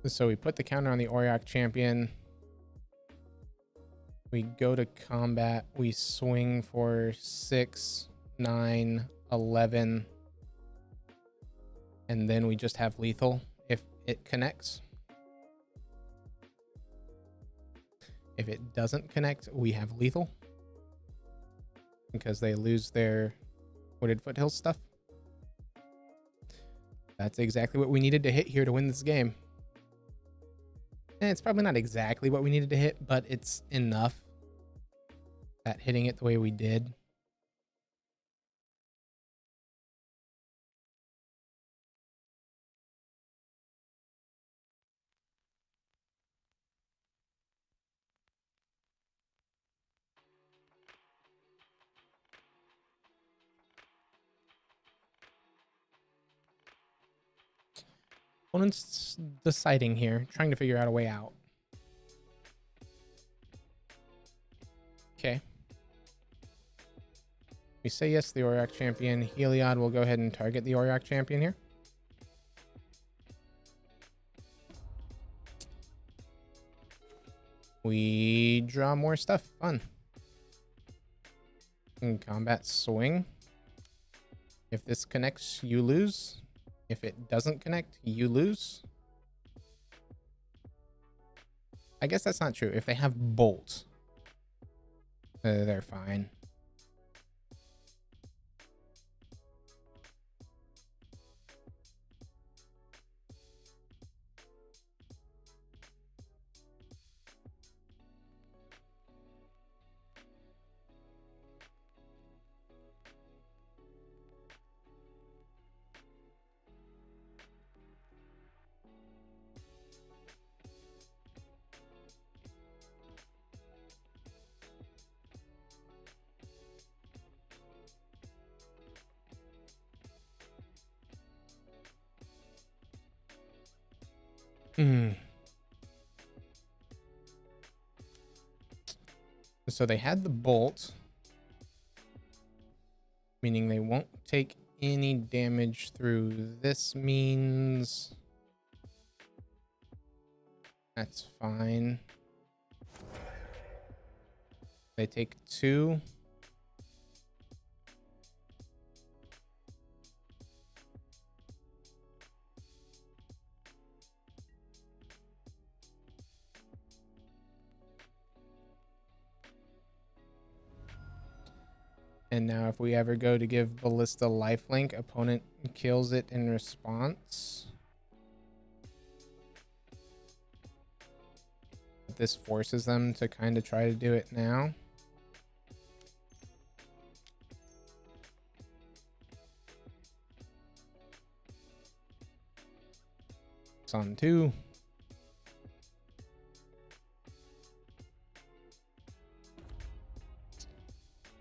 So we put the counter on the auriok champion. We go to combat. We swing for 6, 9, 11. And then we just have lethal if it connects. If it doesn't connect, we have lethal. Because they lose their Wooded Foothills stuff. That's exactly what we needed to hit here to win this game. And it's probably not exactly what we needed to hit, but it's enough that hitting it the way we did. Opponent's deciding here, trying to figure out a way out. Okay. We say yes to the auriok champion. Heliod will go ahead and target the auriok champion here. We draw more stuff. Fun. In combat swing. If this connects, you lose. If it doesn't connect, you lose. I guess that's not true. If they have bolt, they're fine. So they had the bolt, meaning they won't take any damage through this means. That's fine. They take 2. And now if we ever go to give Ballista lifelink, opponent kills it in response. This forces them to kind of try to do it now. It's on 2.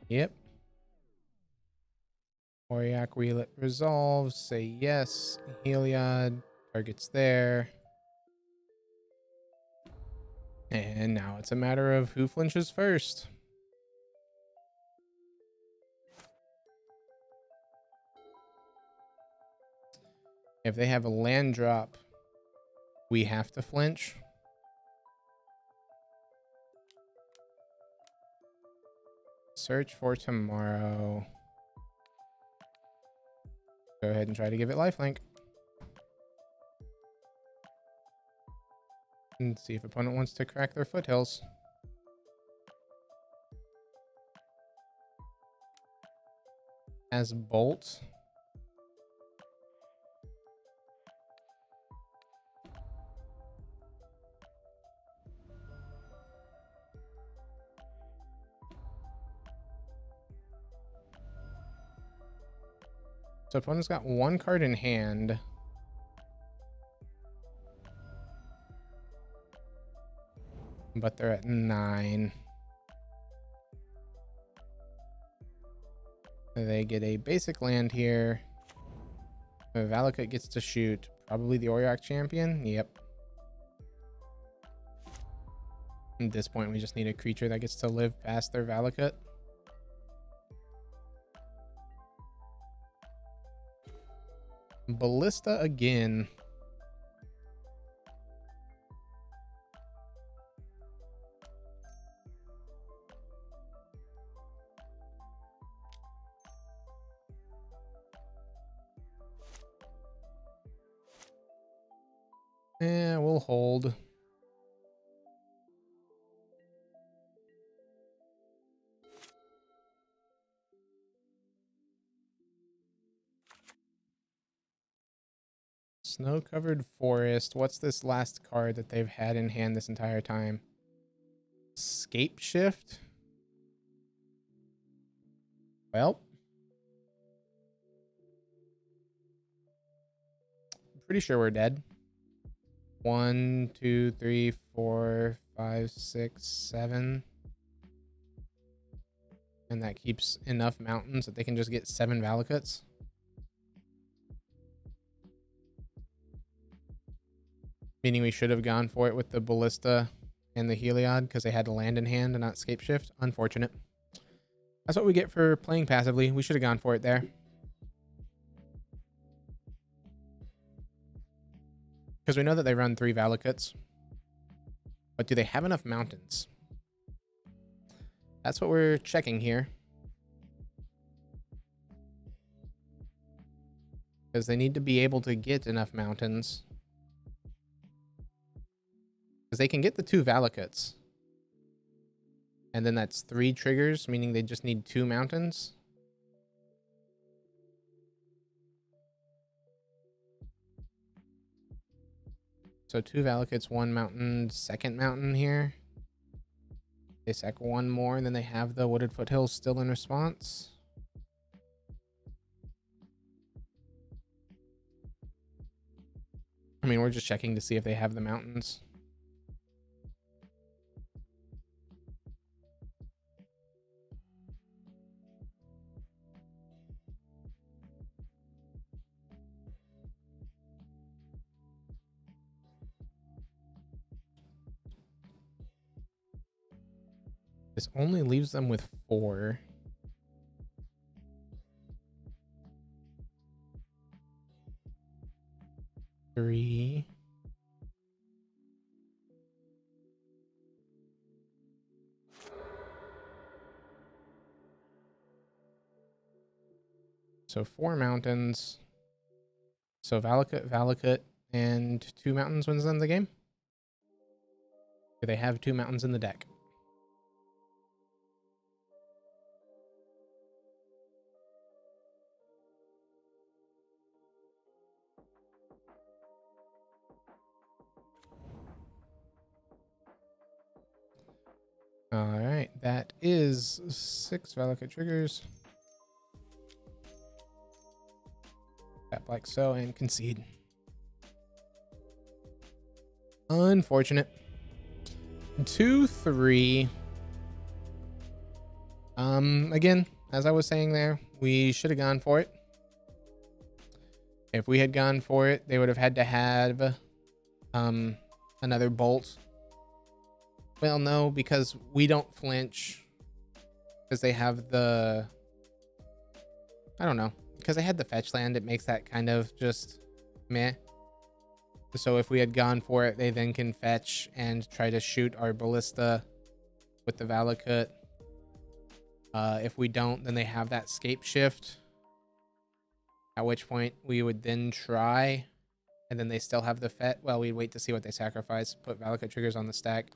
Yep. Auriok resolves, say yes. Heliod Target's there. And now it's a matter of who flinches first. If they have a land drop, we have to flinch. Search for tomorrow. Go ahead and try to give it lifelink. And see if opponent wants to crack their foothills. As bolt. So opponent's got one card in hand. But they're at 9. They get a basic land here. Valakut gets to shoot. Probably the Auriok champion. Yep. At this point, we just need a creature that gets to live past their Valakut. Ballista again. Yeah, we'll hold. Snow-covered forest. What's this last card that they've had in hand this entire time? Scape shift? Well. I'm pretty sure we're dead. 1, 2, 3, 4, 5, 6, 7. And that keeps enough mountains that they can just get 7 Valakuts. Meaning we should have gone for it with the Ballista and the Heliod because they had a land in hand and not scape shift. Unfortunate. That's what we get for playing passively. We should have gone for it there. Because we know that they run 3 Valakuts. But do they have enough mountains? That's what we're checking here. Because they need to be able to get enough mountains. Because they can get the 2 Valakuts. And then that's 3 triggers, meaning they just need 2 mountains. So 2 Valakuts, 1 mountain, 2nd mountain here. They sack 1 more, and then they have the Wooded Foothills still in response. I mean, we're just checking to see if they have the mountains. This only leaves them with 4. Three. So 4 mountains. So Valakut, and 2 mountains wins them the game. Do they have 2 mountains in the deck? All right, that is 6 Valakut triggers. Tap like so and concede. Unfortunate. 2-3. Again, as I was saying there, we should have gone for it. If we had gone for it, they would have had to have another bolt. Well, no, because we don't flinch. Because they have the... I don't know. Because they had the fetch land, it makes that kind of just meh. So if we had gone for it, they then can fetch and try to shoot our ballista with the Valakut. If we don't, then they have that scape shift. At which point we would then try, and then they still have the fetch. Well, we'd wait to see what they sacrifice, put Valakut triggers on the stack,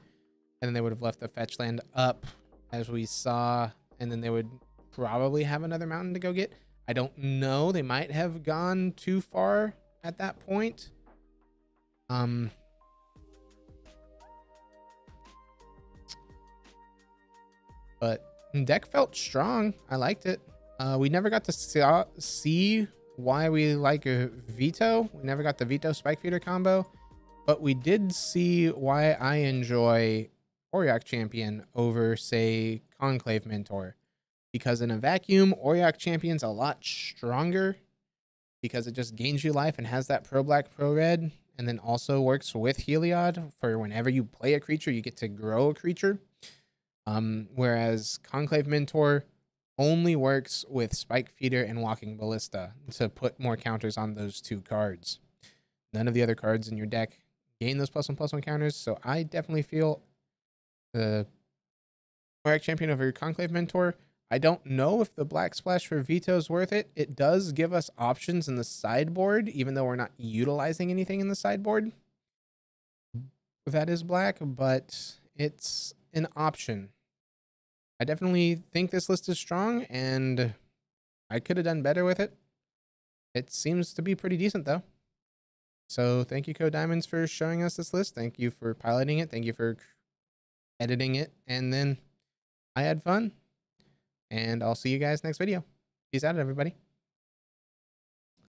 and then they would have left the fetch land up, as we saw, and then they would probably have another mountain to go get. I don't know. They might have gone too far at that point. But deck felt strong. I liked it. We never got to see why we like a Vito. We never got the Vito Spike Feeder combo, but we did see why I enjoy Auriok Champion over, say, Conclave Mentor. Because in a vacuum, Auriok Champion's a lot stronger because it just gains you life and has that pro black, pro red, and then also works with Heliod for whenever you play a creature, you get to grow a creature. Whereas Conclave Mentor only works with Spike Feeder and Walking Ballista to put more counters on those two cards. None of the other cards in your deck gain those +1/+1 counters, so I definitely feel the Auriok Champion over Conclave Mentor. I don't know if the Black Splash for Vito is worth it. It does give us options in the sideboard, even though we're not utilizing anything in the sideboard that is black, but it's an option. I definitely think this list is strong, and I could have done better with it. It seems to be pretty decent, though. So thank you, KoDiamonds, for showing us this list. Thank you for piloting it. Thank you for editing it. And then I had fun. And I'll see you guys next video. Peace out, everybody.